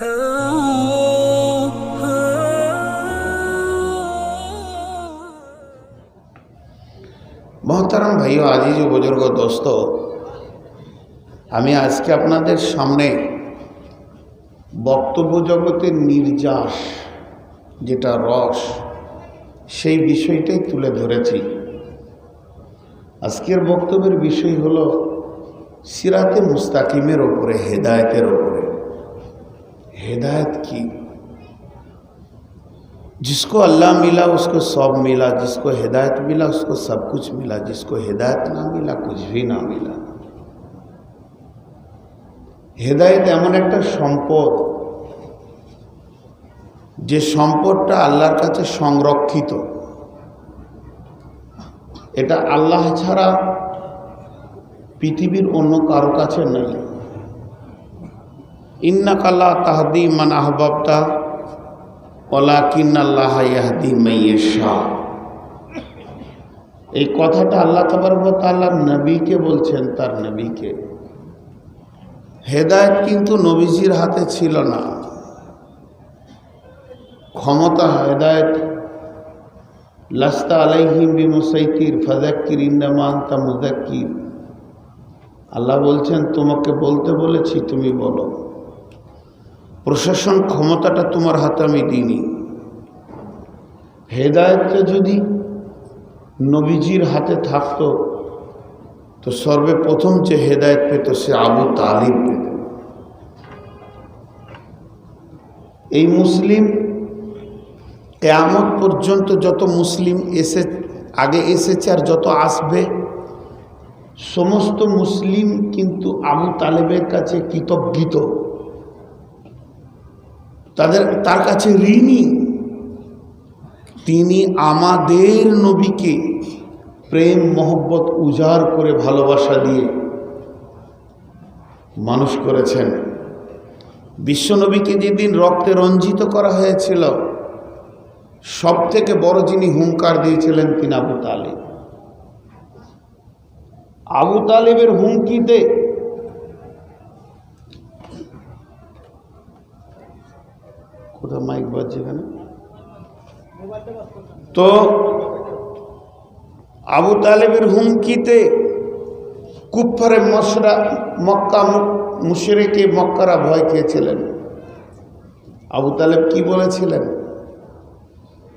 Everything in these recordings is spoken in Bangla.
मोहतरम भाइयों, आजीज बुजुर्ग दोस्तों, আমি আজকে আপনাদের সামনে বক্তব্য জগতের নির্যাস যেটা রস সেই বিষয়টাই তুলে ধরেছি। আজকের বক্তব্যের বিষয় হলো সিরাতে মুস্তাকিমের ওপরে, হেদায়েতের ওপরে। हेदायत की, जिसको अल्लाह मिला उसको सब मिला, जिसको हिदायत मिला उसको सब कुछ मिला, जिसको हिदायत ना मिला कुछ भी ना मिला। হেদায়েত এমন একটা সম্পদ যে সম্পদটা আল্লাহর কাছে সংরক্ষিত। এটা আল্লাহ ছাড়া পৃথিবীর অন্য কারো কাছে নেই। ইন্নাকা লা তাহদি মান আহবাবতা ওয়ালাকিন্নাল্লাহ ইয়াহদি মান ইয়াশা। এই কথাটা আল্লাহ তাবারক ওয়া তাআলা নবীকে বলছেন, তার নবীকে। হেদায়েত কিন্তু নবীজির হাতে ছিল না। ক্ষমতা হেদায়েত লাস্তা আলাইহিম বিমুসাইতির ফাযাক্কির ইন্নামা আনতা মুযাক্কির। আল্লাহ বলছেন তোমাকে বলতে বলেছি, তুমি বলো। প্রশাসন ক্ষমতাটা তোমার হাতে আমি দিইনি। হেদায়েতটা যদি নবীজির হাতে থাকতো তো সর্বপ্রথম যে হেদায়েত পেত সে আবু তালিব পেত। এই মুসলিম কিয়ামত পর্যন্ত যত মুসলিম আগে এসেছে আর যত আসবে, সমস্ত মুসলিম কিন্তু আবু তালেবের কাছে কৃতজ্ঞ, তার কাছে ঋণী। তিনি আমাদের নবীকে প্রেম মহব্বত উজাড় করে ভালোবাসা দিয়ে মানুষ করেছেন। বিশ্বনবীকে যেদিন রক্তে রঞ্জিত করা হয়েছিল, সব থেকে বড় যিনি হুঙ্কার দিয়েছিলেন তিনি আবু তালেব। আবু তালেবের হুমকিতে কোথাও মাইক বাজছে এখানে, তো আবু তালেবের হুমকিতে কুফারে মক্কা মুশরিকে মক্কারা ভয় খেয়েছিলেন। আবু তালেব কি বলেছিলেন?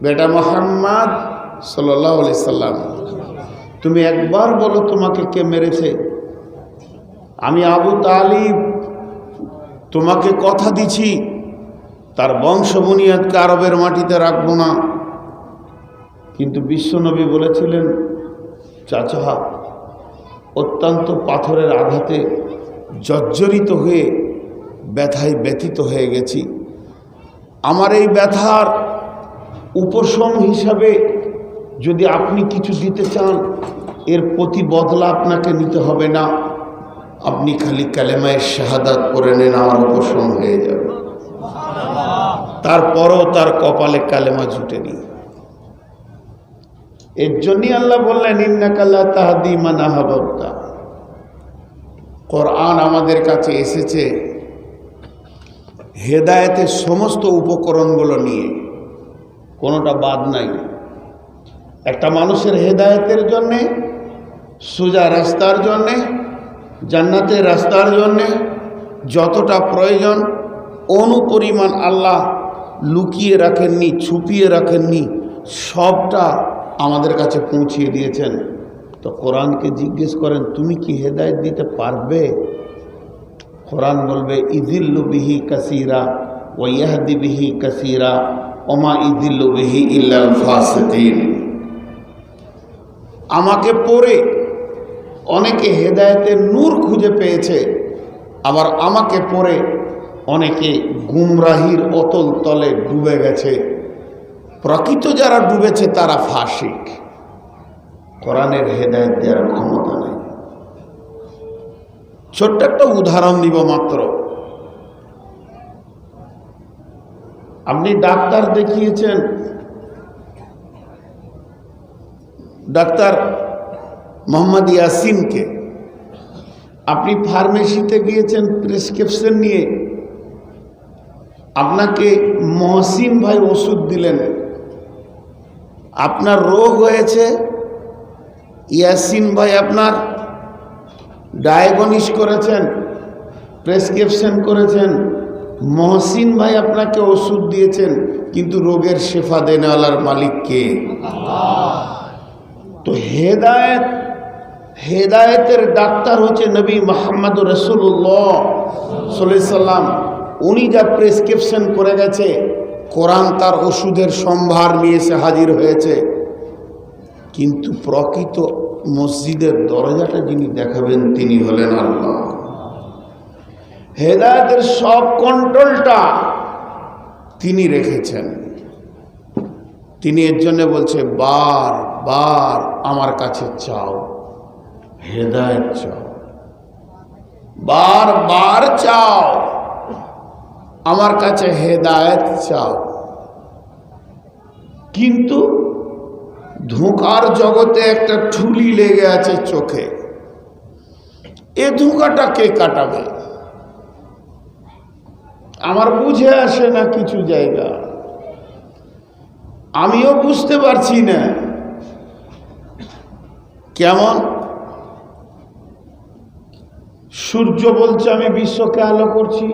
বেটা মুহাম্মদ সাল্লাল্লাহু আলাইহি সাল্লাম, তুমি একবার বলো তোমাকে কে মেরেছে। আমি আবু তালিব তোমাকে কথা দিছি তার বংশ বুনিয়াদকে আরবের মাটিতে রাখবো না। কিন্তু বিশ্বনবী বলেছিলেন, চাচা অত্যন্ত পাথরের আঘাতে জর্জরিত হয়ে ব্যথায় ব্যথিত হয়ে গেছি। আমার এই ব্যথার উপশম হিসাবে যদি আপনি কিছু দিতে চান, এর প্রতি বদলা আপনাকে নিতে হবে না, আপনি খালি কালেমায়ে শাহাদাত পড়ে নেন, আমার উপশম হয়ে যাবে। তারপরও তার কপালে কালেমা জুটেনি। এর জন্যই আল্লাহ বললেন, ইন্নাকা লা তাহদি মান আহবাবতা। কোরআন আমাদের কাছে এসেছে হেদায়েতের সমস্ত উপকরণগুলো নিয়ে, কোনোটা বাদ নাই। একটা মানুষের হেদায়েতের জন্যে, সোজা রাস্তার জন্যে, জান্নাতের রাস্তার জন্যে যতটা প্রয়োজন অনুপরিমাণ আল্লাহ লুকিয়ে রাখেননি, ছুপিয়ে রাখেননি, সবটা আমাদের কাছে পৌঁছিয়ে দিয়েছেন। তো কোরআনকে জিজ্ঞেস করেন, তুমি কি হেদায়েত দিতে পারবে? কোরআন বলবে, ইযিল্লু বিহি কাসীরা ওয়া ইয়াহদি বিহি কাসীরা ওয়া মা ইযিল্লু বিহি ইল্লাল ফাসিকিন। আমাকে পড়ে অনেকে হেদায়েতের নূর খুঁজে পেয়েছে, আবার আমাকে পড়ে অনেকে গুমরাহির অতল তলে ডুবে গেছে। প্রকৃত যারা ডুবেছে তারা ফাসিক, কোরআনের হেদায়েত দেওয়ার ক্ষমতা নেই। ছোট্ট একটা উদাহরণ দিব মাত্র। আপনি ডাক্তার দেখিয়েছেন, ডাক্তার মোহাম্মদ ইয়াসিনকে, আপনি ফার্মেসিতে গিয়েছেন প্রেসক্রিপশন নিয়ে, আপনাকে মহসিন ভাই ওষুধ দিলেন, আপনার রোগ হয়েছে, ইয়াসিন ভাই আপনার ডায়াগনিস করেছেন, প্রেসক্রিপশন করেছেন, মহসিন ভাই আপনাকে ওষুধ দিয়েছেন, কিন্তু রোগের শেফা দেনেওয়ালার মালিক কে? তো হেদায়েতের ডাক্তার হচ্ছে নবী মুহাম্মদ রাসূলুল্লাহ সাল্লাল্লাহু আলাইহি সাল্লাম। উনি যা প্রেসক্রিপশন করে গেছে, কোরআন তার ওষুধের সম্ভার নিয়ে এসে হাজির হয়েছে। কিন্তু প্রকৃত মসজিদের দরজাটা যিনি দেখাবেন তিনি হলেন আল্লাহ। হেদায়েতের সব কন্ট্রোলটা তিনি রেখেছেন। তিনি এর জন্য বলছে বার আমার কাছে চাও, হেদায়েত চাও, বার চাও, আমার কাছে হেদায়েত চাও। কিন্তু ধোঁকার জগতে একটা ঠুলি লেগে আছে চোখে, এ ধোঁকাটা কে কাটাবে? আমার বুঝে আসে না কিছু জায়গা, আমিও বুঝতে পারছি না কেমন। সূর্য বলছে আমি বিশ্বকে আলো করছি,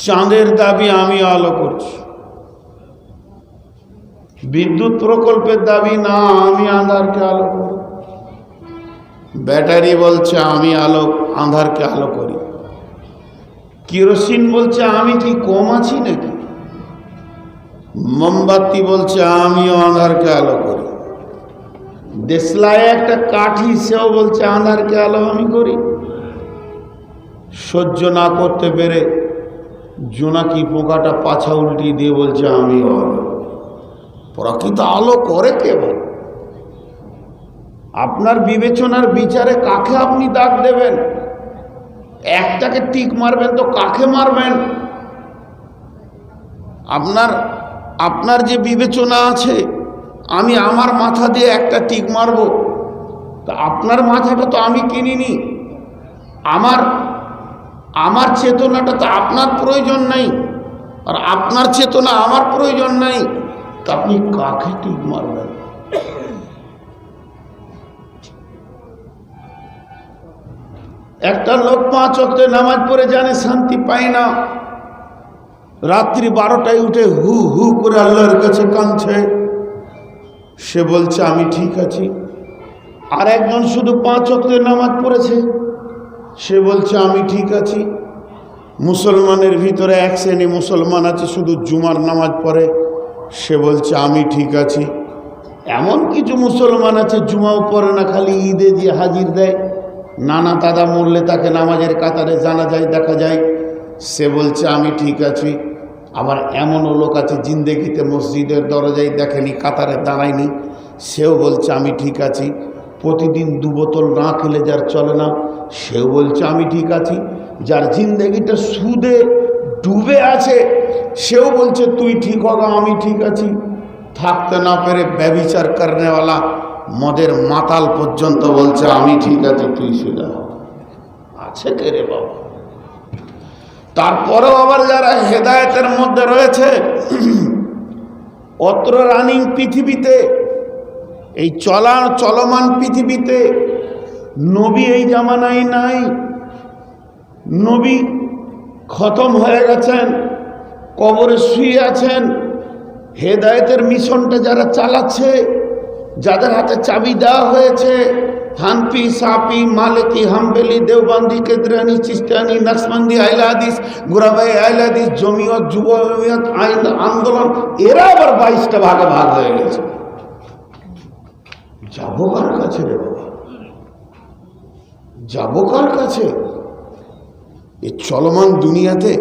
চাঁদের দাবি আমি আলো করছি। বিদ্যুৎ প্রকল্পের দাবি না আমি আঁধারকে আলো করি। ব্যাটারি বলছে আমি আঁধারকে আলো করি। কেরোসিন বলছে আমি কি কম আছি নাকি? মোমবাতি বলছে আমিও আঁধারকে আলো করি। দেশলায় একটা কাঠি, সেও বলছে আঁধারকে আলো আমি করি। সহ্য না করতে পেরে জোনাকি পোকাটা পাছা উল্টিয়ে দিয়ে বলছে আমিও আলো। প্রকৃত আলো করে কেবল আপনার বিবেচনার বিচারে কাকে আপনি দাগ দেবেন? একটাকে টিক মারবেন তো কাকে মারবেন? আপনার যে বিবেচনা আছে, আমি আমার মাথা দিয়ে একটা টিক মারব, তা আপনার মাথাটা তো আমি কিনিনি। আমার চেতনাটা তো আপনার প্রয়োজন নাই, আর আপনার চেতনা আমার প্রয়োজন নাই, তা আপনি কাকে টিক মারবেন? একটা লোক 5 ওয়াক্ত নামাজ পড়ে জানে শান্তি পায় না, রাত্রি 12টায় উঠে হু হু করে আল্লাহর কাছে কাঁদছে, সে বলছে আমি ঠিক আছি। আর একজন শুধু 5 ওয়াক্ত নামাজ পড়েছে, সে বলছে আমি ঠিক আছি। মুসলমানের ভিতরে এক শ্রেণী মুসলমান আছে শুধু জুমার নামাজ পড়ে, সে বলছে আমি ঠিক আছি। এমন কিছু মুসলমান আছে জুমাও পড়ে না, খালি ঈদে দিয়ে হাজির দেয়, নানা দাদা মরলে তাকে নামাজের কাতারে জানা যায়, দেখা যায়, সে বলছে আমি ঠিক আছি। আবার এমনও লোক আছে জিন্দেগিতে মসজিদের দরজায় দেখেনি, কাতারে দাঁড়ায়নি, সেও বলছে আমি ঠিক আছি। প্রতিদিন 2 বোতল না খেলে যার চলে না, সেও বলছে আমি ঠিক আছি। যার জিন্দেগিটা সুদে ডুবে আছে, সেও বলছে তুই ঠিক হোগা আমি ঠিক আছি। থাকতে না পেরে ব্যভিচার করনেওয়ালা মদের মাতাল পর্যন্ত বলছে আমি ঠিক আছি, তুই সুদা আছে কে রে বাবা? তারপরেও আবার যারা হেদায়েতের মধ্যে রয়েছে, অত্র রানিং পৃথিবীতে, এই চলমান পৃথিবীতে নবী এই জামানায় নাই। নবী খতম হয়ে গেছেন, কবরে শুয়ে আছেন। হেদায়েতের মিশনটা যারা চালাচ্ছে, যাদের হাতে চাবি দেওয়া হয়েছে, হানফি, সাফি, মালিকি, হাম্বলি, দেওবন্দি, কেদরানি, চিস্তানি, নকশবন্দি, আহলে হাদিস, গুরাবাই আহলে হাদিস, জমিয়ত, যুবমিয়ত, আন্দোলন, এরা আবার 22টা ভাগে ভাগ হয়ে গেছে। যাবো কার কাছে রে বাবা? যাবো কার কাছে? এই চলমান দুনিয়াতে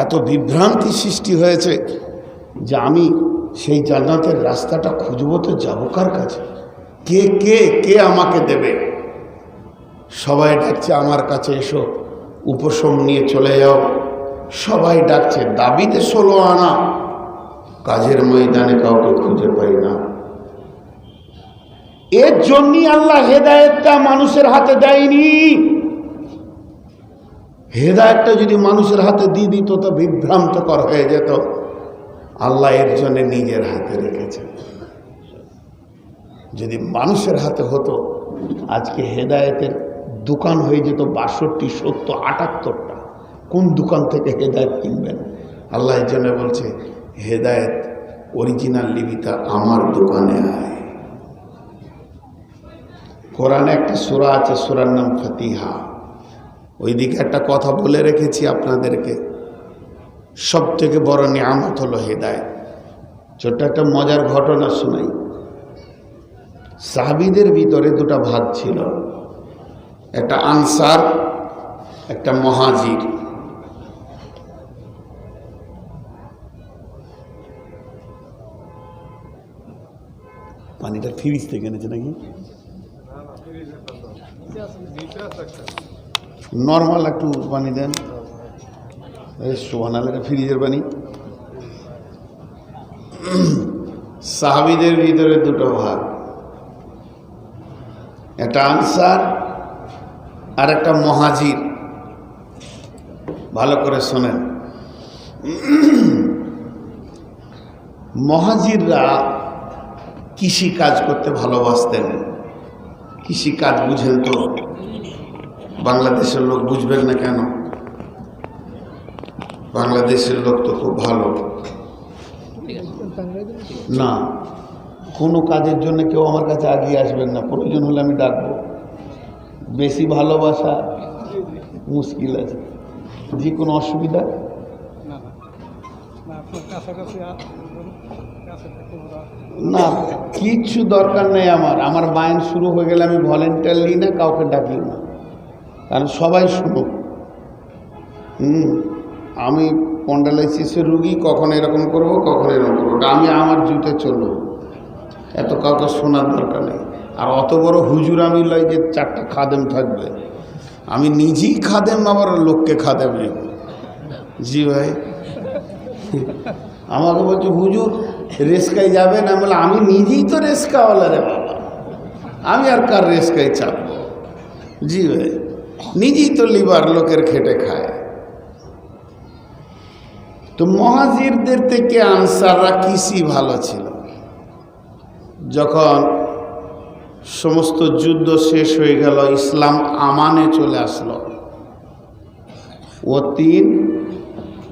এত বিভ্রান্তি সৃষ্টি হয়েছে যে আমি সেই জান্নাতের রাস্তাটা খুঁজবো তো যাবো কার কাছে? কে কে কে আমাকে দেবে? সবাই ডাকছে আমার কাছে এসো, উপশম নিয়ে চলে যাও। সবাই ডাকছে, দাবিতে 16 আনা, কাজের ময়দানে কাউকে খুঁজে পাই না। এর জন্যই আল্লাহ হেদায়েতটা মানুষের হাতে দেয়নি। হেদায়েতটা যদি মানুষের হাতে দিয়ে দিত তো বিভ্রান্তকর হয়ে যেত। আল্লাহ এর জন্য নিজের হাতে রেখেছেন। যদি মানুষের হাতে হতো আজকে হেদায়েতের দোকান হয়ে যেত 62, 70, 78টা। কোন দোকান থেকে হেদায়েত কিনবেন? আল্লাহ এর জন্য বলছে হেদায়েত অরিজিনাল লিপিটা আমার দোকানে আয়। কোরআনে একটা সূরা আছে, সূরার নাম ফাতিহা। ওইদিকে একটা কথা বলে রেখেছি আপনাদেরকে, সব থেকে বড় নিয়ামত হলো হেদায়েত। ছোট্ট একটা মজার ঘটনা শোনাই। সাহাবীদের ভিতরে দুটা ভাগ ছিল, একটা আনসার, একটা মুহাজির। পানিটা ফ্রিজ থেকে এনেছে নাকি? নর্মাল একটু পানি দেন। সুবহানাল্লাহ, ফ্রিজের পানি। সাহাবীদের ভিতরে দুটো ভাগ, একটা আনসার আর একটা মুহাজির। ভালো করে শোনেন। মুহাজিররা কৃষি কাজ করতে ভালোবাসতেন। কৃষি কাজ বুঝেন তো? বাংলাদেশের লোক বুঝবেন না কেন? বাংলাদেশের লোক তো খুব ভালো না। কোনো কাজের জন্য কেউ আমার কাছে আগিয়ে আসবেন না, প্রয়োজন হলে আমি ডাকবো। বেশি ভালোবাসা মুশকিল আছে। যে কোনো অসুবিধা না, কিচ্ছু দরকার নেই আমার। আমার বায়ান শুরু হয়ে গেলে আমি ভলেন্টিয়ার নিই না, কাউকে ডাকি না, কারণ সবাই শুনুক। আমি স্পন্ডালাইসিসের রুগী, কখন এরকম করব, কখন এরকম করবো, আমি আমার জুতে চলব। এত কাউকে শোনার দরকার নেই। আর অত বড় হুজুর আমি লই যে 4টা খাদেম থাকবে। আমি নিজেই খাদেম, আবার লোককে খাদেম নেব। জি ভাই, আমাকে বলছে হুজুর রেস্কায় যাবে না। বলে আমি নিজেই তো রেস্কাওয়ালা রে বাবা, আমি আর কার রেস্কায় চাপবো? জি ভাই, নিজেই তো লিভার লোকের খেটে খায়। তো মুহাজিরদের থেকে আনসাররা কৃষি ভালো ছিল। যখন সমস্ত যুদ্ধ শেষ হয়ে গেল, ইসলাম আমানে চলে আসলো। ও তিন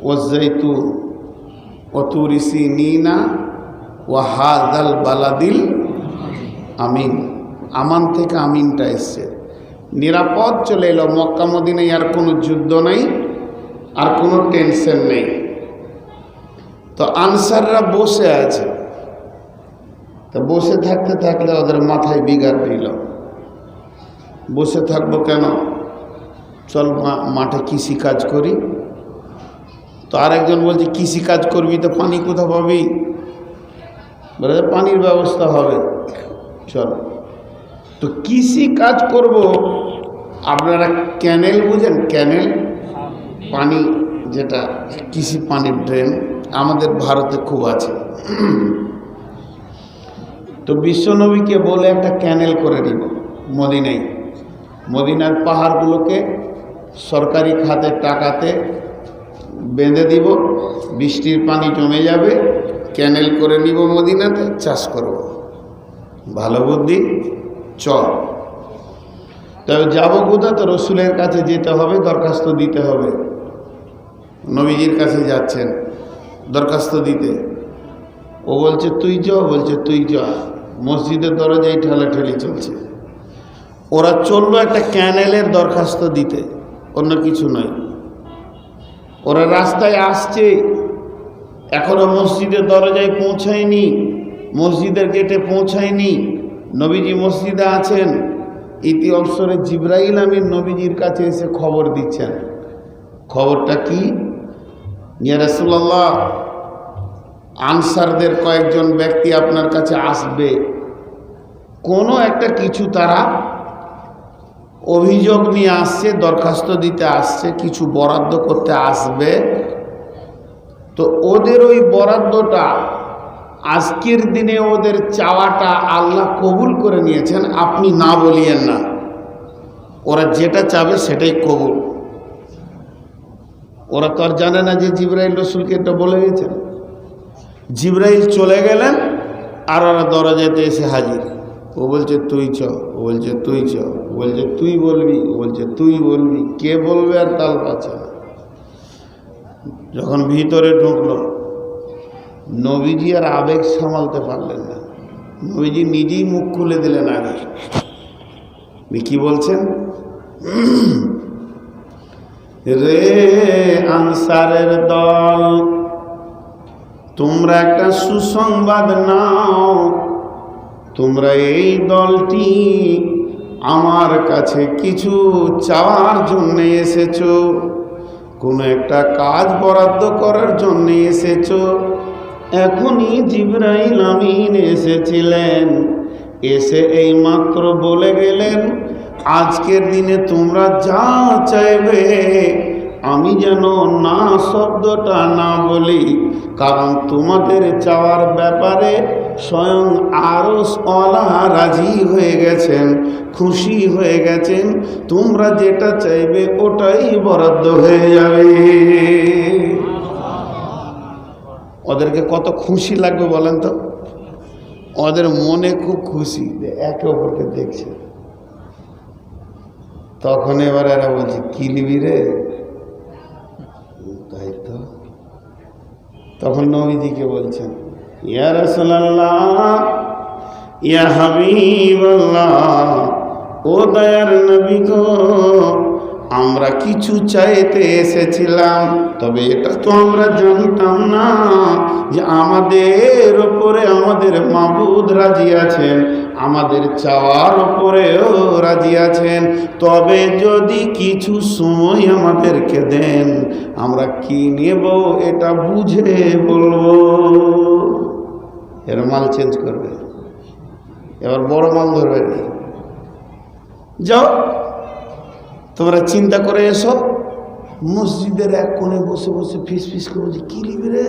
ও জৈতুন ও তুরি সিনিনা ও হাদাল বালাদিল আমিন। আমান থেকে আমিনটা এসছে, নিরাপদ চলে এলো। মক্কা মদিনায় আর কোনো যুদ্ধ নেই, আর কোনো টেনশন নেই। তো আনসাররা বসে আছে। তো বসে থাকতে থাকলে ওদের মাথায় বিগাড় দিল, বসে থাকবো কেন, চল মাঠে কৃষি কাজ করি। তো আরেকজন বলছে কৃষি কাজ করবি তো পানি কোথা পাবি? বলে পানির ব্যবস্থা হবে, চল। তো কৃষি কাজ করব। আপনারা ক্যানেল বুঝেন? ক্যানেল পানি, যেটা কৃষি পানির ড্রেন, আমাদের ভারতে খুব আছে। তো বিশ্বনবীকে বলে একটা ক্যানেল করে দিব মদিনায়। মদিনার পাহাড়গুলোকে সরকারি খাতের টাকাতে বেঁধে দিব, বৃষ্টির পানি জমে যাবে, ক্যানেল করে নিব, মদিনাতে চাষ করব। ভালো বুদ্ধি, চল। তবে যাবো কোথায়? তো রসুলের কাছে যেতে হবে, দরখাস্ত দিতে হবে। নবীজির কাছে যাচ্ছেন দরখাস্ত দিতে। ও বলছে তুই যা, বলছে তুই যা। মসজিদের দরজায় ঠেলাঠেলি চলছে। ওরা চললো একটা ক্যানেলের দরখাস্ত দিতে, অন্য কিছু নয়। ওরা রাস্তায় আসছে, এখনো মসজিদের দরজায় পৌঁছায়নি, মসজিদের গেটে পৌঁছায়নি। নবীজি মসজিদে আছেন। ইতি অবসরে জিবরাইল আমিন নবীজির কাছে এসে খবর দিচ্ছেন। খবরটা কি? ইয়া রাসূলুল্লাহ, আনসারদের কয়েকজন ব্যক্তি আপনার কাছে আসবে। কোনো একটা কিছু তারা অভিযোগ নিয়ে আসছে, দরখাস্ত দিতে আসছে, কিছু বরাদ্দ করতে আসবে। তো ওদের ওই বরাদ্দটা আজকের দিনে ওদের চাওয়াটা আল্লাহ কবুল করে নিয়েছেন। আপনি না বলিয়েন না, ওরা যেটা চাবে সেটাই কবুল। ওরা তো আর জানে না যে জিবরাইল রসুলকে এটা বলে গেছেন। জিবরাইল চলে গেলেন আর ওরা দরজাতে এসে হাজির। ও বলছে তুই চ, ও বলছে তুই চ, ও বলছে তুই বলবি, ও বলছে তুই বলবি, কে বলবে আর তাল পাচ্ছে না। যখন ভিতরে ঢুকলো, নবীজি আর আবেগ সামালতে পারলেন না। নবীজি নিজেই মুখ খুলে দিলেন আগে। কি বলছেন? রে আনসারের দল, তোমরা একটা সুসংবাদ নাও। তোমরা এই দলটি আমার কাছে কিছু চাওয়ার জন্য এসেছো, কোনো একটা কাজ বরাদ্দ করার জন্য এসেছো। এখনই জিবরাইল আমিন এসেছিলেন, এসে এই মাত্র বলে গেলেন আজকের দিনে তোমরা যা চাইবে আমি যেন না শব্দটা না বলি, কারণ তোমাদের চাওয়ার ব্যাপারে স্বয়ং আরশ ওয়ালা রাজি হয়ে গেছেন, খুশি হয়ে গেছেন। তোমরা যেটা চাইবে ওটাই বরাদ্দ হয়ে যাবে। ওদেরকে কত খুশি লাগবে বলেন তো? ওদের মনে খুব খুশি, একে অপরকে দেখছে। তখন এবার এরা বলছে কি নিবি রে? তাই তো। তখন নবীজিকে বলছেন ইয়া রাসূলুল্লাহ, ইয়া হাবিবাল্লাহ, ও দয়ার নবী গো, আমরা কিছু চাইতে এসেছিলাম, তবে এটা তো আমরা জানতাম না যে আমাদের ওপরে আমাদের মাবুদ রাজি আছেন, আমাদের চাওয়ার ওপরেও রাজি আছেন। তবে যদি কিছু সময় আমাদেরকে দেন, আমরা কি নেব এটা বুঝে বলবো। এর মাল চেঞ্জ করবে, এবার বড় মাল ধরবে। যাও তোমরা চিন্তা করে এসো। মসজিদের এক কোণে বসে বসে ফিস ফিস করে বলছে কি নিবি রে?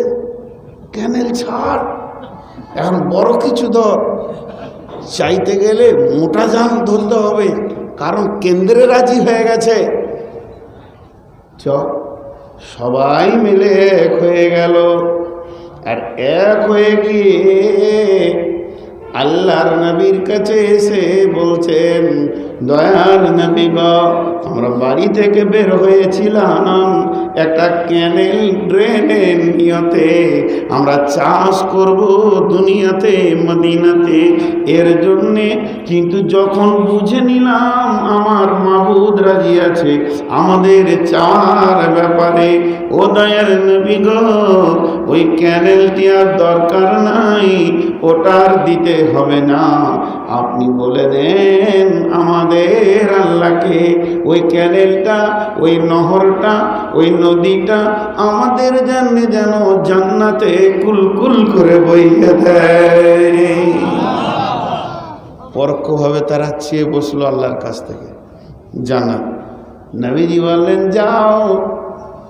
ক্যানেল ছাড়, এখন বড় কিছু ধর। চাইতে গেলে মোটা জান ধরতে হবে, কারণ কেন্দ্রে রাজি হয়ে গেছে। চ, সবাই মিলে এক হয়ে গেল। আর এক হয়ে গিয়ে আল্লাহর নবীর কাছে এসে বলছেন দয়ার নবী গো, আমরা বাড়ি থেকে বের হয়েছিলাম একটা ক্যানেল ড্রেনের নিয়তে, আমরা চাষ করব দুনিয়াতে মদিনাতে, এর জন্যে। কিন্তু যখন বুঝে নিলাম আমার মাবুদ রাজি আছে আমাদের চাওয়ার ব্যাপারে, ও দয়ার নবী গো, ওই ক্যানেলটি আর দরকার নাই, ওটার দিতে হবে না। আপনি বলে দেন আমাদের আল্লাহকে ওই ক্যানেলটা, ওই নহরটা, ওই নদীটা আমাদের জন্য যেন জান্নাতে কুলকুল করে বইয়ে দেয়। পরোক্ষভাবে তারা চেয়ে বসলো আল্লাহর কাছ থেকে জান্নাত। নবীজি বললেন যাও,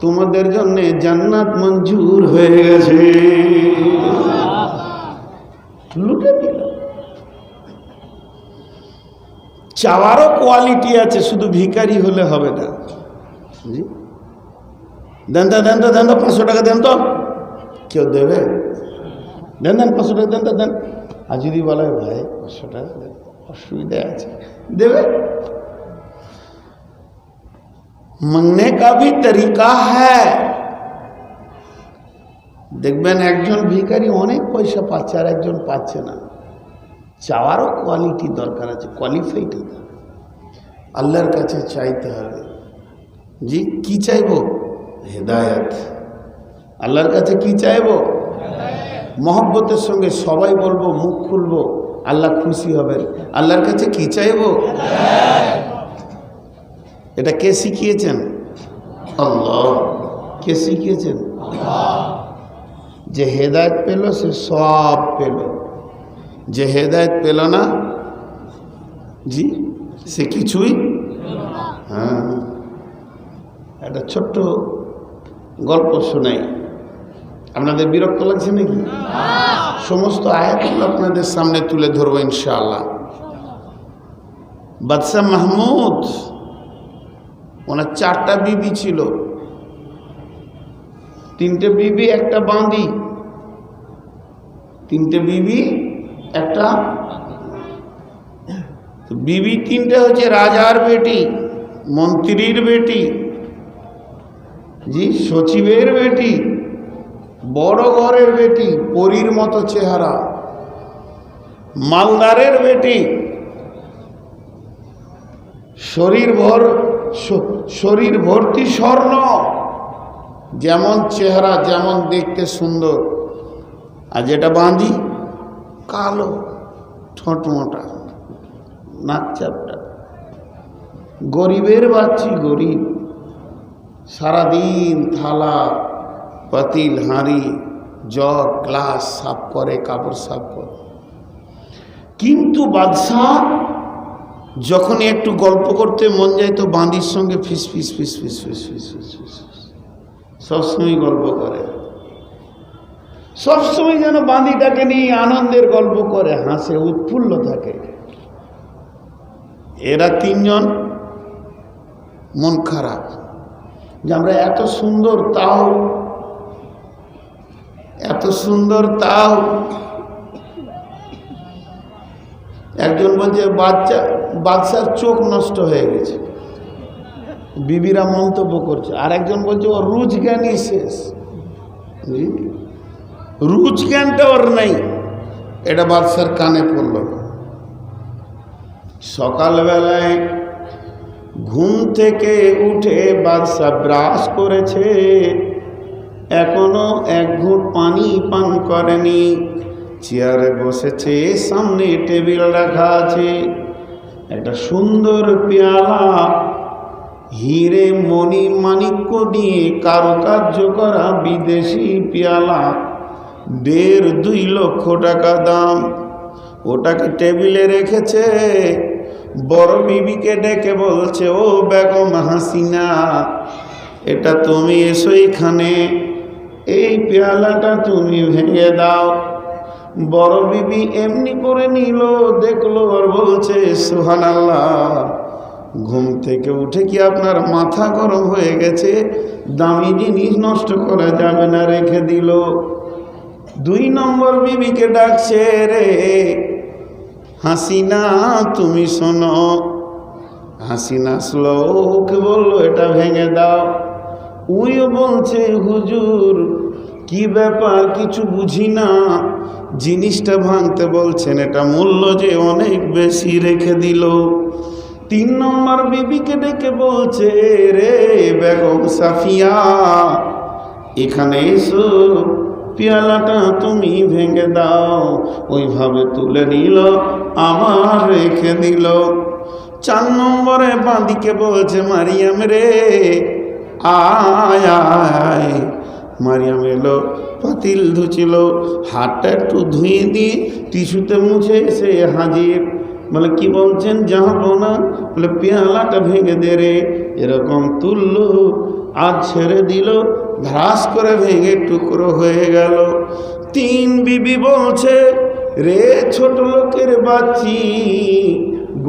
তোমাদের জন্য জান্নাত মঞ্জুর হয়ে গেছে। লুটে দিল। চাওয়ারও কোয়ালিটি আছে, শুধু ভিখারি হলে হবে না। জি দেন তো, দেন তো, দেন তো, 500 টাকা দেন তো। কেউ দেবে? দেন দেন, 500 টাকা দেন তো, দেন। আর যদি বলে ভাই 500 টাকা দেন, অসুবিধা আছে, দেবে। মাংনে কা ভি তরিকা হ্যায়। দেখবেন একজন ভিখারি অনেক পয়সা পাচ্ছে আর একজন পাচ্ছে না। চাওয়ারও কোয়ালিটি দরকার আছে, কোয়ালিফাইড হতে হবে। আল্লাহর কাছে চাইতে হবে। জি কি চাইবো? হেদায়েত। আল্লাহর কাছে কি চাইবো? মহব্বতের সঙ্গে সবাই বলবো, মুখ খুলবো, আল্লাহ খুশি হবেন। আল্লাহর কাছে কি চাইবো? এটা কে শিখিয়েছেন? আল্লাহ। কে শিখিয়েছেন? যে হেদায়েত পেল সে সব পেল, যে হেদায়েত পেল না জি সে কিছুই। হ্যাঁ, একটা ছোট্ট গল্প শোনাই। আপনাদের বিরক্ত লাগছে নাকি? সমস্ত আয়াতগুলো আপনাদের সামনে তুলে ধরবো ইনশাআল্লাহ। বাদশাহ মাহমুদ, ওনার 4টা বিবি ছিল। তিনটে বিবি একটা বাঁধি, তিনটে বিবি একটা বিবি তিনটে হচ্ছে রাজার বেটি, মন্ত্রীর বেটি, জি সচিবের বেটি, বড় ঘরের বেটি, পরীর মতো চেহারা, মালদারের বেটি, শরীর ভর্তি স্বর্ণ, যেমন চেহারা যেমন দেখতে সুন্দর, আর যেটা বাঁধি কালো, ঠোঁট মোটা, নাক চাপটা, গরিবের বাচ্চি, গরিব, সারাদিন থালা পাতিল হাঁড়ি জগ গ্লাস সাফ করে, কাপড় সাফ করে। কিন্তু বাদশাহ যখন একটু গল্প করতে মন যায় তো বাঁধির সঙ্গে ফিস ফিস ফিস ফিস ফিস ফিস ফিস ফিস সবসময় গল্প করে, সবসময় যেন বাঁধিটাকে নিয়ে আনন্দের গল্প করে, হাসে, উৎফুল্ল থাকে। এরা তিনজন মন খারাপ যে আমরা এত সুন্দর তাও, এত সুন্দর তাও। একজন বলছে বাদশার চোখ নষ্ট হয়ে গেছে, বিবিরা মন্তব্য করছে। আর একজন বলছে ওর রুজ জ্ঞানই শেষ, রুজ জ্ঞানটা ওর নেই। এটা বাদশার কানে পড়ল। সকালবেলায় ঘুম থেকে উঠে বাদশা ব্রাশ করেছে, এখনো এক ঘুঁট পানি পান করেনি। চেয়ারে বসেছে, সামনে টেবিল রাখা আছে, একটা সুন্দর পেয়ালা, হিরে মণি মাণিক্য দিয়ে কারুকার্য করা বিদেশি পেয়ালা, 1.5-2 লক্ষ টাকা দাম। ওটাকে টেবিলে রেখেছে। বড় বিবিকে ডেকে বলছে, ও বেগম হাসিনা, এটা তুমি এসো এখানে, এই পেয়ালাটা তুমি ভেঙে দাও। বড় বিবি এমনি করে নিল, দেখলো আর বলছে, সুবহানাল্লাহ, ঘুম থেকে উঠে কি আপনার মাথা গরম হয়ে গেছে? দামি জিনিস নষ্ট করা যাবে না, রেখে দিল। 2 নম্বর বিবিকে ডাকছে, রে হাসিনা তুমি শোনো। হাসিনা আসলো, ওকে বললো এটা ভেঙে দাও। উইও বলছে, হুজুর কি ব্যাপার, কিছু বুঝি না, জিনিসটা ভাঙতে বলছেন, এটা মূল্য যে অনেক বেশি, রেখে দিল। 3 নম্বর বিবিকে ডেকে বলছে, রে বেগম সাফিয়া, এখানে এসো, পেয়ালাটা তুমি ভেঙে দাও। ওইভাবে তুলে নিল, আমার রেখে দিল। 4 নম্বরে বাঁদিকে বলছে, মারিয়াম রে আয় আয়। মারিয়াম এলো, পাতিল ধুছিল, হাতটা একটু ধুয়ে দিয়ে টিস্যুতে মুছে এসে হাজির। বলে কি বলছেন যাবো না? বলে পেয়ালাটা ভেঙে দে রে। এরকম তুললো, আর ছেড়ে দিল, ধ্রাস করে ভেঙে টুকরো হয়ে গেল। 3 বিবি বলছে, রে ছোট লোকের বাচ্চি,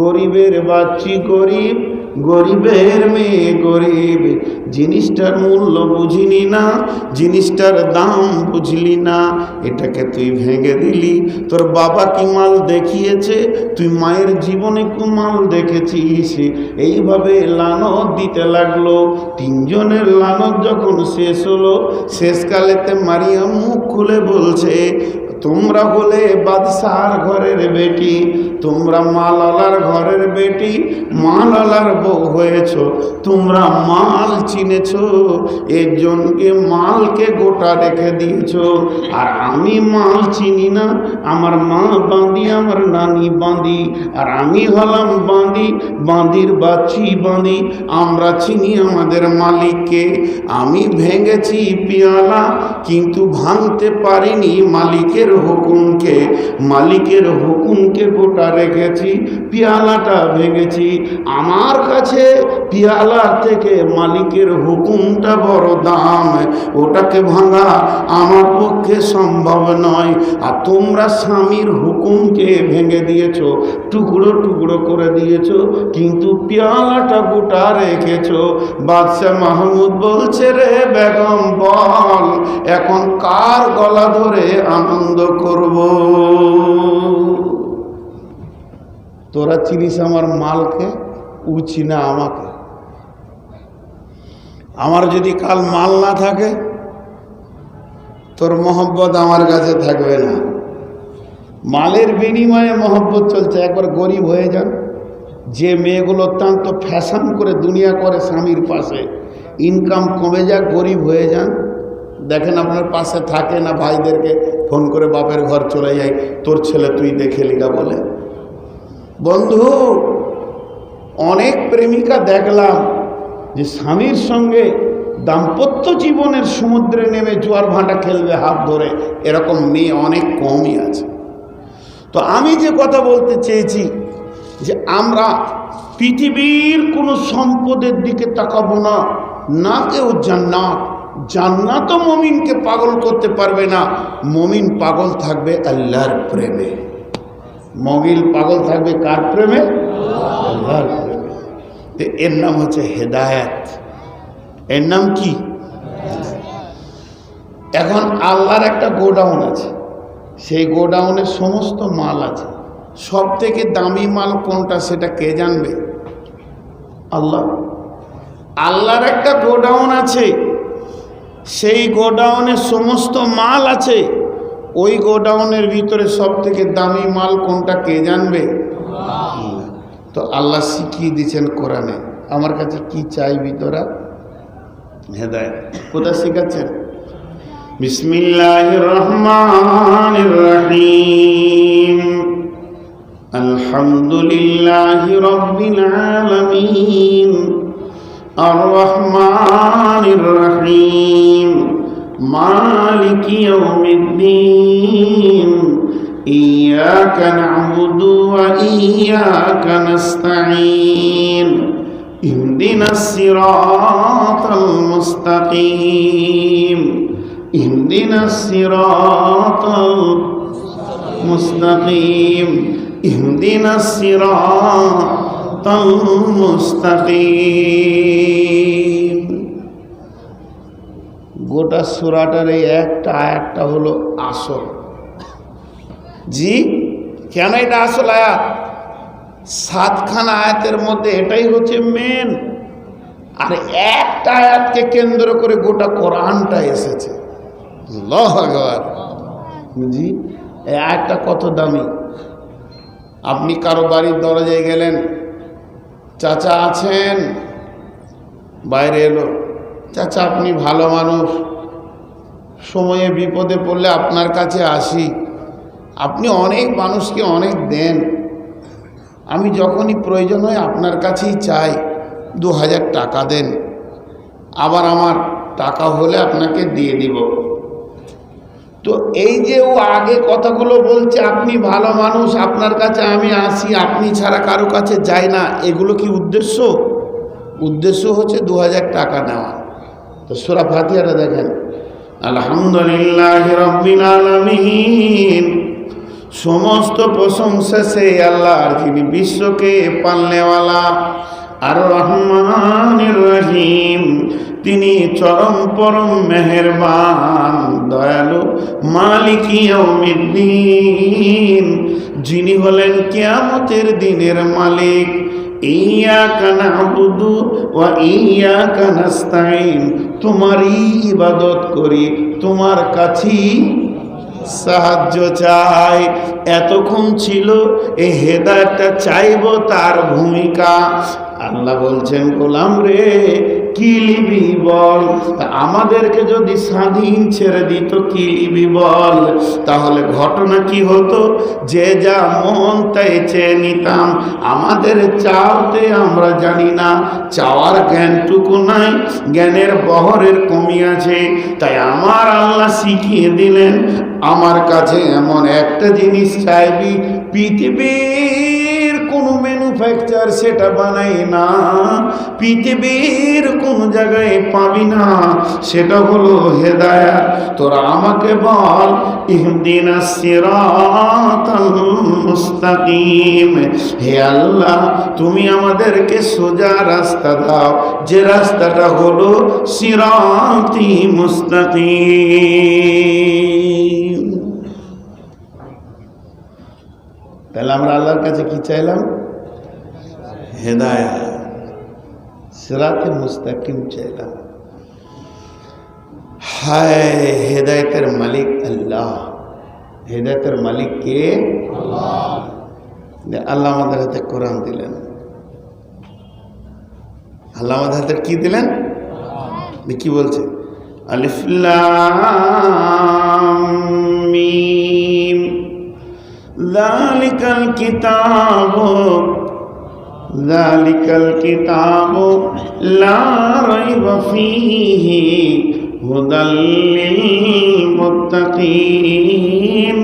গরিবের বাচ্চি, গরিব, গরিবের মেয়ে গরিব, জিনিসটার মূল্য বুঝিনি না, জিনিসটার দাম বুঝলি না, এটাকে তুই ভেঙে দিলি। তোর বাবা কি মাল দেখিয়েছে, তুই মায়ের জীবনে কি মাল দেখেছিস? এইভাবে লানত দিতে লাগলো। 3 জনের লানত যখন শেষ হলো, শেষকালেতে মারিয়াম মুখ খুলে বলছে, তোমরা হলে বাদশার ঘরের বেটি, তোমরা মালালার ঘরের বেটি, মালালার বউ হয়েছ, তোমরা মাল চিনেছ, একজনকে মালকে গোটা রেখে দিয়েছ, আর আমি মাল চিনি না। আমার মা বাঁধি, আমার নানি বাঁধি, আর আমি হলাম বাঁধি, বাঁধির বাচ্চি বাঁধি। আমরা চিনি আমাদের মালিককে। আমি ভেঙেছি পেয়ালা, কিন্তু ভাঙতে পারিনি মালিকের মালিকের হুকুমকে, মালিকের হুকুমকে গোটা রেখেছি, পেয়ালাটা ভেঙেছি। আমার কাছে পেয়ালার থেকে মালিকের হুকুমটা বড় দাম, ওটাকে ভাঙা আমার পক্ষে সম্ভব নয়। আর তোমরা স্বামীর হুকুমকে ভেঙে দিয়েছ, টুকরো টুকরো করে দিয়েছ, কিন্তু পেয়ালাটা গোটা রেখেছ। বাদশাহ মাহমুদ বলছে, রে বেগম বল, এখন কার গলা ধরে আনন্দ করব? তোরা চিনিস আমার মালকে, ও চিনা আমাকে। আমার যদি কাল মাল না থাকে, তোর মহব্বত আমার কাছে থাকবে না। মালের বিনিময়ে মহব্বত চলছে। একবার গরিব হয়ে যান। যে মেয়েগুলো অত্যন্ত ফ্যাশন করে দুনিয়া করে স্বামীর পাশে, ইনকাম কমে যাক, গরিব হয়ে যান, দেখেন আপনার পাশে থাকে না, ভাইদেরকে ফোন করে বাপের ঘর চলে যায়, তোর ছেলে তুই দেখে লিগা বলে। বন্ধু, অনেক প্রেমিকা দেখলাম যে স্বামীর সঙ্গে দাম্পত্য জীবনের সমুদ্রে নেমে জোয়ার ভাঁটা খেলবে হাত ধরে, এরকম মেয়ে অনেক কমই আছে। তো আমি যে কথা বলতে চেয়েছি যে আমরা পৃথিবীর কোনো সম্পদের দিকে তাকাবো না, না কেউ জান্নাত। জান্নাতও মমিনকে পাগল করতে পারবে না। মমিন পাগল থাকবে আল্লাহর প্রেমে। মমিন পাগল থাকবে কার প্রেমে? আল্লাহর প্রেমে। তো এর নাম হচ্ছে হেদায়েত। এর নাম কি? এখন আল্লাহর একটা গোডাউন আছে, সেই গোডাউনে সমস্ত মাল আছে। সব থেকে দামি মাল কোনটা সেটা কে জানবে? আল্লাহ। আল্লাহর একটা গোডাউন আছে, সেই গোডাউনে সমস্ত মাল আছে। ওই গোডাউনের ভিতরে সব থেকে দামি মাল কোনটা কে জানবে? তো আল্লাহ শিখিয়ে দিয়েছেন কোরআনে। আমার কাছে কি চাইবি তোরা? হেদায়েত। কোথায় শিখাচ্ছেন? বিসমিল্লাহির রহমানির রহিম। আলহামদুলিল্লাহি রাব্বিল আলামিন আর রহমানির রহিম মালিকি ইয়াউমিদ্দিন ইয়াকা না'বুদু ওয়া ইয়াকা নাস্তাঈন ইহদিনাস সিরাতাল মুস্তাকিম ইহদিনাস সিরাতাল মুস্তাকিম ইহদিনাস সিরাতাল মুস্তাকিম। গোটা সূরাটার এই একটা আয়াতটা হলো আসল। জি, কেন এটা আসল আয়াত? 7খানা আয়াতের মধ্যে এটাই হচ্ছে মেন। আর একটা আয়াতকে কেন্দ্র করে গোটা কোরআনটা এসেছে। আল্লাহু আকবার। জি, এই আয়াতটা কত দামি। আপনি কারো বাড়ির দরজায় গেলেন, চাচা আছেন? বাইরে এলো, চাচা আপনি ভালো মানুষ, সময়ে বিপদে পড়লে আপনার কাছে আসি, আপনি অনেক মানুষকে অনেক দেন, আমি যখনই প্রয়োজন হয় আপনার কাছেই চাই, 2000 টাকা দেন, আবার আমার টাকা হলে আপনাকে দিয়ে দিব। তো এই যে ও আগে কথাগুলো বলছে, আপনি ভালো মানুষ, আপনার কাছে আমি আসি, আপনি ছাড়া কারো কাছে যাই না, এগুলো কি উদ্দেশ্য? উদ্দেশ্য হচ্ছে 2000 টাকা নেওয়া। তো সূরা ফাতিহাটা দেখেন, আলহামদুলিল্লাহি রাব্বিল আলামিন, সমস্ত প্রশংসা সেই আল্লাহর যিনি বিশ্বকে পালনেওয়ালা। আর রহমানির রহিম, তিনি চরম পরম মেহেরবান দয়ালু। মালিকি ইয়াউমিদ্দিন, যিনি হলেন কিয়ামতের দিনের মালিক। ইয়াকা না'বুদু ওয়া ইয়াকা নাস্তাঈন, তোমারই ইবাদত করি, তোমার কাছেই সাহায্য চাই। এতক্ষণ ছিল এই হেদায়েতটা চাইব তার ভূমিকা। আল্লাহ বলছেন, গোলাম রে, কি লিবি বল। আমাদেরকে যদি স্বাধীন ছেড়ে দিত কি লিবি বল, তাহলে ঘটনা কি হতো, যে যা মন তাই চেয়ে নিতাম। আমাদের চাওতে আমরা জানি না, চাওয়ার জ্ঞানটুকু নাই, জ্ঞানের বহরের কমি আছে। তাই আমার আল্লাহ শিখিয়ে দিলেন, আমার কাছে এমন একটা জিনিস চাইবি, পৃথিবীর কোনো ম্যানুফ্যাকচার সেটা বানাই না, পৃথিবীর কোন জায়গায় পাবি না, সেটা হলো হেদায়েত। তোরা আমাকে বল, ইহদিনাস সিরাতাল মুস্তাকিম, হে আল্লাহ তুমি আমাদেরকে সোজা রাস্তা দাও, যে রাস্তাটা হলো সিরাতি মুস্তাকিম। তাহলে আমরা আল্লাহর কাছে কি চাইলাম? হেদায়েত, সিরাতে মুস্তাকিম চাইলাম। হায়, হেদায়েতের মালিক আল্লাহ। হেদায়েতের মালিক কে? আল্লাহ। আল্লাহ আমাদের হাতে কোরআন দিলেন। আল্লাহ আমাদের হাতে কি দিলেন? কি বলছে? আলিফ লাম মিম যালিকাল কিতাবু লা রাইবা ফীহি হুদাল লিল মুত্তাকিন।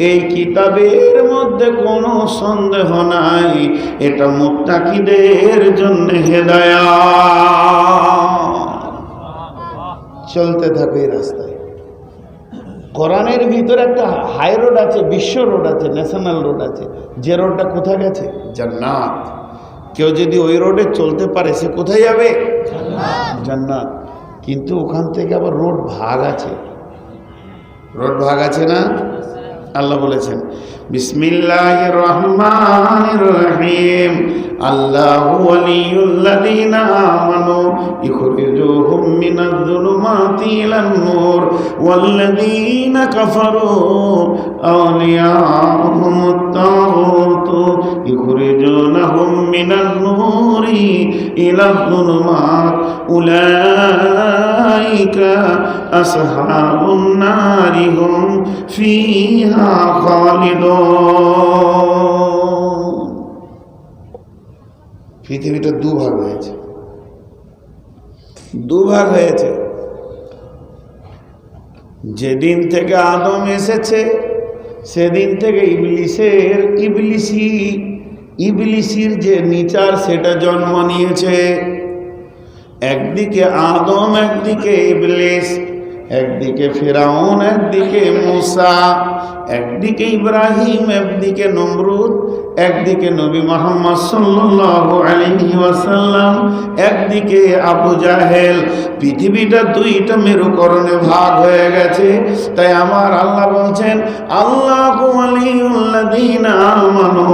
এই কিতাবের মধ্যে কোনো সন্দেহ নাই, এটা মুত্তাকিদের জন্য হেদায়েত। চলতে থাকবে এই রাস্তায়। কোরআনের ভিতরে একটা হাই রোড আছে, বিশ্ব রোড আছে, ন্যাশনাল রোড আছে। যে রোডটা কোথায় গেছে? জান্নাত। কেউ যদি ওই রোডে চলতে পারে সে কোথায় যাবে? জান্নাত। কিন্তু ওখান থেকে আবার রোড ভাগ আছে, রোড ভাগ আছে না? আল্লাহ বলেছেন বিসমিল্লাহির রহমানির রহিম, আল্লাহু ওয়ালিয়ুল্লাযীনা আমানু ইখরিজুহুম মিনাজ-যুলুমাতি ইলান-নূর ওয়াল্লাযীনা কাফারু আওলিয়াহুমুত-তাগুতু ইখরিজুনাহুম মিনান-নূরি ইলাজ-যুলুমাত উলাইকা আসহাবুন নারি হুম ফিহা খালিদুন। পৃথিবীটা দুভাগ হয়েছে, দুভাগ হয়েছে। যেদিন থেকে আদম এসেছে সেদিন থেকে ইবলিসির যে নিচার সেটা জন্ম নিয়েছে। একদিকে আদম, একদিকে ইবলিস, একদিকে ফিরাউন, একদিকে মূসা, একদিকে ইব্রাহিম, একদিকে নমরুদ, একদিকে নবী মুহাম্মদ সাল্লাল্লাহু আলাইহি ওয়াসাল্লাম, একদিকে আবু জাহেল। পৃথিবীটা দুইটা মেরুকরণে ভাগ হয়ে গেছে। তাই আমার আল্লাহ বলছেন আল্লাহু ওয়ালিয়ুল্লাযীনা আমানু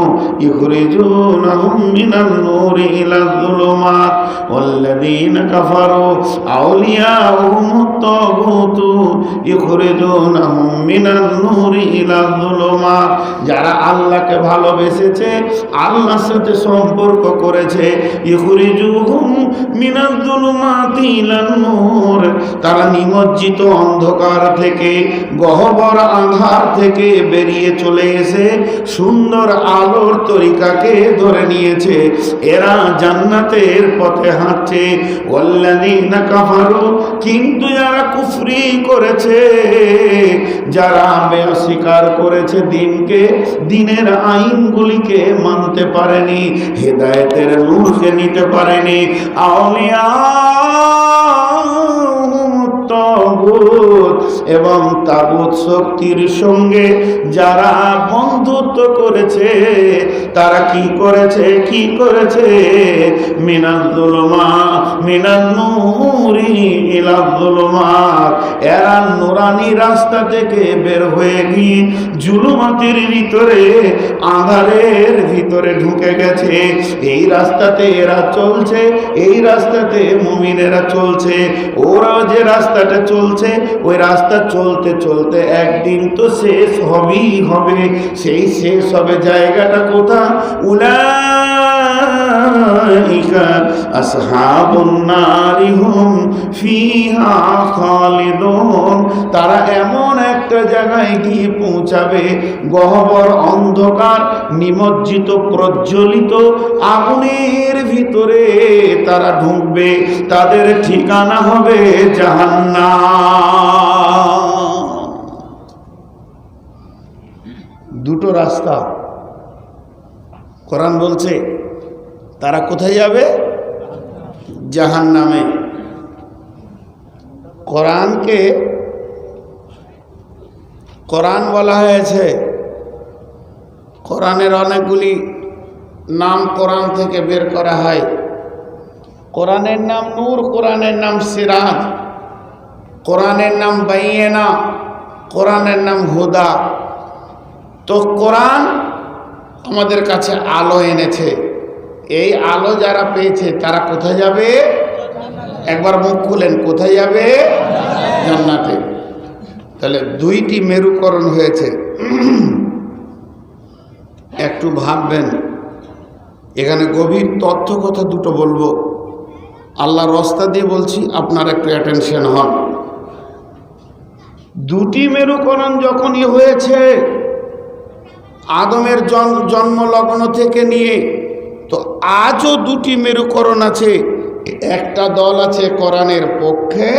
ইখরিজুনাহুম মিনান-নূরি ইলাজ-যুলুমাত ওয়াল্লাযীনা কাফারু আউলিয়াহুমুত-তাগুতু ইখরিজুনাহুম মিনান-নূরি ইলাজ-যুলুমাত। যারা আল্লাহকে ভালোবেসেছে, আল্লাহর সাথে সম্পর্ক করেছে, ইখরিজুহুম মিনাজ-যুলুমাতি ইলান-নূর, তারা নিমজ্জিত অন্ধকার থেকে, গহ্বর আঁধার থেকে বেরিয়ে চলে এসে সুন্দর আলোর তরিকাকে ধরে নিয়েছে। এরা জান্নাতের পথে হাঁটছে। ওয়াল্লাযীনা কাফারু, কিন্তু যারা কুফরি করেছে, যারা অস্বীকার করেছে দিনকে, দিনের আইনগুলিকে মানতে পারেনি, হেদায়েতের নূরকে নিতে পারেনি, আউলিয়া তাগুত এবং তাগুত শক্তির সঙ্গে যারা বন্ধুত্ব করেছে, তারা কি করেছে? মিনান-নূরি ইলাজ-যুলুমাত, এরা নুরানি রাস্তা থেকে বের হয়ে গিয়ে জুলুমাতের ভিতরে, আঁধারের ভিতরে ঢুকে গেছে। এই রাস্তাতে এরা চলছে, এই রাস্তাতে মুমিনেরা চলছে। ওরা যে রাস্তাটা চলছে, ওই রাস্তা চলতে চলতে একদিন তো শেষ হবেই হবে। সেই শেষ হবে জায়গাটা কোথা? উলা উলাইকা আসহাবুন নারি হুম ফিহা খালিদুন। তারা এমন একটা জায়গায় গিয়ে পৌঁছাবে, গহ্বর অন্ধকার, নিমজ্জিত প্রজ্বলিত আগুনের ভিতরে তারা ঢুকবে, তাদের ঠিকানা হবে জাহান্নাম। দুটো রাস্তা কোরআন বলছে, তারা কোথায় যাবে? জাহান্নামে। কোরআনকে কোরআন বলা হয়েছে, কোরআনের অনেকগুলি নাম কোরআন থেকে বের করা হয়। কোরআনের নাম নূর, কোরআনের নাম সিরাজ, কোরআনের নাম বাইয়িনা, কোরআনের নাম হুদা। তো কোরআন আমাদের কাছে আলো এনেছে, এই আলো যারা পেয়েছে তারা কোথায় যাবে? একবার মুখ খুলেন, কোথায় যাবে? জান্নাতে। তাহলে দুইটি মেরুকরণ হয়েছে। একটু ভাববেন, এখানে গভীর তথ্য কথা দুটো বলবো, আল্লাহর রাস্তা দিয়ে বলছি, আপনার একটু অ্যাটেনশন হন। দুটি মেরুকরণ যখনই হয়েছে আদমের জন্মলগ্ন থেকে নিয়ে, তো আজও দুটি মেরুকরণ আছে। একটা দল আছে কোরআনের পক্ষে,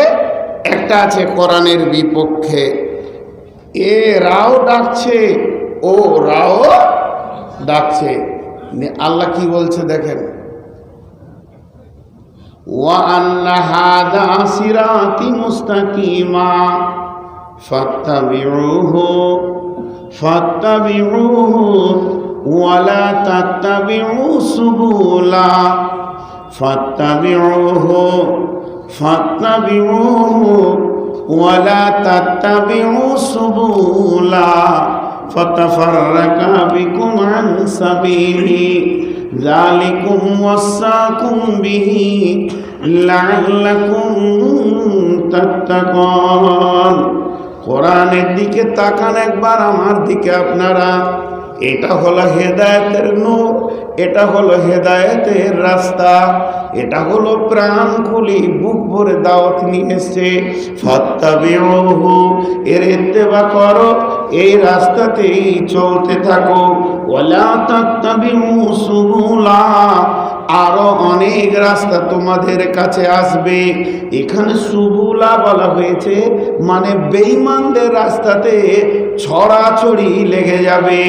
একটা আছে কোরআনের বিপক্ষে। এ রাও ডাকছে, ও রাও ডাকছে। আল্লাহ কি বলছে দেখেন, ওয়া আন্না হাযা সিরাতি মুস্তাকিমা ফাত্তাবিউহু ওয়া লা তাত্তাবিউ সুবুলা ফাত্তাবিউহু ওয়া লা তাত্তাবিউ সুবুলা ফাতাফাররাকা বিকুম আন সাবিলি যালিকুম ওয়াসাকুম বিহি লাআল্লাকুম তাত্তাকুন। কোরআনের দিকে তাকান একবার, আমার দিকে আপনারা। এটা হলো হেদায়েতের নূর, এটা হলো হেদায়েতের রাস্তা, এটা হলো প্রাণ খুলি বুক ভরে দাওয়াত নিয়ে এসছে। ফাত্তাবিউহু, এর ইত্তেবা করো, এই রাস্তাতেই চলতে থাকো। ওয়ালা তাত্তাবিউ সুবুলা, আরো অনেক রাস্তা তোমাদের কাছে আসবে। এখানে সুবুলা বলা হয়েছে, মানে বেঈমানদের রাস্তাতে ছড়াছড়ি লেগে যাবে,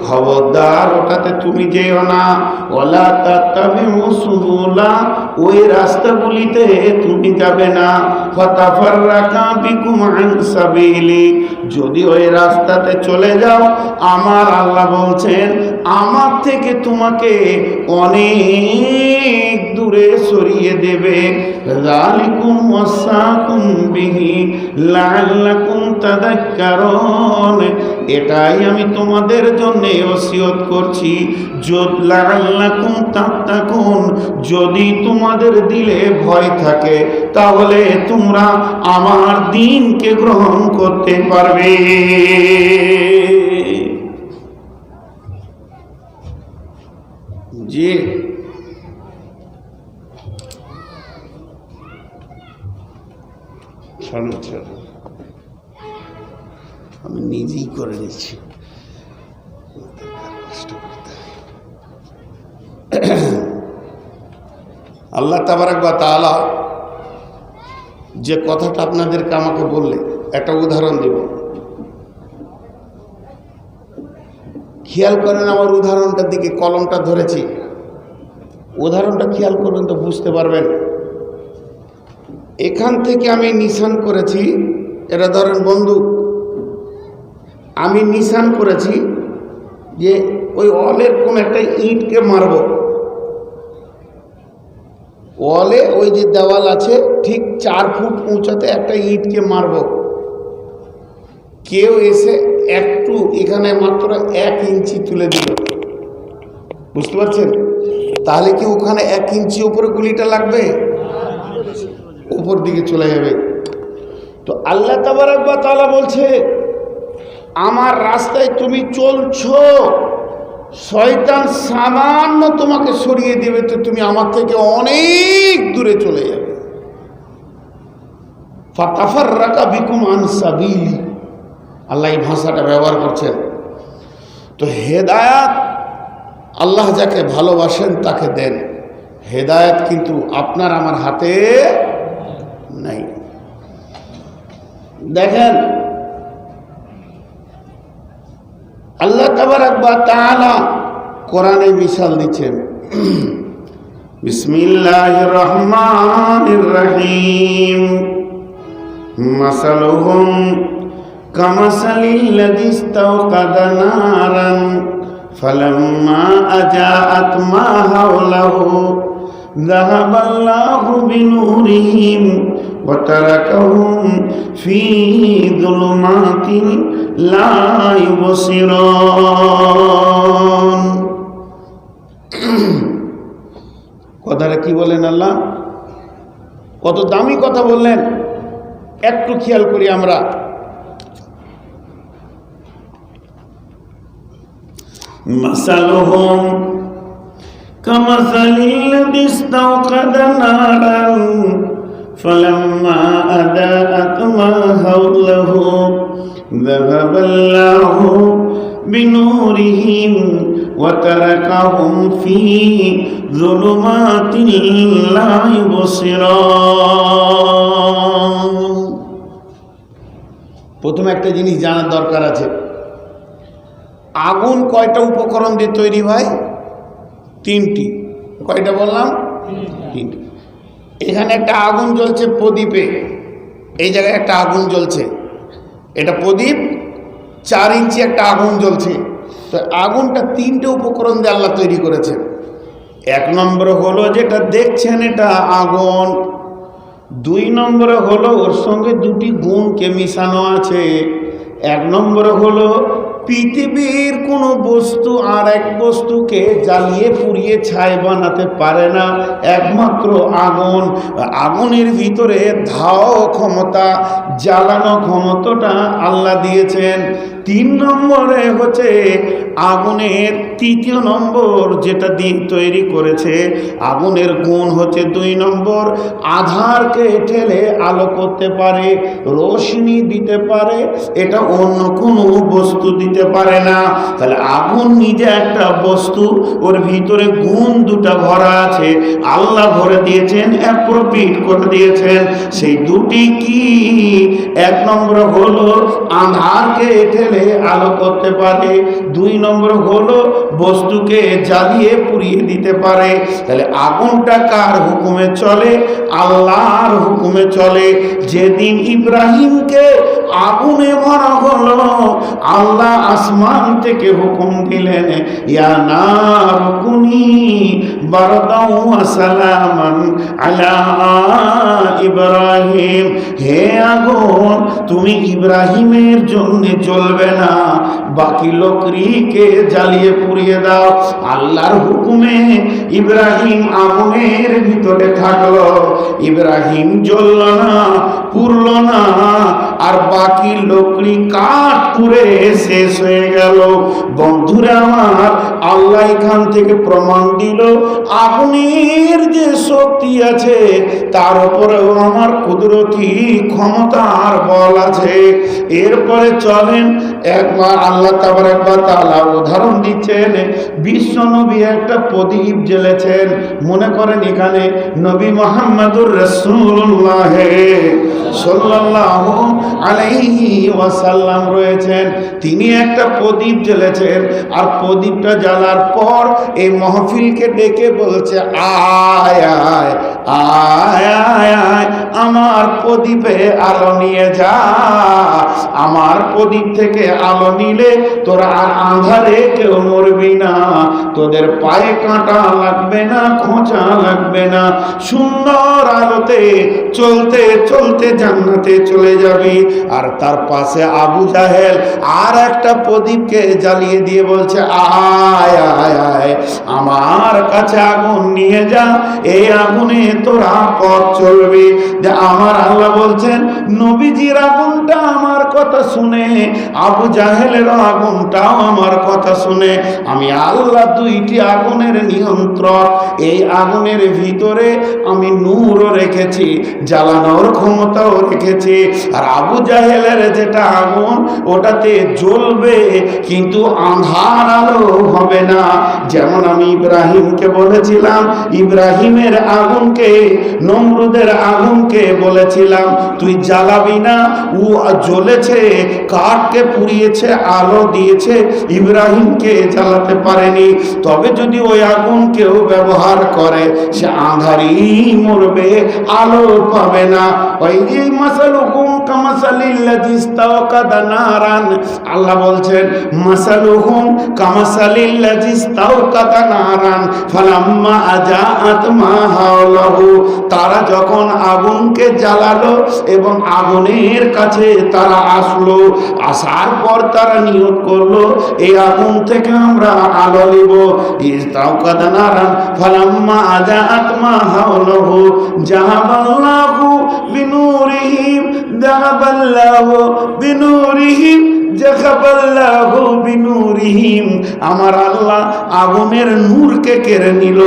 খবরদার ওটাতে তুমি যেও না। ওয়ালা তাত্তাবিউ সুবুলা, ওই রাস্তাগুলিতে তুমি যাবে না। ফাতাফাররাকা বিকুম আন সাবিলি, যদি ওই রাস্তাতে চলে যাও, আমার আল্লাহ বলছেন আমার থেকে তোমাকে অনেক দূরে সরিয়ে দেবে। যালিকুম ওয়াসাকুম বিহি লাআল্লাকুম তাযাক্কারুন, এটাই আমি তোমাদের জন্য ওসিয়ত করছি, লাআল্লাকুম তাত্তাকুন, যদি তোমাদের দিলে ভয় থাকে তাহলে তোমরা আমার দ্বীনকে গ্রহণ করতে পারবে। জি, আমি নিজেই করে নিচ্ছি, আল্লাহ তাবারাক ওয়া তাআলা যে কথাটা আপনাদেরকে আমাকে বললে, একটা উদাহরণ দিব, খেয়াল করেন আমার উদাহরণটার দিকে। কলমটা ধরেছি, উদাহরণটা খেয়াল করবেন তো বুঝতে পারবেন। এখান থেকে আমি নিশান করেছি, এটা ধরেন বন্দুক, আমি নিশান করেছি যে ওই ওয়ালের কোন একটা ইঁটকে মারব। ওয়ালে ওই যে দেওয়াল আছে ঠিক 4 ফুট উঁচাতে একটা ইঁটকে মারব। কেউ এসে একটু এখানে মাত্র 1 ইঞ্চি তুলে দিল, বুঝতে পারছেন? তাহলে কি ওখানে 1 ইঞ্চি উপরে গুলিটা লাগবে? উপর দিকে চলে যাবে। তো আল্লাহ তাবারক ওয়া তাআলা বলছে আমার রাস্তায় তুমি চলছো, শয়তান সামান্য তোমাকে সরিয়ে দেবে তো তুমি আমার থেকে অনেক দূরে চলে যাবে। ফাতাফাররাকা বিকুম আন সাবিলি, আল্লাহ এই ভাষাটা ব্যবহার করছেন। তো হেদায়াত আল্লাহ যাকে ভালোবাসেন তাকে দেন, হেদায়াত কিন্তু আপনার আমার হাতে নাই। দেখেন আল্লাহ তাবারাক ওয়া তাআলা কোরআনে মিসাল দিচ্ছেন, বিসমিল্লাহির রহমানির রহিম, মাসালুহুম কামাসালিল্লাযী ইসতাওকাদা নারান ফালাম্মা আজাআত মা হাওলাহু যাহাবাল্লাহু বিনুরিহিম ওয়া তারাকাহুম ফী যুলুমাতিন লা ইউবসিরুন। কথাটা কি বলেন আল্লাহ? কত দামি কথা বললেন, একটু খেয়াল করি আমরা। মাসালুহুম কামাসালিল্লাযী ইসতাওকাদা নারান ফালাম্মা আযাআত মা হাওলাহু যাহাবাল্লাহু বিনুরিহিম ওয়া তারাকাহুম ফী যুলুমাতিন লা ইউবসিরুন। প্রথমে একটা জিনিস জানার দরকার আছে, আগুন কয়টা উপকরণ দিয়ে তৈরি হয়? তিনটি। কয়টা বললাম? তিনটি। এখানে একটা আগুন জ্বলছে প্রদীপে, এই জায়গায় একটা আগুন জ্বলছে, এটা প্রদীপ, 4 ইঞ্চি একটা আগুন জ্বলছে। তো আগুনটা তিনটে উপকরণ দিয়ে আল্লাহ তৈরি করেছেন। 1 নম্বর হলো যেটা দেখছেন এটা আগুন, 2 নম্বরে হলো ওর সঙ্গে 2টি গুণকে মিশানো আছে। 1 নম্বরে হলো পৃথিবীর কোনো বস্তু আর এক বস্তুকে জ্বালিয়ে পুড়িয়ে ছাই বানাতে পারে না, একমাত্র আগুন। আগুনের ভিতরে ধাও ক্ষমতা, জ্বালানো ক্ষমতাটা আল্লাহ দিয়েছেন। 3 নম্বরে হচ্ছে আগুনের 3য় নম্বর যেটা দিয়ে তৈরি করেছে, আগুনের গুণ হচ্ছে 2 নম্বর, আধারকে ঠেলে আলো করতে পারে, রোশনি দিতে পারে, এটা অন্য কোনো বস্তু দিতে পারে না। তাহলে আগুন নিজে একটা বস্তু, ওর ভিতরে গুণ 2টা ভরা আছে, আল্লাহ ভরে দিয়েছেন, অ্যাপ্রোপ্রিয়েট করে দিয়েছেন। সেই 2টি কি? 1 নম্বর হলো আধারকে ঠেলে আলো করতে পারে, 2 নম্বর হলো বস্তুকে জ্বালিয়ে পুড়িয়ে দিতে পারে। তাহলে আগুনটা কার হুকুমে চলে? আল্লাহর হুকুমে চলে। যেদিন ইব্রাহিমকে আগুনে ভরা হলো, আল্লাহ আসমান থেকে হুকুম দিলেন, ইয়া নার কুনি বারদাও ওয়া সালামান আলা ইব্রাহিম, হে আগুন তুমি ইব্রাহিমের জন্য জ্বলবে না, বাকি লোকরিকে জ্বালিয়ে পুড়িয়ে দাও। আল্লাহর হুকুমে ইব্রাহিম আগুনের ভিতরে থাকলো, ইব্রাহিম জ্বলল না, পুড়ল না, আর বাকি লোকরি কাঠ পুড়ে শেষ হয়ে গেল। বন্ধুরা আমার, আল্লাহ এখান থেকে প্রমাণ দিল আগুনের যে শক্তি আছে তার উপরেও আমার কুদরতি ক্ষমতার বল আছে। এরপরে চলেন একবার আল্লাহ তাবারাক ওয়া তাআলা উদাহরণ দিচ্ছেন। বিশ্ব নবী একটা প্রদীপ জ্বেলেছেন, মনে করেন এখানে নবী মুহাম্মদুর রাসূলুল্লাহ সাল্লাল্লাহু আলাইহি ওয়াসাল্লাম রয়েছেন, তিনি একটা প্রদীপ জ্বেলেছেন। আর প্রদীপটা জ্বালার পর এই মাহফিলকে ডেকে বলছে, আয় আয় আয় আয় আয় আমার প্রদীপে আলো নিয়ে যা। আমার প্রদীপ থেকে আলো নিলে তোরা আর আঁধারে কেউ মরবি না, তোদের পায়ে কাঁটা লাগবে না, খোঁচা লাগবে না, সুন্দর আলোতে চলতে চলতে জান্নাতে চলে যাবি। আর তার পাশে আবু জাহেল আর একটা প্রদীপকে জ্বালিয়ে দিয়ে বলছে, আয় আয় আয় আমার কাছে আগুন নিয়ে যা, এই আগুনে তোরা পথ চলবি। যে আমার আল্লাহ বলছেন নবীজির আগুনটা আমার কথা কথা শুনে, আবু জাহেলের আগুনটাও আমার কথা শুনে। আমি আল্লাহ দুইটি আগুনের নিয়ন্ত্রক। এই আগুনের ভিতরে আমি নূরও রেখেছি, জ্বালানোর ক্ষমতাও রেখেছি। আর আবু জাহেলের যেটা আগুন, ওটাতে জ্বলবে কিন্তু আঁধার আলো হবে না। যেমন আমি ইব্রাহিমকে বলেছিলাম, ইব্রাহিমের আগুনকে, নমরুদের আগুনকে বলেছিলাম তুই জ্বালাবি না, ও জ্বলেছে, কাঠকে পুড়িয়েছে, আলো দিয়েছে, ইব্রাহিমকে জ্বালাতে পারেনি। তবে যদি ওই আগুন কেউ ব্যবহার করে, সে আঁধারই মরবে, আলো পাবে না। ওই মাসালুহুম কামাসালিল্লাযী ইসতাওকাদা নারান, আল্লাহ বলছেন মাসালুহুম কামাসালিল্লাযী ইসতাওকাদা নারান ফালাম্মা আজাআত মা হাওলাহু, তারা যখন আগুনকে জ্বালালো এবং আগুনের কাছে তারা আসলো, আসার পর তারা নিয়ত করলো এই আগুন থেকে আমরা আলো নিব। ইসতাওকাদা নারান ফালাম্মা আজাআত মা হাওলাহু যাহাবাল্লাহু বিনুরিহিম, যাহাবাল্লাহু বিনুরিহিম, যাহাবাল্লাহু বিনুরিহিম। আমার আল্লাহ আগুনের নূরকে কেড়ে নিল।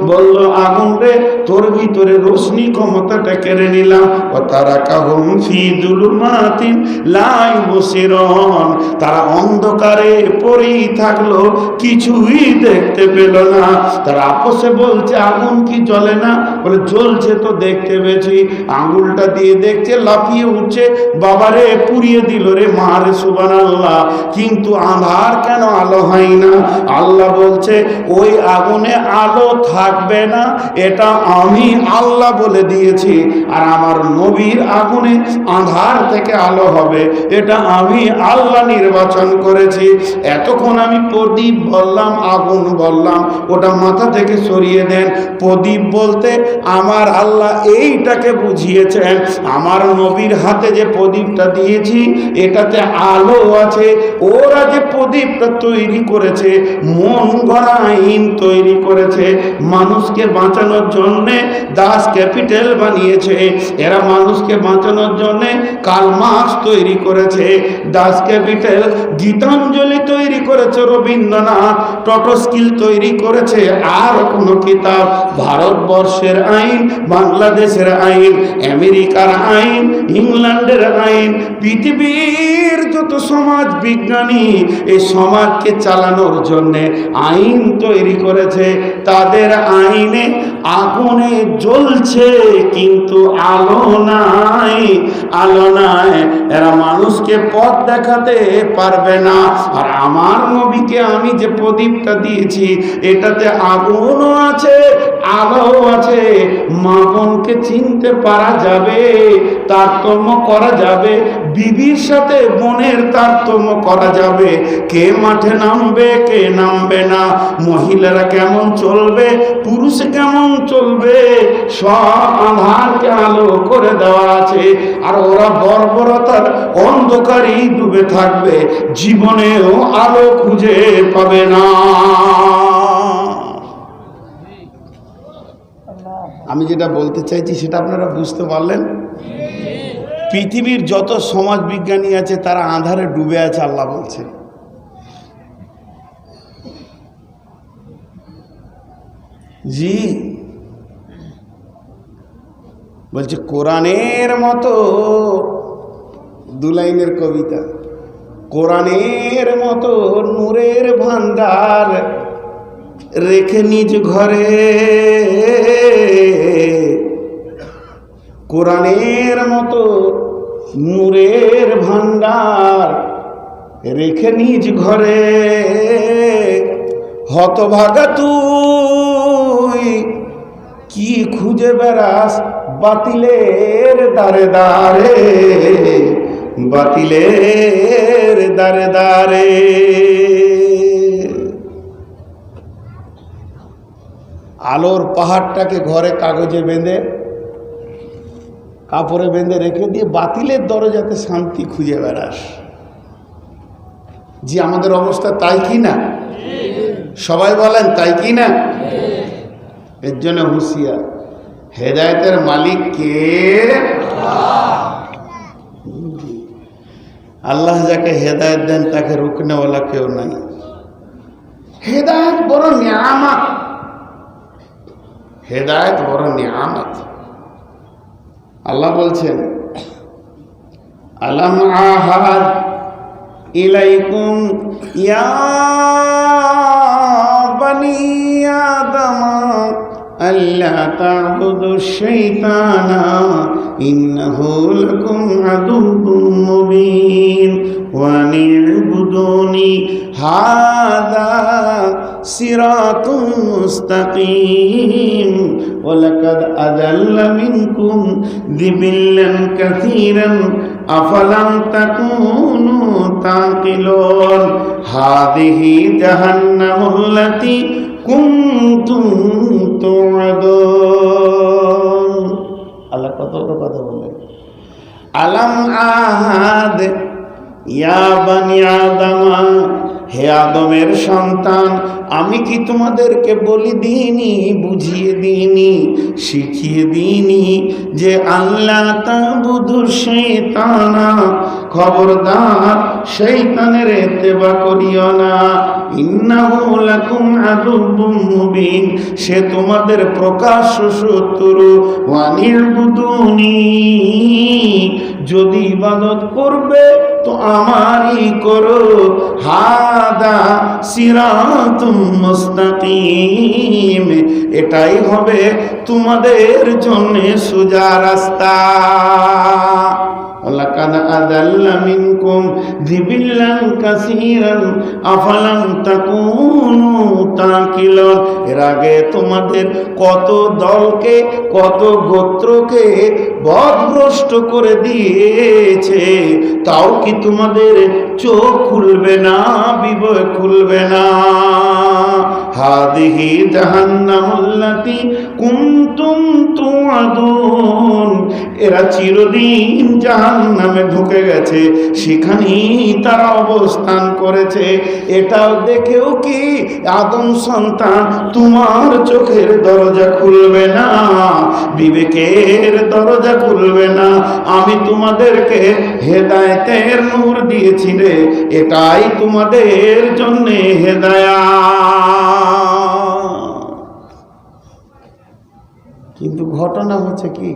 বলল আগুন রে, তোর ভিতরে রোশনি ক্ষমতাটা কেড়ে নিলাম। ও তারাকাহুম ফি যুলুমাতিন লা ইউবসিরুন, তারা অন্ধকারে পড়েই থাকলো, কিছুই দেখতে পেল না। তারা আপসে বলছে আগুন কি জ্বলে না? বলে জ্বলছে তো, দেখতে পেয়েছি। আঙুলটা দিয়ে দেখছে, লাফিয়ে উঠছে, বাবারে পুড়িয়ে দিল রে, মা রে, সুবহানাল্লাহ। কিন্তু আঁধার কেন, আলো হয় না? আল্লাহ বলছে ওই আগুনে আলো থাকবে না, এটা আমি আল্লাহ বলে দিয়েছি। আর আমার নবীর আগুনে আঁধার থেকে আলো হবে, এটা আমি আল্লাহ নির্বাচন করেছি। এতক্ষণ আমি প্রদীপ বললাম, আগুন বললাম, ওটা মাথা থেকে সরিয়ে দেন। প্রদীপ বলতে আমার আল্লাহ এইটাকে বুঝিয়েছেন, আমার নবীর হাতে যে প্রদীপটা দিয়েছি এটাতে আলো আছে। ওরা যে প্রদীপটা তৈরি করেছে, মন গড়া আইন তৈরি করেছে, মানুষকে বাঁচানোর জন্যে দাস ক্যাপিটাল বানিয়েছে। এরা মানুষকে বাঁচানোর জন্যে কার্ল মার্কস তৈরি করেছে, দাস ক্যাপিটাল, গীতাঞ্জলি তৈরি করেছে রবীন্দ্রনাথ, টটস্কিল তৈরি করেছে, আর কোনো কিতাব, ভারতবর্ষের আইন, বাংলাদেশের আইন, আমেরিকার আইন, ইংল্যান্ডের আইন, পৃথিবীর যত সমাজ বিজ্ঞানী এই সমাজকে চালানোর জন্যে আইন তৈরি করেছে। তাদের আইনে আগুনে জ্বলছে কিন্তু আলো নাই, আলো নাই। এরা মানুষকে পথ দেখাতে পারবে না। আর আমার নবীকে আমি যে প্রদীপটা দিয়েছি এটাতে আগুনও আছে, আলো আছে। মা বোনকে চিনতে পারা যাবে, তারতম্য করা যাবে, বিবির সাথে বোনের তারতম্য করা যাবে, কে মাঠে নামবে কে নামবে না, মহিলারা কেমন চলবে পুরুষ কেমন চলবে, সব আধারকে আলো করে দেওয়া আছে। আর ওরা বর্বরতার অন্ধকারেই ডুবে থাকবে, জীবনেও আলো খুঁজে পাবে না। আমি যেটা বলতে চাইছি সেটা আপনারা বুঝতে পারলেন? পৃথিবীর যত সমাজ বিজ্ঞানী আছে তারা আঁধারে ডুবে আছে, আল্লাহ বলছে। জি বলছে কোরআনের মতো, দু লাইনের কবিতা, কোরআনের মতো নূরের ভান্ডার রেখে নিজ ঘরে, কোরআনের মতো নূরের ভান্ডার রেখে নিজ ঘরে, হতভাগা তুই কি খুঁজে বেড়াস বাতিলের দারে দারে, বাতিলের দারে দারে। আলোর পাহাড়টাকে ঘরে কাগজে বেঁধে, কাপড়ে বেঁধে রেখে দিয়ে বাতিলের দরজাতে শান্তি খুঁজে বেড়াস। জি আমাদের অবস্থা তাই কি না? সবাই বলেন তাই কি না? এর জন্য হুঁশিয়ার, হেদায়েতের মালিক কে? আল্লাহ যাকে হেদায়েত দেন তাকে রুকনেওয়ালা কেউ নাই। হেদায়েত বড় নিয়ামত, হেদায়েত বড় নিয়ামত। আল্লাহ বলছেন আলাম আহাদ ইলাইকুম ইয়া বানি আদম আল্লা তা'বুদুশ শাইতানা ইন্নাহু লাকুম আদুউম মুবিন ওয়া নি'বুদুনি হাযা সিরাতুম মুস্তাকিম ওয়া লাকাদ আযাল্লা মিনকুম যিবিল্লান কাসীরান আফালাম তাকুনু তাকিলুন হাযিহি জাহান্নামুল্লাতী কুনতুম তু'আদুন। আল্লাহ কত কথা বলে, আলাম আহাদ ইয়া বানি আদম, হে আদমের সন্তান, আমি কি তোমাদেরকে বলি দিইনি, বুঝিয়ে দিইনি, শিখিয়ে দিইনি যে আল্লাহ তা'বুদুশ শাইতানা, খবরদার শয়তানের ইত্তেবা করিও না, ইন্নাহু লাকুম আদুউম মুবিন, সে তোমাদের প্রকাশ্য শত্রু, ওয়া নি'বুদুনি, যদি ইবাদত করবে তো আমারই করো, হাদা সিরাতুম মুস্তাকিম, এটাই হবে তোমাদের জন্য সোজা রাস্তা। লাকাদ আযাল্লা মিনকুম যিবিল্লান কাসীরান আফালাম তাকুনু তাকিলুন, এর আগে তোমাদের কত দলকে, কত গোত্রকে পথভ্রষ্ট করে দিয়েছে, তাও কি তোমাদের চোখ খুলবে না, বিবেক খুলবে না? হাদিহি জাহান্নামুল্লাতী কুনতুম তু'আদুন, এরা চিরদিন জাহান্নামে ঢুকে গেছে, সেখানেই তারা অবস্থান করেছে। এটাও দেখেও কি আদম সন্তান তোমার চোখের দরজা খুলবে না, বিবেকের দরজা খুলবে না? আমি তোমাদেরকে হেদায়েতের নূর দিয়েছি রে, এটাই তোমাদের জন্য হেদায়েত। কিন্তু ঘটনা হচ্ছে কি,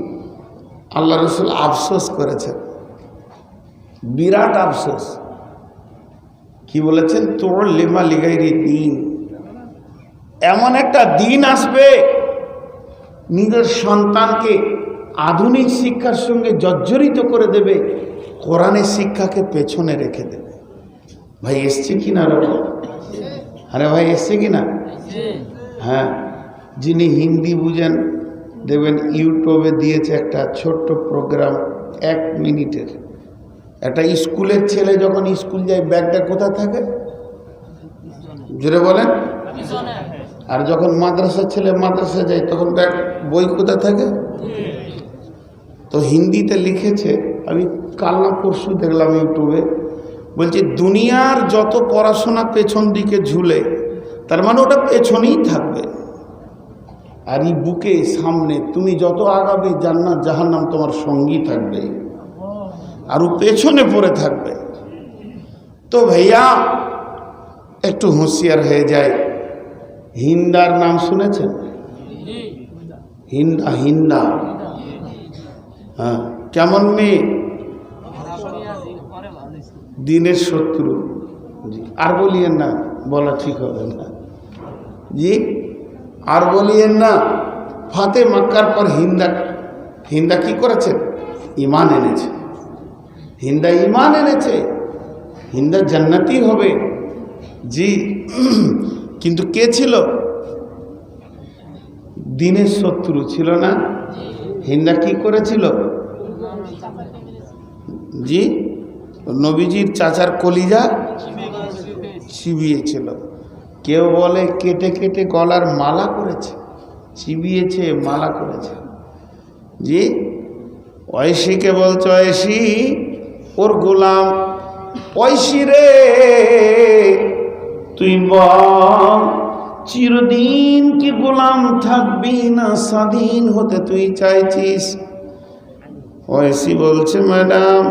আল্লাহ রাসূল আফসোস করেছেন, বিরাট আফসোস। কি বলেছেন? তোর লিমা লিগাইরি দিন, এমন একটা দিন আসবে নিজের সন্তানকে আধুনিক শিক্ষার সঙ্গে জর্জরিত করে দেবে, কোরআনের শিক্ষাকে পেছনে রেখে দেবে। ভাই এসছে কি না? আরে ভাই এসছে কি না? হ্যাঁ, যিনি হিন্দি বুঝেন দেখবেন ইউটিউবে দিয়েছে একটা ছোট্ট প্রোগ্রাম, 1 মিনিটের। একটা স্কুলের ছেলে যখন স্কুল যায় ব্যাগটা কোথায় থাকে? জোরে বলেন। আর যখন মাদ্রাসার ছেলে মাদ্রাসা যায় তখন ব্যাগ, বই কোথায় থাকে? তো হিন্দিতে লিখেছে, আমি কাল না পরশু দেখলাম ইউটিউবে, বলছে দুনিয়ার যত পড়াশোনা পেছন দিকে ঝুলে, তার মানে ওটা পেছনেই থাকবে, আর এই বুকে সামনে তুমি যত আগাবে জান্নাত জাহান্নাম তোমার সঙ্গী থাকবে, আর ও পেছনে পড়ে থাকবে। তো ভাইয়া একটু হুঁশিয়ার হয়ে যায়। হিন্দার নাম শুনেছেন? হিন্দা, হিন্দা, হ্যাঁ, কেমন মেয়ে? দিনের শত্রু। আর বলিয়েন না, বলা ঠিক হবে না জি, আর বলিয়েন না। ফাতে মক্কার পর হিন্দা, হিন্দা কি করেছে? ঈমান এনেছে। হিন্দা ঈমান এনেছে, হিন্দা জান্নাতি হবে জি। কিন্তু কে ছিল? দিনের শত্রু ছিল না? হিন্দা কি করেছিল জি? নবীজির চাচার কলিজা চিবিয়েছিল। কেউ বলে কেটে কেটে গলার মালা করেছে, চিবিয়েছে, মালা করেছে জি। ঐশীকে বলছে, ঐশী ওর গোলাম, ঐশী রে তুই বল চিরদিন কি গোলাম থাকবি না স্বাধীন হতে তুই চাইছিস? ঐশী বলছে, ম্যাডাম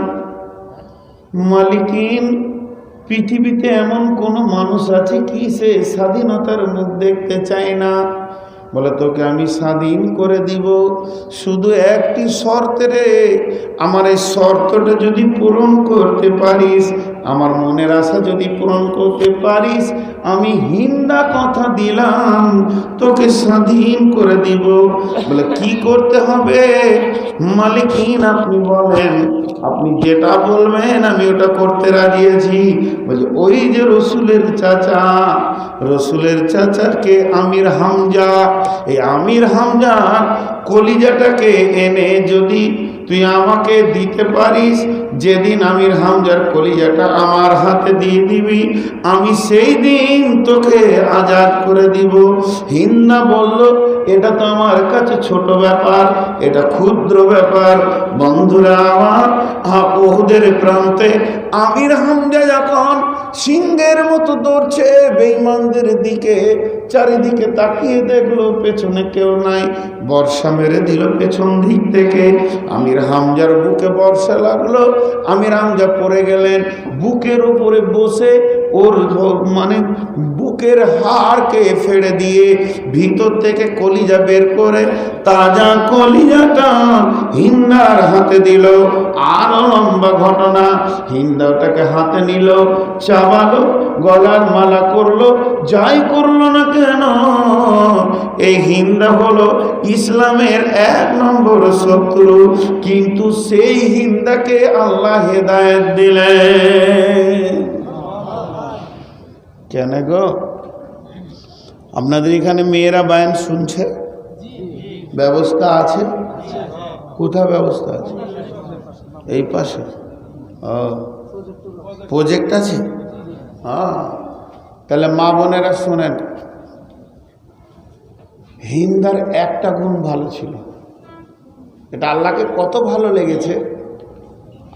মালিকিন, পৃথিবীতে এমন কোন মানুষ আছে কি সে স্বাধীনতার মুখ দেখতে চায় না? বলে তোকে আমি স্বাধীন করে দিব, শুধু একটি শর্তে রে। আমার এই শর্তটা যদি পূরণ করতে পারিস, আমার মনের আশা যদি পূরণ করতে পারিস, আমি হিন্দা কথা দিলাম তোকে স্বাধীন করে দিব। বলে কি করতে হবে? মালিকিন আপনি বলেন, আপনি যেটা বলবেন আমি ওটা করতে রাজি আছি। বলে ওই যে রসুলের চাচা, রসুলের চাচাকে আমির হামজা, এই আমির হামজা কলিজাটাকে এনে যদি তুই আমাকে দিতে পারিস, যেদিন আমির হামজার কলিজাটা আমার হাতে দিয়ে দিবি, আমি সেই দিন তোকে আজাদ করে দিব। হিন্দা বলল এটা তো আমার কাছে ছোট ব্যাপার, এটা ক্ষুদ্র ব্যাপার। বন্ধুরা আমার, ওহুদের প্রান্তে আমির হামজা যখন সিংহের মতো দৌড়ছে বেঈমানদের দিকে, চারিদিকে তাকিয়ে দেখলো পেছনে কেউ নাই, বর্ষা মেরে দিল পেছন দিক থেকে। আমির হামজার বুকে বর্ষা লাগলো, আমির হামজা পড়ে গেলেন। বুকের উপরে বসে ওর মানে বুকের হাড়কে ফেড়ে দিয়ে ভিতর থেকে কলিজা বের করে তাজা কলিজাটা হিন্দার হাতে দিল। আরো লম্বা ঘটনা, হিন্দা ওটাকে হাতে নিল, চাবালো, গলার মালা করলো, যাই করলো না কেন, এই হিন্দা হলো ইসলামের 1 নম্বর শত্রু। কিন্তু সেই হিন্দাকে আল্লাহ হেদায়েত দিলেন। কেন গো? আপনাদের এখানে মেয়েরা বায়ান শুনছে? ব্যবস্থা আছে? কোথায় ব্যবস্থা আছে? এই পাশে প্রজেক্ট আছে। হ্যাঁ, তাহলে মা বোনেরা শোনেন, হিন্দার একটা গুণ ভালো ছিল, এটা আল্লাহকে কত ভালো লেগেছে।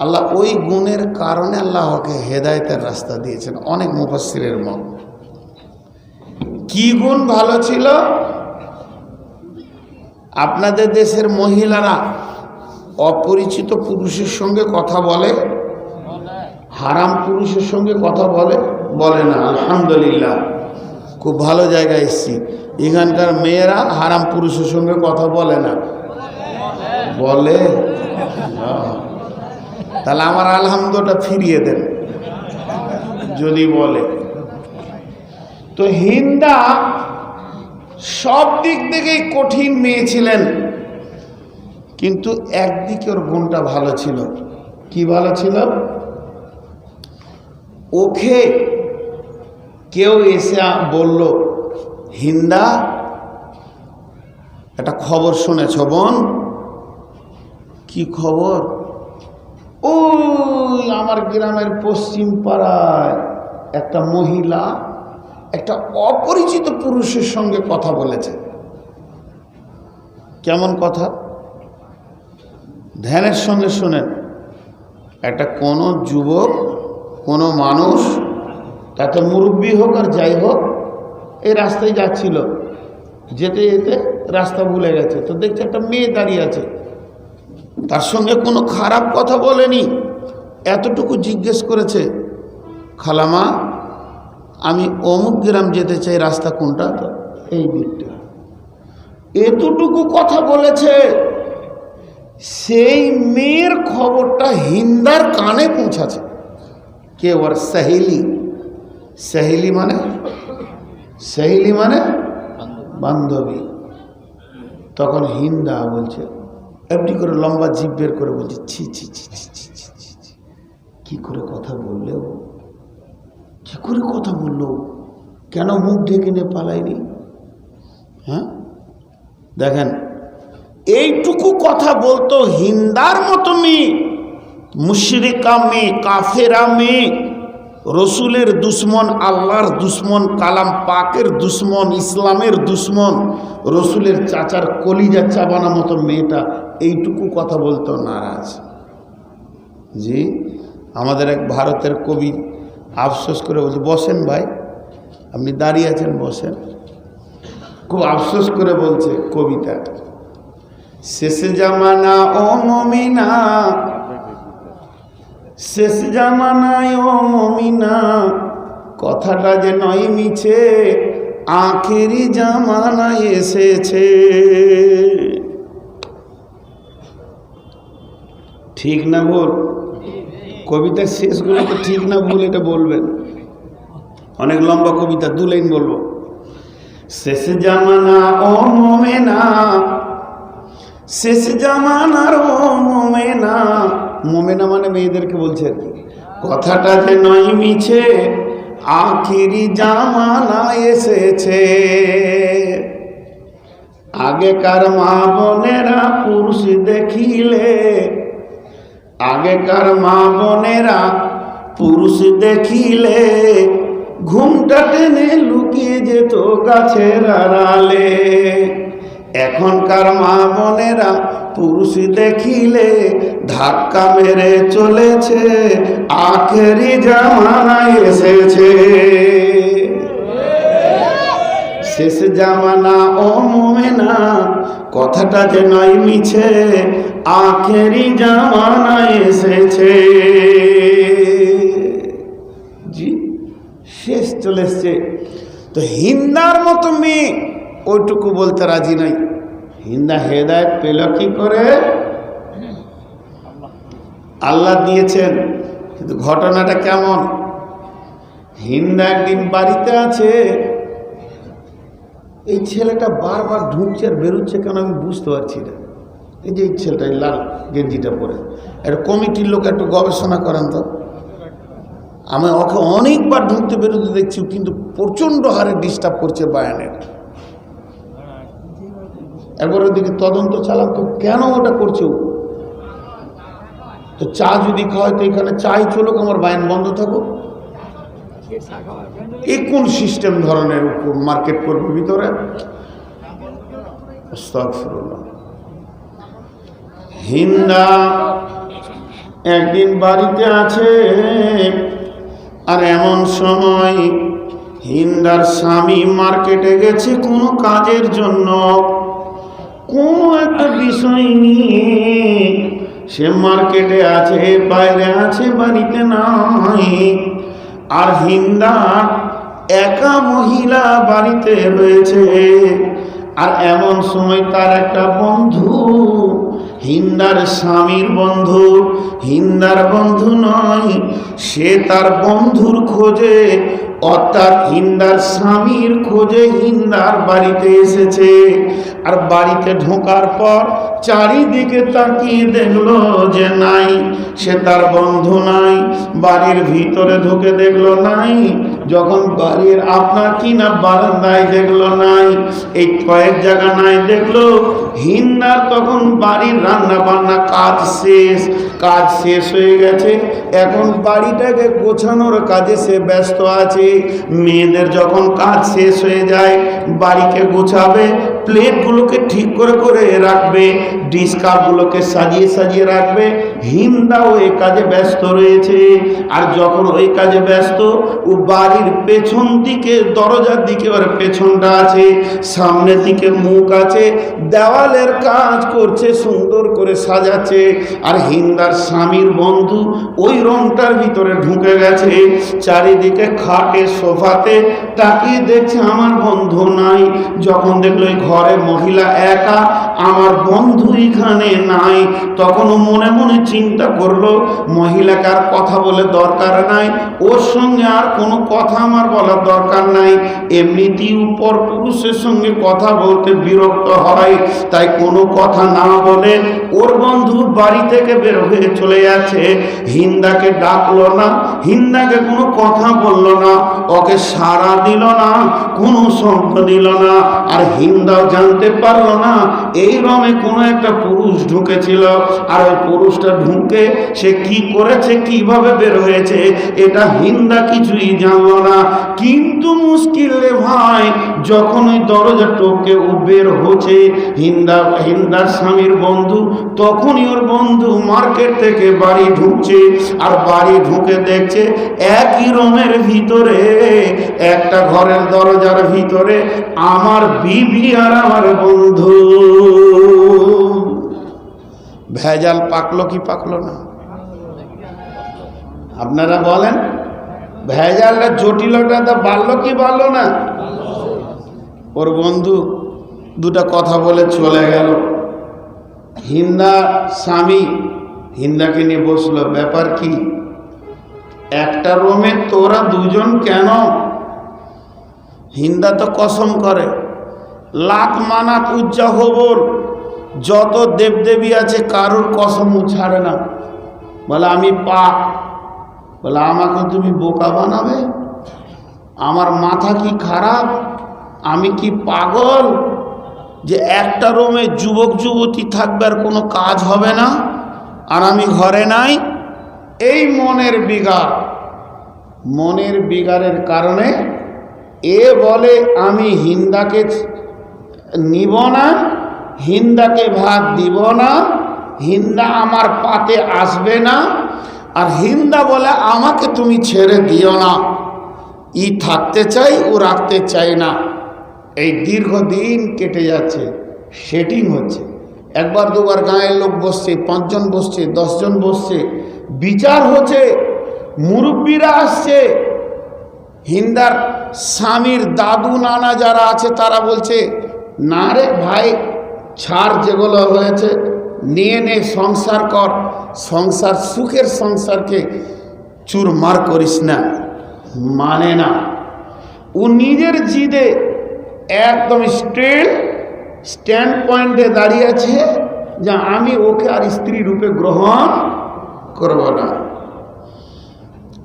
আল্লাহ ওই গুণের কারণে আল্লাহকে হেদায়েতের রাস্তা দিয়েছেন। অনেক মুফাসসিরের মত। কি গুণ ভালো ছিল? আপনাদের দেশের মহিলারা অপরিচিত পুরুষের সঙ্গে কথা বলে, হারাম পুরুষের সঙ্গে কথা বলে? বলে না। আলহামদুলিল্লাহ, খুব ভালো জায়গায় এসেছি। এখানকার মেয়েরা হারাম পুরুষের সঙ্গে কথা বলে না? বলে। তাহলে আমার আলহামদুলিল্লাহ ফিরিয়ে দেন যদি বলে। তো হিন্দা সব দিক থেকেই কঠিন মেয়ে ছিলেন, কিন্তু একদিকে ওর গুণটা ভালো ছিল। কি ভালো ছিল? ওকে কেউ এসে বলল, হিন্দা একটা খবর শুনেছ বোন? কি খবর? ওই আমার গ্রামের পশ্চিম পাড়ায় একটা মহিলা একটা অপরিচিত পুরুষের সঙ্গে কথা বলেছে। কেমন কথা? ধ্যানের সঙ্গে শোনেন। একটা কোনো যুবক, কোনো মানুষ, তাতে মুরব্বী হোক আর যাই হোক, এই রাস্তায় যাচ্ছিল, যেতে যেতে রাস্তা ভুলে গেছে, তো দেখছে একটা মেয়ে দাঁড়িয়ে আছে, তার সঙ্গে কোনো খারাপ কথা বলেনি, এতটুকু জিজ্ঞেস করেছে, খালামা আমি অমুক গ্রাম যেতে চাই, রাস্তা কোনটা? তো এই দিকটা। এতটুকু কথা বলেছে। সেই মেয়ের খবরটা হিন্দার কানে পৌঁছাছে। কে? ওর সহেলি। সহেলি মানে? সহেলি মানে বান্ধবী। তখন হিন্দা বলছে, এমনি করে লম্বা জিভ বের করে বলছে, ছি ছি ছি ছি ছি ছি ছি, কি করে কথা বললেও, কি করে কথা বললো, কেন মুখ ঢেকে নিয়ে পালাইনি? হ্যাঁ, দেখেন এইটুকু কথা বলতো হিন্দার মতো মেয়ে, মুশরিকা মেয়ে, কাফেরা মেয়ে, রসুলের দুশ্মন, আল্লাহর দুশ্মন, কালাম পাকের দুশ্মন, ইসলামের দুশ্মন, রসুলের চাচার কলিজা চাবানা মতো মেয়েটা এইটুকু কথা বলতো নারাজ। জি, আমাদের এক ভারতের কবি আফসোস করে বলছে, বসেন ভাই, আপনি দাঁড়িয়ে আছেন, বসেন। খুব আফসোস করে বলছে কবিতা, শেষে জামানা ও মমিনা, শেষ জামানায় ও মুমিনা কথাটা যে নয় মিছে, আখেরি জামানায় এসেছে। ঠিক না ভুল? কবিতার শেষগুলো তো ঠিক না ভুল এটা বলবেন। অনেক লম্বা কবিতা, 2 লাইন বলবো। শেষ জামানা ও মুমিনা, শেষ জামানার ও মুমিনা, মুমিনা মানে মেয়েদেরকে বলছে আর কি, কথাটা যে নয় মিছে, আখিরি জামানা এসেছে। আগেকার মা বোনেরা পুরুষ দেখিলে, আগেকার মা বোনেরা পুরুষ দেখিলে ঘুমটা টেনে লুকিয়ে যেত গাছের আড়ালে। এখনকার মা বোনেরা পুরুষ দেখিলে ধাক্কা মেরে চলেছে, আখেরি জামানায় এসেছে। শেষ জামানা ও মুমিনা কথাটা যে নয় মিছে, আখেরি জামানায় এসেছে। জি, শেষ চলে এসছে। তো হিন্দার মতো মেয়ে ওইটুকু বলতে রাজি নয়। হিন্দা হেদায়েত পেল কি করে? আল্লাহ দিয়েছেন। কিন্তু ঘটনাটা কেমন? হিন্দা একদিন বাড়িতে আছে, এই ছেলেটা বারবার ঢুকছে আর বেরোচ্ছে কেন আমি বুঝতে পারছি না। এই যে এই ছেলেটা লাল গেঞ্জিটা পরে, একটা কমিটির লোক একটু গবেষণা করেন তো। আমি ওকে অনেকবার ঢুকতে বেরোতে দেখছি, কিন্তু প্রচণ্ড হারে ডিস্টার্ব করছে বায়ানের। একবার ওদিকে তদন্ত চালাম তো, কেন ওটা করছে? তো চা যদি খাওয়ায় তো এখানে চাই চলুক, আমার বায়ান বন্ধ থাকুক। এ কোন সিস্টেম ধরনের মার্কেট করবে ভিতরে? আস্তাগফিরুল্লাহ। হিন্দা একদিন বাড়িতে আছে, আর এমন সময় হিন্দার স্বামী মার্কেটে গেছে কোনো কাজের জন্য, কোনো একটা বিষয় নিয়ে। সে মার্কেটে আছে, বাইরে আছে, বাড়িতে নাই। আর হিন্দা একা মহিলা বাড়িতে রয়েছে। আর এমন সময় তার একটা বন্ধু, হিন্দার স্বামীর বন্ধু, হিন্দার বন্ধু নয়, সে তার বন্ধুর খোঁজে, অর্থাৎ হিন্দার স্বামীর খোঁজে হিন্দার বাড়িতে এসেছে। আর বাড়িতে ঢোকার পর চারিদিকে তাকিয়ে দেখলো যে নাই, সে তার বন্ধু নাই। বাড়ির ভিতরে ঢুকে দেখলো নাই, যখন বাড়ির আপনার কিনা বারান্দায় দেখলো নাই, এই কয়েক জায়গা নাই দেখলো। হিন্দার তখন বাড়ির রান্না বান্না কাজ শেষ হয়ে গেছে। এখন বাড়িটাকে গোছানোর কাজে সে ব্যস্ত আছে। মেয়েদের যখন কাজ শেষ হয়ে যায়, বাড়িকে গোছাবে, প্লেটগুলোকে ঠিক করে করে রাখবে, ডিশ কাপগুলোকে সাজিয়ে সাজিয়ে রাখবে। হিন্দাও এই কাজে ব্যস্ত রয়েছে। আর যখন ওই কাজে ব্যস্ত, ও বাড়ির পেছন দিকে, দরজার দিকে ওর পেছনটা আছে, সামনের দিকে মুখ আছে, দেওয়ালের কাজ করছে, সুন্দর করে সাজাচ্ছে। আর হিন্দার স্বামীর বন্ধু ওই রংটার ভিতরে ঢুকে গেছে। চারিদিকে খাটে, সোফাতে তাকিয়ে দেখছে আমার বন্ধু নাই। যখন দেখলো ঘরে মহিলা একা, আমার বন্ধু এখানে নাই, তখন মনে মনে চিন্তা করলো, মহিলাকে আর কথা বলে দরকার নাই, ওর সঙ্গে আর কোনো কথা আমার বলার দরকার নাই। এমনিতেই উপর পুরুষের সঙ্গে কথা বলতে বিরক্ত হয়, তাই কোনো কথা না বলে ওর বন্ধু বাড়ি থেকে বের হয়ে চলে যাচ্ছে। হিন্দাকে ডাকলো না, হিন্দাকে কোনো কথা বলল না, ওকে সাড়া দিল না, কোনো শব্দ দিল না। আর হিন্দাও জানতে পারলো না এই রমে কোনো একটা পুরুষ ঢুকেছিল। আর ওই পুরুষটা ঢুকে সে কি করেছে, কিভাবে বের হয়েছে, এটা হিন্দা কিছুই জানলো না। কিন্তু মুশকিল রে ভাই, যখন ওই দরজা টোকে ও বের হচ্ছে, হিন্দার স্বামীর বন্ধু, তখনই ওর বন্ধু মার্কেট থেকে বাড়ি ঢুকছে। আর বাড়ি ঢুকে দেখছে একই রুমের ভিতরে, একটা ঘরের দরজার ভিতরে আমার বিবি আর আমার বন্ধু। ভেজাল পাকলো কি পাকলো না? আপনারা বলেন, ভেজালটা জটিলতা তো বাড়লো কি বাড়লো না? ওর বন্ধু দুটা কথা বলে চলে গেল। হিন্দা স্বামী হিন্দাকে নিয়ে বসলো, ব্যাপার কি? একটা রুমে তোরা দুজন কেন? হিন্দা তো কসম করে, লাখ মানাত উজ্জা হবর, যত দেবদেবী আছে কারোর কসম ছাড়ে না। বলে আমি পাক। বলে আমাকে তুমি বোকা বানাবে? আমার মাথা কি খারাপ? আমি কি পাগল যে একটা রুমে যুবক যুবতী থাকবে আর কোনো কাজ হবে না, আর আমি ঘরে নাই? এই মনের বিগার, মনের বিগারের কারণে এ বলে আমি হিন্দাকে নিব না, হিন্দাকে ভাত দিব না, হিন্দা আমার পাতে আসবে না, আর হিন্দা বলে আমাকে তুমি ছেড়ে দিও না। ই থাকতে চাই, ও রাখতে চাই না। এই দীর্ঘদিন কেটে যাচ্ছে, সেটিং হচ্ছে, একবার দুবার গাঁয়ের লোক বসছে, 5 জন বসছে, 10 জন বসছে, বিচার হচ্ছে, মুরব্বীরা আসছে। হিন্দার স্বামীর দাদু নানা যারা আছে তারা বলছে, না রে ভাই, ছাড়, যেগুলো হয়েছে নিয়ে নে, সংসার কর, সংসার সুখের সংসারকে চুরমার করিস না। মানে না, ও নিজের জিদে একদম স্ট্যান্ড পয়েন্টে দাঁড়িয়ে আছে যে আমি ওকে আর স্ত্রী রূপে গ্রহণ করব না।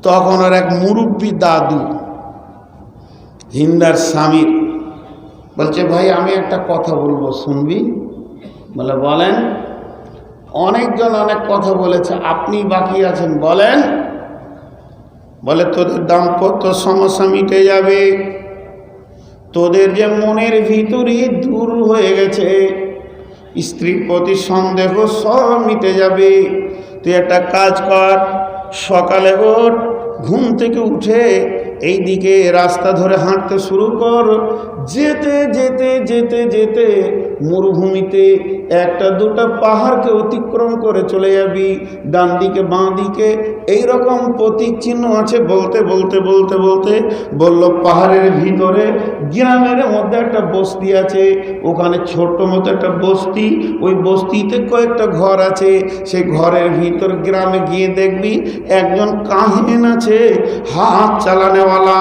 তখন ওর এক মুরব্বী দাদু হিন্দার স্বামীর বলছে, ভাই আমি একটা কথা বলবো, শুনবি? বলে বলেন। অনেকজন অনেক কথা বলেছে, আপনি বাকি আছেন, বলেন। বলে তোদের দাম্পত্য সমস্যা মিটে যাবে, তোদের যে মনের ভিতরে দূর হয়ে গেছে, স্ত্রীর প্রতি সন্দেহ সব মিটে যাবে। তুই একটা কাজ কর, সকালে ওঠ, ঘুম থেকে উঠে এই দিকে রাস্তা ধরে হাঁটতে শুরু কর। যেতে যেতে যেতে যেতে মরুভূমিতে একটা দুটা পাহাড়কে অতিক্রম করে চলে যাবি, ডান দিকে বাঁ দিকে এইরকম প্রতীক চিহ্ন আছে। বলতে বলতে বলতে বলতে বলল, পাহাড়ের ভিতরে গ্রামের মধ্যে একটা বস্তি আছে, ওখানে ছোট্ট মতো একটা বস্তি, ওই বস্তিতে কয়েকটা ঘর আছে। সেই ঘরের ভিতর গ্রামে গিয়ে দেখবি একজন কাহিন আছে, হাত চালানেওয়ালা,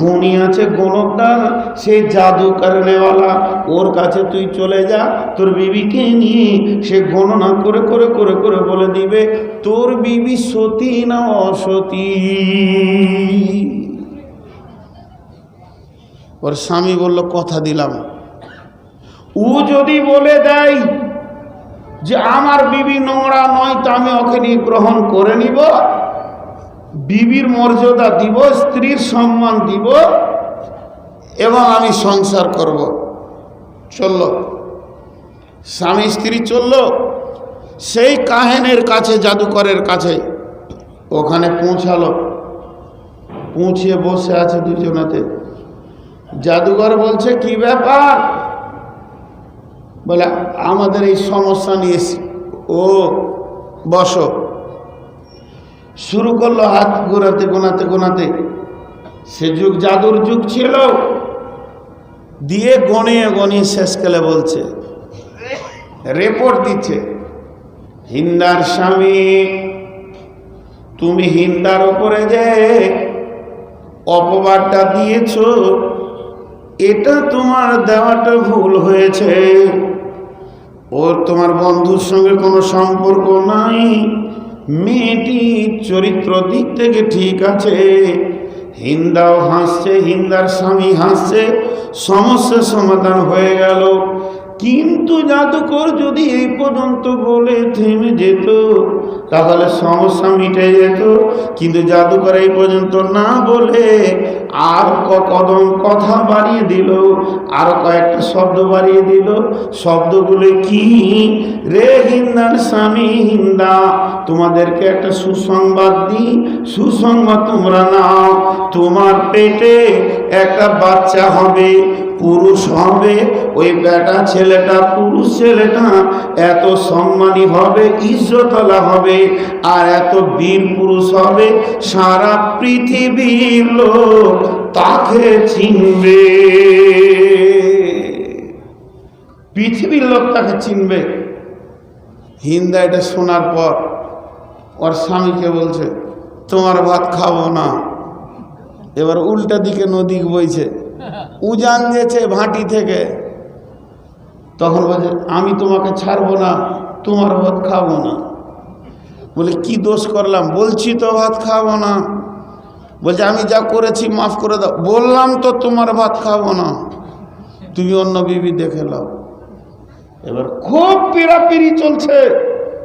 গুণী আছে, গণকদার, সেই জাদু করনেওয়ালা। ওর কাছে তুই চলে যা, তোর বিবিকে নিয়ে সে গণনা করে করে করে করে বলে দিবে তোর বিবি সতী না অসতী। ওর স্বামী বলল, কথা দিলাম, ও যদি বলে দেয় যে আমার বিবি নোংরা নয়, তা আমি ওকে নিয়ে গ্রহণ করে নিব, বিবির মর্যাদা দিব, স্ত্রীর সম্মান দিব, এবং আমি সংসার করব। চলল, স্বামী স্ত্রী চলল সেই কাহিনের কাছে, জাদুকরের কাছে। ওখানে পৌঁছালো, পৌঁছিয়ে বসে আছে দুজনাতে। জাদুকর বলছে, কি ব্যাপার? বলে আমাদের এই সমস্যা নিয়ে। ও বসো। শুরু করলো হাত গোনাতে গোনাতে গোনাতে। সে যুগ জাদুর যুগ ছিল, দিয়ে গনিয়ে গনিয়ে শেষকালে বলছে, রিপোর্ট দিচ্ছে, হিন্দার স্বামী, তুমি হিন্দার উপরে যে অপবাদটা দিয়েছ, এটা তোমার দেওয়াটা ভুল হয়েছে। ওর তোমার বন্ধুর সঙ্গে কোনো সম্পর্ক নাই, মেয়েটি চরিত্র দিক থেকে ঠিক আছে। হিন্দাও হাসছে, হিন্দার স্বামী হাসছে, সমস্যার সমাধান হয়ে গেল। কিন্তু জাদুকর যদি এই পর্যন্ত বলে থেমে যেত তাহলে সমস্যা মিটে যেত। কিন্তু জাদুকর এই পর্যন্ত না বলে আর কদম কথা বাড়িয়ে দিল, আর কয়েকটা শব্দ বাড়িয়ে দিল। শব্দগুলো কি? রে হিন্দার স্বামী হিন্দা, তোমাদেরকে একটা সুসংবাদ দিই, সুসংবাদ তোমরা নাও। তোমার পেটে একটা বাচ্চা হবে, পুরুষ হবে। ওই বেটা ছেলেটা, পুরুষ ছেলেটা এত সম্মানী হবে, ইজ্জতওয়ালা হবে, আর এত বীর পুরুষ হবে, সারা পৃথিবীর লোক তাকে চিনবে। পৃথিবীর লোক তাকে চিনবে। হিন্দা এটা শোনার পর ওর স্বামীকে বলছে, তোমার ভাত খাবো না। এবার উল্টা দিকে নদী বইছে, উজান দিয়েছে ভাটি থেকে। তখন বলছে, আমি তোমাকে ছাড়বো না, তোমার ভাত খাবো না। বলে, কি দোষ করলাম? বলছি তো ভাত খাবো না। বলছে, আমি যা করেছি মাফ করে দাও। বললাম তো তোমার ভাত খাবো না, তুমি অন্য বিবি দেখে নাও। এবার খুব পিড়াপিড়ি চলছে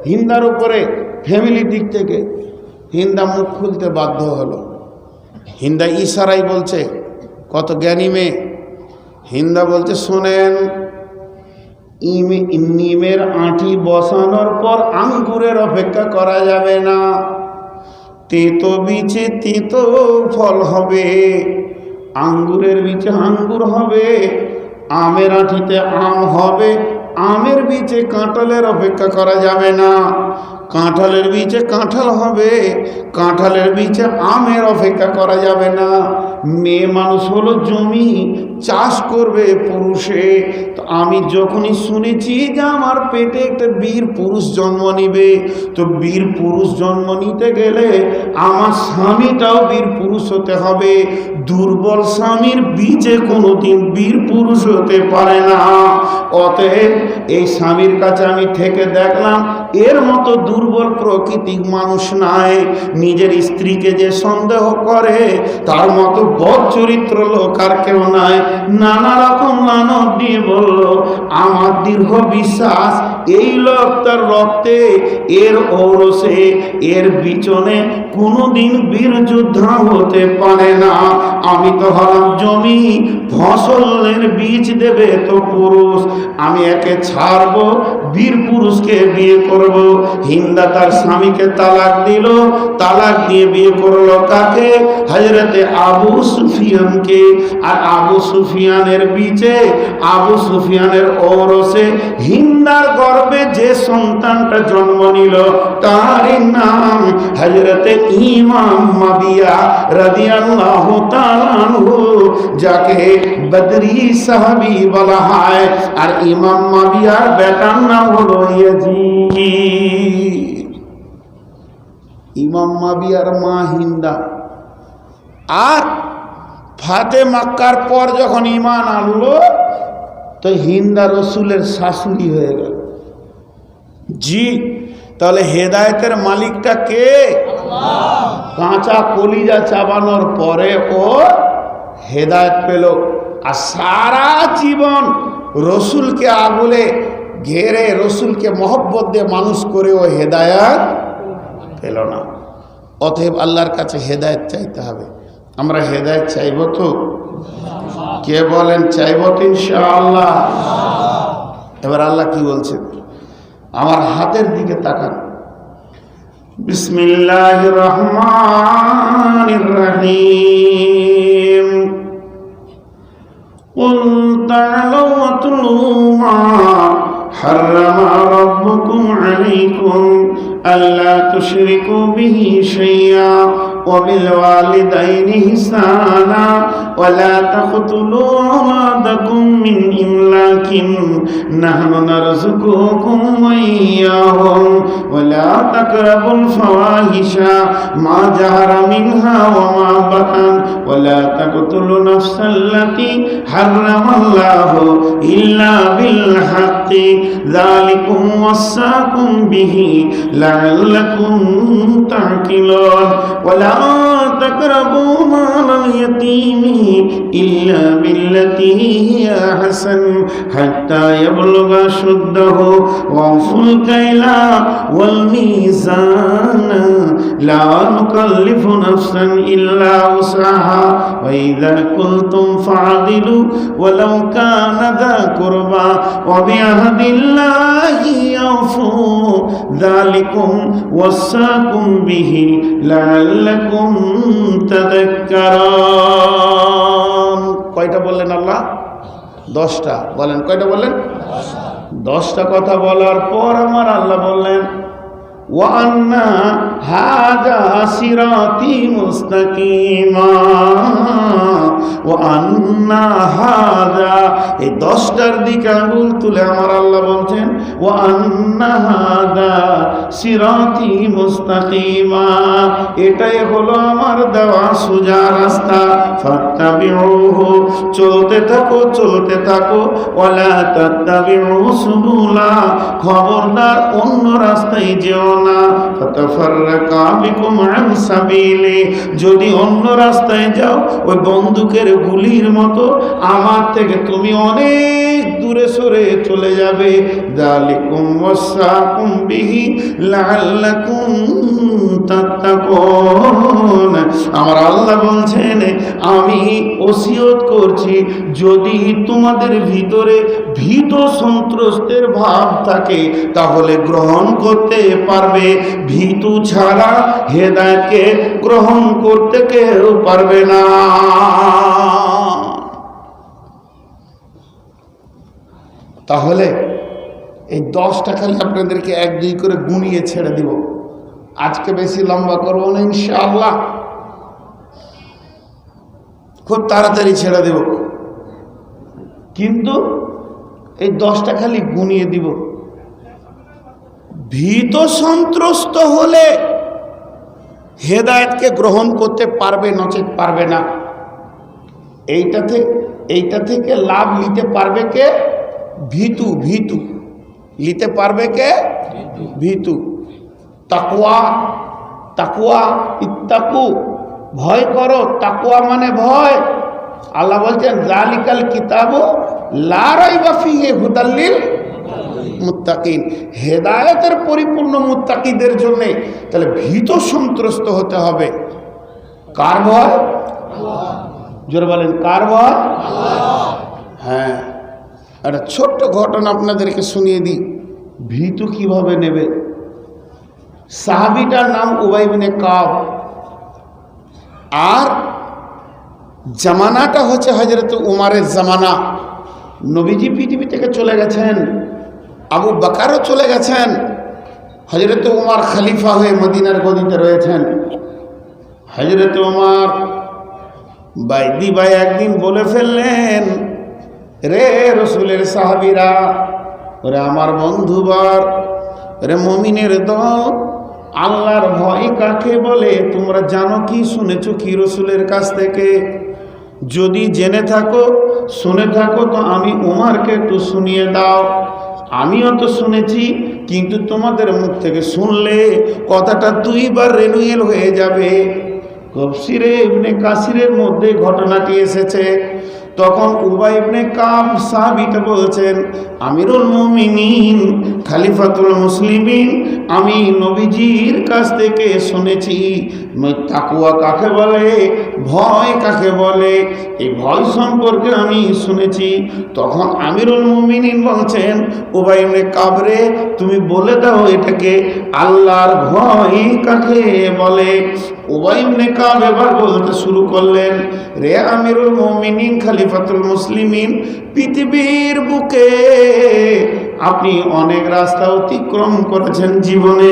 হিন্দার উপরে ফ্যামিলির দিক থেকে। হিন্দা মুখ খুলতে বাধ্য হলো। হিন্দা ইশারাই বলছে, কত জ্ঞানী মেয়ে। হিন্দা বলছে, শোনেন, নিমের আঁটি বসানোর পর আঙ্গুরের অপেক্ষা করা যাবে না। তেতো বীজে তেতো ফল হবে, আঙ্গুরের বীজে আঙ্গুর হবে, আমের আঁটিতে আম হবে, আমের বীজে কাঁঠালের অপেক্ষা করা যাবে না। কাঁঠালের বীজে কাঁঠাল হবে, কাঁঠালের বীজে আমের অপেক্ষা করা যাবে না। মেয়ে মানুষ হলো জমি চাষ করবে পুরুষে। তো আমি যখনই শুনেছি যে আমার পেটে একটা বীর পুরুষ জন্ম নিবে, তো বীর পুরুষ জন্ম নিতে গেলে আমার স্বামীটাও বীর পুরুষ হতে হবে। দুর্বল স্বামীর বীজে কোনোদিন বীর পুরুষ হতে পারে না। অতএব এই স্বামীর কাছে আমি থেকে দেখলাম এর মতো দুর্বল প্রকৃতির মানুষ নাই। নিজের স্ত্রীকে যে সন্দেহ করে তার মতো বদ চরিত্র লোক আর কেউ নাই। নানা রকম লানত দিয়ে বলল, আমার দীর্ঘ বিশ্বাস এই লোক তার রক্তে, এর ঔরসে, এর বিচনে কোনোদিন বীর যোদ্ধা হতে পারে না। আমি তো হলাম জমি, ফসলের বীজ দেবে তো পুরুষ। আমি একে ছাড়বো, বীর পুরুষকে বিয়ে করব। হিন্দা তার স্বামীকে তালাক দিল। তালাক দিয়ে বিয়ে করলো কাকে? হযরতে আবু সুফিয়ানকে। আর আবু সুফিয়ানের বীজে, আবু সুফিয়ানের ঔরসে হিন্দার গর্ভে যে সন্তানটা জন্ম নিল তার নাম হযরতে ইমাম মাবিয়া রাদিয়াল্লাহু তাআলা আনহু, যাকে বদরি সাহাবী বলা হয়। আর ইমাম মাবিয়ার বেটার নাম হলো ইয়াজিদ। ইমাম মাবিয়ার মা হিন্দা। আর ফাতে মক্কার পর যখন ঈমান আনলো তো হিন্দা রসুলের শাশুড়ি হয়ে গেল। জি, তাহলে হেদায়েতের মালিকটা কে? আল্লাহ। কাঁচা কলিজা চাবানোর পরে ও হেদায়েত পেল। আর সারা জীবন রসুলকে আগলে ঘেরে রসুলকে মহব্বত দিয়ে মানুষ করে ও হেদায়েত পেল না। অতএব আল্লাহর কাছে হেদায়েত চাইতে হবে। আমরা হেদায়েত চাইব তো? কে বলেন চাইব তো? ইনশাআল্লাহ। এবার আল্লাহ কি বলছেন? আমার হাতের দিকে তাকান। বিসমিল্লাহির রহমানির রহিম। কুল তাআলাউ আতলু মা হাররামা রাব্বুকুম আলাইকুম আল্লা তুশরিকু বিহি শাইআ ওয়া বিল ওয়ালিদাইনি ইহসানা ওয়া লা তাকতুলু আওলাদাকুম মিন ইমলাকিন নাহনু নারযুকুকুম ওয়া ইয়্যাহুম ওয়া লা তাকরাবুল ফাওয়াহিশা মা জাহারা মিনহা ওয়া মা বাতান ওয়া লা তাকতুলু নাফসাল্লাতী হাররামাল্লাহু ইল্লা বিল হাক্কি যালিকুম ওয়াসাকুম বিহি লাআল্লাকুম তা'কিলুন ওয়া লা তাকরাবু মালাল ইয়াতীমি ইল্লা বিল্লাতী হিয়া আহসান হাত্তা ইয়াবলুগা শুদ্দাহু ওয়াফুল কাইলা ওয়াল মিজানা লা নুকাল্লিফু নাফসান ইল্লা উসআহা ওয়া ইযা কুলতুম ফা'দিলু ওয়ালাউ কানা যা কুরবা ওয়া বিআহদিল্লাহি আওফু যালিকুম ওয়াসাকুম বিহি লাআল্লাকুম তাযাক্কারুন। কয়টা বললেন আল্লাহ? 10টা। বলেন কয়টা বললেন? 10টা কথা বলার পর আমার আল্লাহ বললেন ওয়া আন্না হাযা সিরাতি মুস্তাকিমা, ওয়া আন্না হাযা, এই 10টার দিকে আঙুল তুলে আমার আল্লাহ বলছেন ওয়া আন্না হাযা সিরাতি মুস্তাকিমা, এটাই হলো আমার দেওয়া সোজা রাস্তা, ফাত্তাবিউহু, চলতে থাকো চলতে থাকো, ওয়ালা তাত্তাবিউ সুবুলা, খবরদার অন্য রাস্তায় যেও না, ফাতাফাররাকা বিকুম আন সাবিলি, যদি অন্য রাস্তায় যাও ওই বন্দুকের গুলির মতো আমার থেকে তুমি অনেক দূরে সরে চলে যাবে। যালিকুম ওয়াসাকুম বিহি লাআল্লাকুম তাত্তাকুন, আমার আল্লাহ বলছেন আমি ওসিয়ত করছি যদি তোমাদের ভিতরে ভীত সন্ত্রস্তের ভাব থাকে তাহলে গ্রহণ করতে পারবে, ভীতু ছাড়া হেদায়েতকে গ্রহণ করতে কেউ পারবে না। তাহলে এই 10টা খালি আপনাদেরকে 1-2 করে গুনিয়ে ছেড়ে দিব, আজকে বেশি লম্বা করবো না ইনশাআল্লাহ, খুব তাড়াতাড়ি ছেড়ে দেব, কিন্তু এই 10টা খালি গুনিয়ে দিব। ভীত সন্ত্রস্ত হলে হেদায়েতকে গ্রহণ করতে পারবে, নচেত পারবে না। এইটা থেকে লাভ নিতে পারবে কে? ভীতু। ভীতু নিতে পারবে কে? ভীতু। তাকওয়া, তাকওয়া, ইত্তাকু, ভয় করো, তাকওয়া মানে ভয়। আল্লাহ বলছেন যালিকাল কিতাবু লা রাইবা ফিহি হুদাল লিল মুত্তাকিন, হেদায়েতের পরিপূর্ণ মুত্তাকিদের জন্য। তাহলে ভীত সন্ত্রস্ত হতে হবে কার ভয়? জোরে বলেন কার ভয়? হ্যাঁ, একটা ছোট্ট ঘটনা আপনাদেরকে শুনিয়ে দিই, ভীতু কিভাবে নেবে। সাহাবীটার নাম উবাই ইবনে কাব, আর জামানাটা হচ্ছে হযরত উমারের জামানা। নবীজি পৃথিবী থেকে চলে গেছেন, আবু বকরও চলে গেছেন, হযরত উমার খলিফা হয়ে মদিনার গদিতে রয়েছেন। হযরত উমার বাইদি ভাই একদিন বলে ফেললেন, রে রসুলের সাহাবীরা, ওরে আমার বন্ধুবার, রে মুমিনের দল, আল্লাহর ভয় কাকে বলে তোমরা জানো কি, শুনেছো কি রসুলের কাছ থেকে? যদি জেনে থাকো, শুনে থাকো তো আমি উমারকে একটু শুনিয়ে দাও। আমিও তো শুনেছি, কিন্তু তোমাদের মুখ থেকে শুনলে কথাটা 2 বার রেনুয়েল হয়ে যাবে। তফসিরে ইবনে কাসিরের মধ্যে ঘটনাটি এসেছে। তখন উবাই ইবনে কাব সাহাবীটা বলছেন, আমিরুল মুমিনিন, খলিফাতুল মুসলিমিন, আমি নবীজির কাছ থেকে শুনেছি তাকওয়া কাকে বলে, ভয় কাকে বলে, এই ভয় সম্পর্কে আমি শুনেছি। তখন আমিরুল মুমিনিন বলছেন, উবাই ইবনে কাব রে, তুমি বলে দাও এটাকে আল্লাহর ভয় কাকে বলে। উবাই ইবনে কাব এবার বলতে শুরু করলেন, রে আমিরুল মুমিনিন, খলিফাতুল মুসলিমিন, পৃথিবীর বুকে আপনি অনেক রাস্তা অতিক্রম করেছেন, জীবনে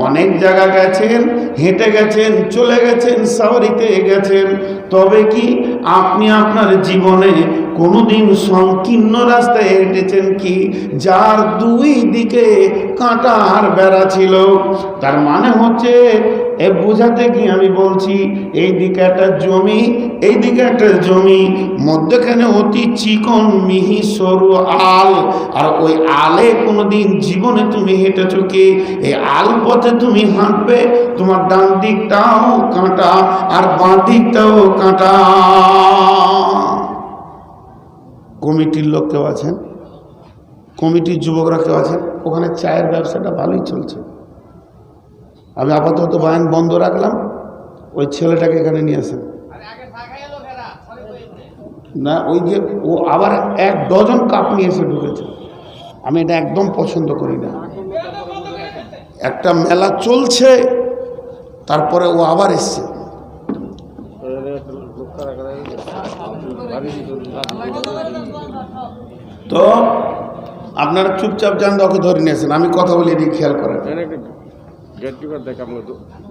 অনেক জায়গা গেছেন, হেঁটে গেছেন, চলে গেছেন, সাওয়ারিতে গেছেন, তবে কি আপনি আপনার জীবনে কোনোদিন সংকীর্ণ রাস্তায় হেঁটেছেন কি যার 2 দিকে কাঁটার বেড়া ছিল? তার মানে হচ্ছে এ বোঝাতে কি আমি বলছি, এই দিকে একটা জমি, এই দিকে একটা জমি, মধ্যখানে অতি চিকন মিহি সরু আল, আর ওই আলে কোনোদিন জীবনে তুমি হেঁটেছো কি? এই আল পথে তুমি হাঁটবে, তোমার ডান দিকটাও কাঁটা আর বাঁ দিকটাও কাঁটা। কমিটির লোক কেউ আছেন? কমিটির যুবকরা কেউ আছেন? ওখানে চায়ের ব্যবসাটা ভালোই চলছে। আমি আপাতত বায়ান বন্ধ রাখলাম, ওই ছেলেটাকে এখানে নিয়ে আসেন না, ওই যে ও আবার 1 ডজন কাপ নিয়ে এসে ঢুকেছে। আমি এটা একদম পছন্দ করি না। একটা মেলা চলছে, তারপরে ও আবার এসছে। তো আপনারা চুপচাপ যান, ওকে ধরে নিয়েছেন, আমি কথা বলি এদিকে খেয়াল করেন।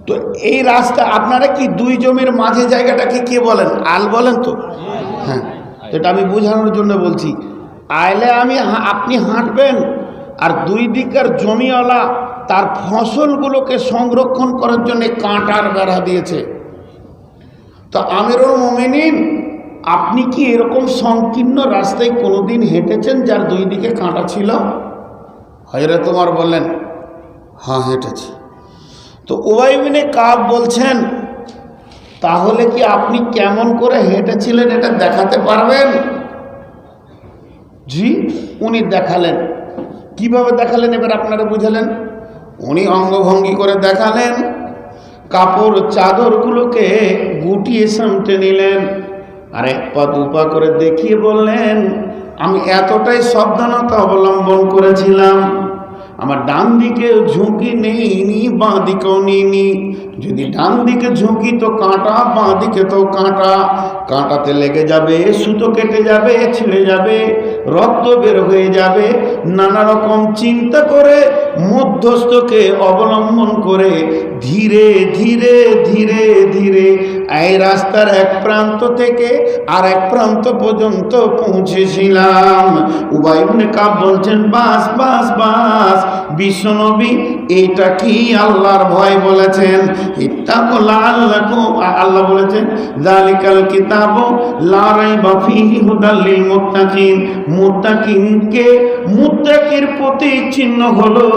তো এই রাস্তা আপনারা কি দুই জমির মাঝে জায়গাটাকে কে বলেন? আল বলেন তো? হ্যাঁ, তো এটা আমি বোঝানোর জন্য বলছি। আইলে আপনি হাঁটবেন, আর দুই দিকের জমিওয়ালা তার ফসলগুলোকে সংরক্ষণ করার জন্য কাঁটার বেড়া দিয়েছে। তো আমিরুল মুমিনিন, আপনি কি এরকম সংকীর্ণ রাস্তায় কোনোদিন হেঁটেছেন যার দুই দিকে কাঁটা ছিল? হযরত ওমর বললেন, হ্যাঁ হেঁটেছি। তো উবাই ইবনে কাব বলছেন, তাহলে কি আপনি কেমন করে হেঁটেছিলেন এটা দেখাতে পারবেন? জি, উনি দেখালেন। কিভাবে দেখালেন এবার আপনারা বুঝালেন। উনি অঙ্গভঙ্গি করে দেখালেন, কাপড় চাদরগুলোকে গুটিয়ে সামটে নিলেন, আর এক পা দুপা করে দেখিয়ে বললেন, আমি এতটাই সাবধানতা অবলম্বন করেছিলাম, আমার ডান দিকে ঝুঁকি নেইনি, বাঁ দিকেও নিইনি। যদি ডান দিকে ঝুঁকি তো কাঁটা, বাঁ দিকে তো কাঁটা, কাঁটাতে লেগে যাবে, সুতো কেটে যাবে, ছিঁড়ে যাবে, রক্ত বের হয়ে যাবে। নানা রকম চিন্তা করে মধ্যস্থকে অবলম্বন করে ধীরে ধীরে ধীরে ধীরে এই রাস্তার এক প্রান্ত থেকে আর এক প্রান্ত পর্যন্ত পৌঁছেছিলাম। উবাই ইবনে কাব বলছেন, বাস বাস বাস, বিশ্বনবী এটা কি আল্লাহর ভয় বলেছেন? আল্লাহ বলেছেন, যালিকাল কিতাবু লা রাইবা ফীহি হুদাল লিল মুত্তাকিন। মুত্তাকির প্রতীক চিহ্ন হলো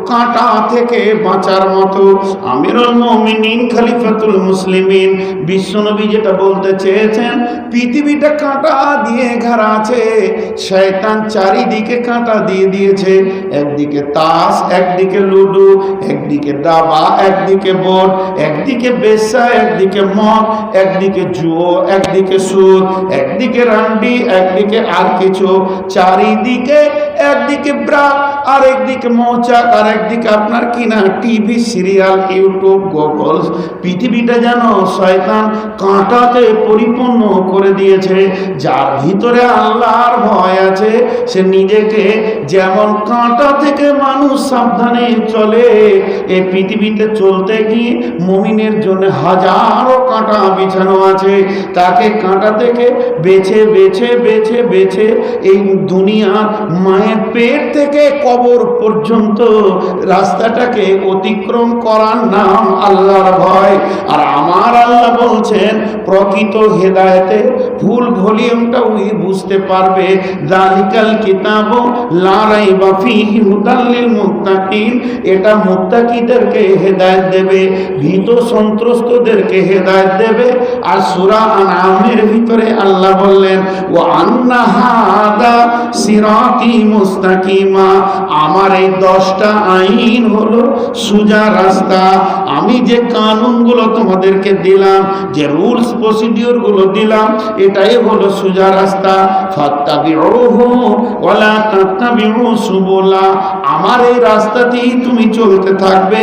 কাঁটা থেকে বাঁচার মতো। আমিরুল মুমিনিন খলিফাতুল মুসলিমিন বিশ্বনবী যেটা বলতে চেয়েছেন, পৃথিবীটা কাঁটা দিয়ে ঘেরা আছে, শয়তান চারিদিকে কাঁটা দিয়ে দিয়েছে। একদিকে তাস, একদিকে লুডো, একদিকে দাবা, একদিকে বোর্ড, একদিকে বেশ্যা, একদিকে মদ, একদিকে জুয়ো, একদিকে সুদ, একদিকে রান্ডি, একদিকে আর কিছু, চারিদিকে একদিকে ব্রাক, আর একদিকে মৌচাক, আর একদিকে আপনার কিনা টিভি সিরিয়াল, ইউটিউব, গুগল। পৃথিবীটা যেন শয়তান কাঁটাতে পরিপূর্ণ করে দিয়েছে। যার ভিতরে আল্লাহর ভয় আছে, সে নিজেকে যেমন কাঁটা থেকে মানুষ সাবধানে চলে, এই পৃথিবীতে চলতে গিয়ে মুমিনের জন্য হাজারো কাঁটা বিছানো আছে। তাকে কাঁটা থেকে বেছে বেছে বেছে বেছে এই দুনিয়ার মায়ের পেট থেকে কবর পর্যন্ত রাস্তাটাকে অতিক্রম করার নাম আল্লাহর ভয়। আর আমার আল্লাহ বলছেন, প্রকৃত হেদায়েতে ফুল ভলিউমটা ওই বুঝতে পারবে। যালিকাল কিতাবু লা রাইবা ফীহি হুদাল লিল মুত্তাকিন, এটা মুত্তাকিদেরকে হেদায়েত দেবে, ভীত সন্ত্রস্তদেরকে হেদায়েত দেবে। আর সূরা আনআমের ভিতরে আল্লাহ বললেন, ওয়া আন্না হাদা সিরাতি মুস্তাকিমা, আমার এই 10টা আইন হলো সোজা রাস্তা। আমি যে কানুনগুলো তোমাদেরকে দিলাম, যে রুলস প্রসিডিওর গুলো দিলাম, এটাই হলো সোজা রাস্তা। ফাত্তাবিউহু ওয়ালা তাত্তাবিউ সুবুলা, আমার এই রাস্তাতেই তুমি চলতে থাকবে।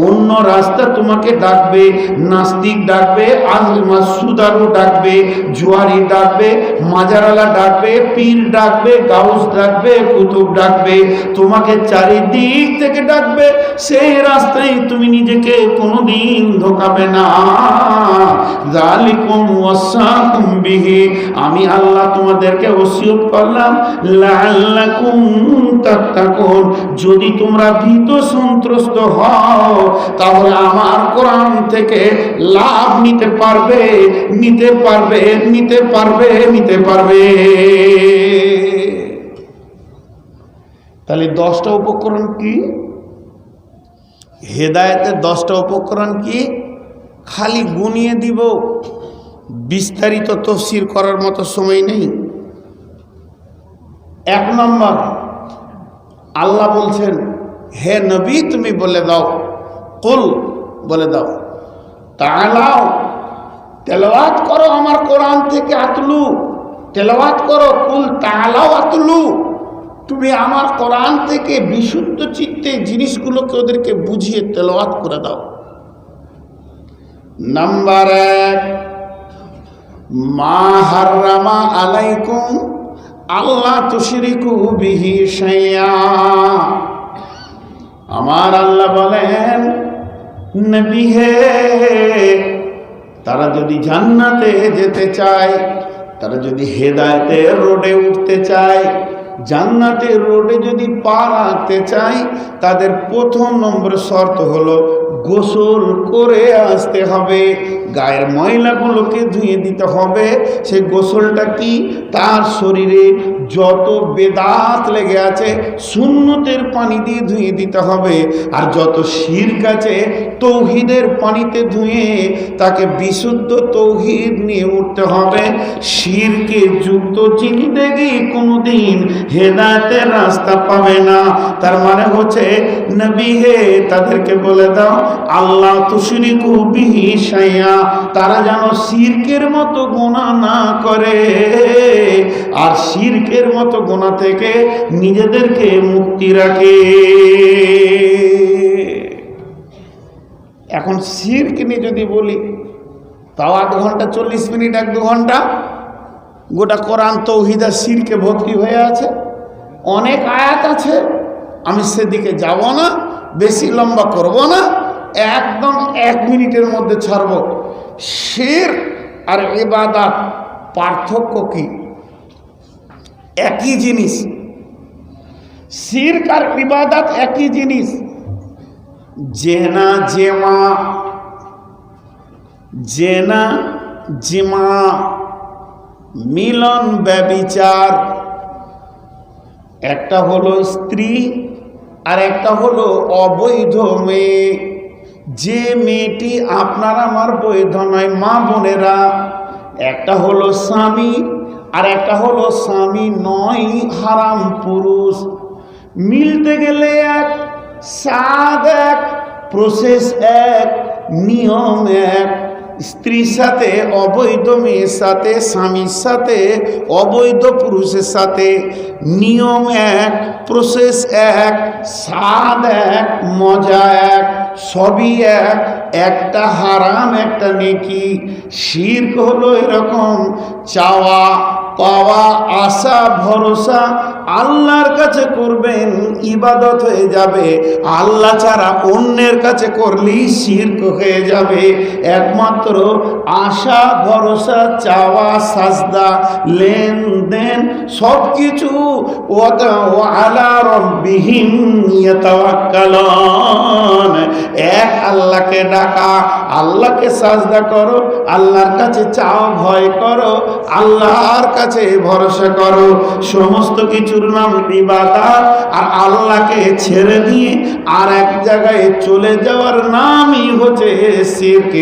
অন্য রাস্তা তোমাকে ডাকবে, নাস্তিক ডাকবে, আহলে মাসুদারু ডাকবে, জুয়ারি ডাকবে, মাজারালা ডাকবে, পীর ডাকবে, গাউস ডাকবে, কুতুব ডাকবে, তোমাকে চারিদিক থেকে ডাকবে। সেই রাস্তায় তুমি নিজেকে কোনোদিন ঢোকাবে না। যালিকুম ওয়াসাকুম বিহি, আমি আল্লাহ তোমাদেরকে ওসিয়ত করলাম, লাআল্লাকুম তাত্তাকুন, যদি তোমরা ভীত সন্ত্রস্ত হও, তাহলে আমার কোরআন থেকে লাভ নিতে পারবে, নিতে পারবে, নিতে পারবে, নিতে পারবে। তাহলে 10টা উপকরণ কি? হেদায়েতের 10টা উপকরণ কি? খালি গুনিয়ে দিব, বিস্তারিত তফসির করার মতো সময় নেই। 1 নম্বর, আল্লাহ বলছেন, হে নবী তুমি বলে দাও, কুল বলে দাও, তাআলাও তেলাওয়াত করো আমার কোরআন থেকে, আতলু তেলাওয়াত করো, কুল তাআলাও আতলু, তুমি আমার কোরআন থেকে বিশুদ্ধ চিত্তে জিনিসগুলোকে ওদেরকে বুঝিয়ে তেলাওয়াত করে দাও। নাম্বার 1, মা হাররামা আলাইকুম আল্লাহ তুশরিকু বিহি শাইআ। আমার আল্লাহ বলেন, নবী হে, তারা যদি জান্নাতে যেতে চায়, তারা যদি হেদায়েতের রোডে উঠতে চায়, জান্নাতের রোডে যদি পা রাখতে চায়, তাদের প্রথম নম্বর শর্ত হলো গোসল করে আসতে হবে, গায়ের ময়লাগুলোকে ধুয়ে দিতে হবে। সেই গোসলটা কি? তার শরীরে যত বেদাত লেগে আছে সুন্নতের পানি দিয়ে ধুয়ে দিতে হবে, আর যত শিরক আছে তৌহিদের পানিতে ধুয়ে তাকে বিশুদ্ধ তৌহিদ নিয়ে উঠতে হবে। শিরকে যুক্ত জিন্দেগি কোনোদিন হেদায়েতের রাস্তা পাবে না। তার মানে হচ্ছে, নবী হে, তাদেরকে বলে দাও আল্লাহ তুশরিকু বিহি শাইআ, তারা যেন শিরকের মতো গুনাহ না করে, আর শিরকের মতো গুনাহ থেকে নিজেদেরকে মুক্তি রাখে। এখন শিরক নিয়ে যদি বলি, তাও 8 ঘন্টা 40 মিনিট, 1-2 ঘন্টা গোটা কোরআন তৌহিদ আর শিরকে ভর্তি হয়ে আছে। অনেক আয়াত আছে, আমি সেদিকে যাব না, বেশি লম্বা করব না, একদম 1 মিনিটের মধ্যে ছাড়ব। শিরক আর ইবাদত পার্থক্য কি? একই জিনিস। শিরক আর ইবাদত একই জিনিস। জেনা জেমা, জেনা জিমা, মিলন ব্যভিচার, একটা হলো স্ত্রী আর একটা হলো অবৈধ মেয়ে। যে মেয়েটি আপনার আমার বৈধ নয়, মা বোনেরা, একটা হলো স্বামী আর একটা হলো স্বামী নয়, হারাম পুরুষ। মিলতে গেলে এক, স্বাদ এক, প্রসেস এক, নিয়ম এক। স্ত্রীর সাথে অবৈধ মেয়ের সাথে, স্বামীর সাথে অবৈধ পুরুষের সাথে নিয়ম এক, প্রসেস এক, স্বাদ এক, মজা এক, সবই এক, একটা হারাম একটা নেকি। শিরক হলো এরকম, চাওয়া পাওয়া, আশা ভরসা আল্লাহর কাছে করবেন, ইবাদত হয়ে যাবে। আল্লাহ ছাড়া অন্যের কাছে করলেই শিরক হয়ে যাবে। একমাত্র আশা ভরসা, চাওয়া, সাজদা, লেনদেন সব কিছু আলা রাব্বিহিম ইয়াতাওয়াক্কালুন, এক আল্লাহকে ডাকা, আল্লাহকে সাজদা করো, আল্লাহর কাছে চাও, ভয় করো, আল্লাহর কাছে ভরসা করো। সমস্ত কিছুর নাম ইবাদত। আর আল্লাহকে ছেড়ে দিয়ে আর এক জায়গায় চলে যাওয়ার নামই হচ্ছে শিরক।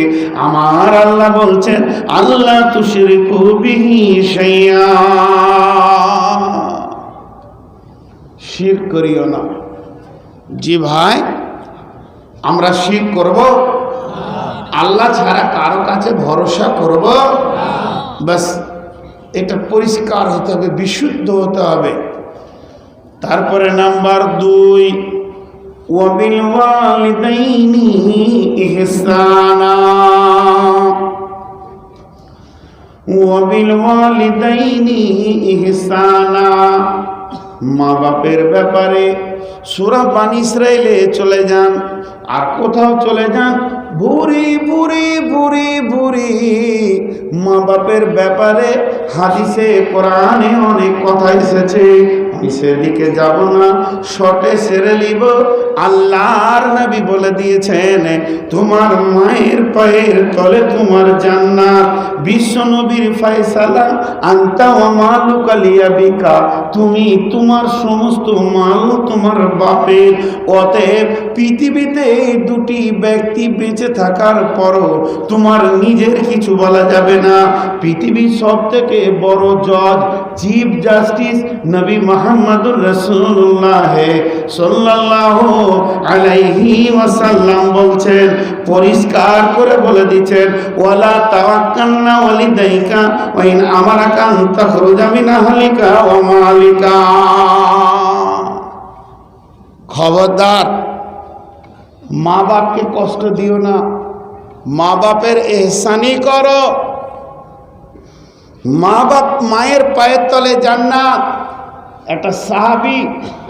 আমার আল্লাহ বলছেন, আল্লাহ তুশরিকু বিহি শাইআ, শিরক করিও না। জি ভাই, আমরা শিরক করব? আল্লাহ ছাড়া কারো কাছে ভরসা করব? বাস, এটা পরিষ্কার হতে হবে, বিশুদ্ধ হতে হবে। তারপরে নাম্বার 2, ওয়াবিল ওয়ালিদাইনি ইহসানা, ওয়াবিল ওয়ালিদাইনি ইহসানা। মা বাপের ব্যাপারে সূরা বানী ইসরাইলে চলে যান, আর কোথাও চলে যান, ভুরি ভুরি ভুরি ভুরি মা বাপের ব্যাপারে হাদিসে কোরআনে অনেক কথা এসেছে। আমি সেদিকে যাব না, শর্টে সেরে নিব। আল্লাহর নবী বলে দিয়েছেন, তোমার মায়ের পায়ের তলে তোমার জান্নাত। বিশ্ব নবীর ফয়সালা, আনতা ওয়া মালুকা লিয়াবিকা, তুমি তোমার সমস্ত মাল তোমার বাপের। অতএব পৃথিবীতে এই 2টি ব্যক্তি বেঁচে থাকার পরও তোমার নিজের কিছু বলা যাবে না। পৃথিবীর সব থেকে বড় জজ, চিফ জাস্টিস নবী মুহাম্মদুর রাসূলুল্লাহ সাল্লাল্লাহু আলাইহি ওয়াসাল্লাম বলছেন, পরিষ্কার করে বলে দিচ্ছেন, ওয়ালা তাওয়াক্কালনা ওয়ালিদাইকা ওয়া ইন আমারাকা আন তাখরুজা মিন আহলিকা ওয়া মালিকা। খবরদার, মা বাপকে কষ্ট দিও না, মা বাপের এহসানি করো। মা বাপ মায়ের পায়ের তলে জান্নাত। একটা সাহাবী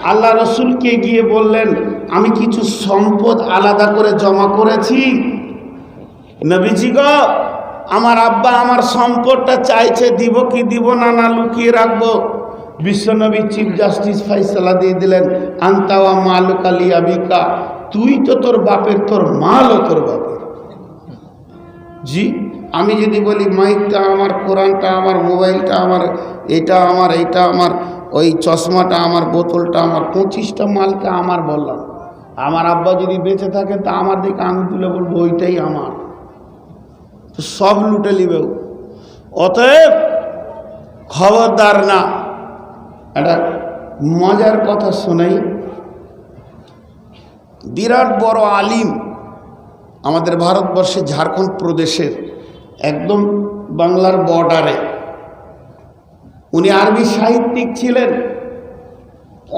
আল্লাহ রসুলকে গিয়ে বললেন, আমি কিছু সম্পদ আলাদা করে জমা করেছি, নবীজি গো আমার আব্বা আমার সম্পদটা চাইছে, দিব কি দিব না, না লুকিয়ে রাখবো? বিশ্বনবী চিফ জাস্টিস ফাইসালা দিয়ে দিলেন, আন্তাওয়া মালুকা লিয়াবিকা, তুই তো তোর বাপের, তোর মালও তোর বাপের। জি, আমি যদি বলি মাইকটা আমার, কোরআনটা আমার, মোবাইলটা আমার, এটা আমার, এইটা আমার, ওই চশমাটা আমার, বোতলটা আমার, 25টা মালটা আমার বললাম, আমার আব্বা যদি বেঁচে থাকে তা আমার দিকে আমি তুলে বলবো ওইটাই আমার, তো সব লুটে নিবেও। অতএব খবরদার না। একটা মজার কথা শোনাই। বিরাট বড় আলিম আমাদের ভারতবর্ষে ঝাড়খণ্ড প্রদেশের একদম বাংলার বর্ডারে, উনি আরবি সাহিত্যিক ছিলেন,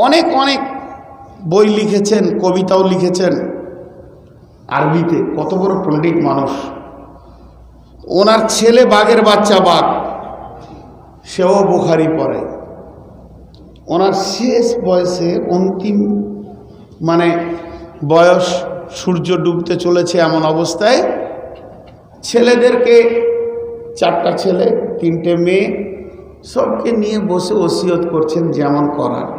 অনেক অনেক বই লিখেছেন, কবিতাও লিখেছেন আরবিতে। কত বড় পণ্ডিত মানুষ। ওনার ছেলে বাঘের বাচ্চা বাঘ, সেও বুখারি পড়ে। ওনার শেষ বয়সে, অন্তিম মানে বয়স, সূর্য ডুবতে চলেছে এমন অবস্থায় ছেলেদেরকে, 4টা ছেলে 3টে মেয়ে, সবকে নিয়ে বসে ওসিয়ত করছেন যেমন করার।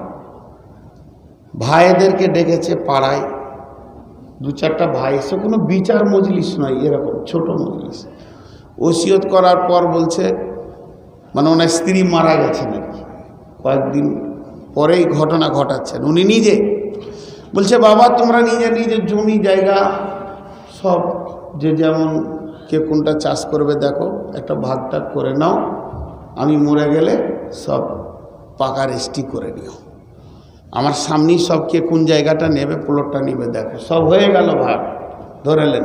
ভাইদেরকে ডেকেছে পাড়ায়, 2-4টা ভাই, সে কোনো বিচার মজলিস নয়, এরকম ছোট মজলিস। ওসিয়ত করার পর বলছে, মানে ওনার স্ত্রী মারা গেছে নাকি, কয়েকদিন পরেই ঘটনা ঘটাচ্ছেন উনি নিজে। বলছে, বাবা তোমরা নিজের নিজের জমি জায়গা সব যে যেমন কে কোনটা চাষ করবে দেখো, একটা ভাগ টাগ করে নাও, আমি মরে গেলে সব পাকা রেস্টি করে নিও, আমার সামনেই সব কে কোন জায়গাটা নেবে, প্লটটা নেবে দেখো। সব হয়ে গেল, ভাগ ধরেলেন।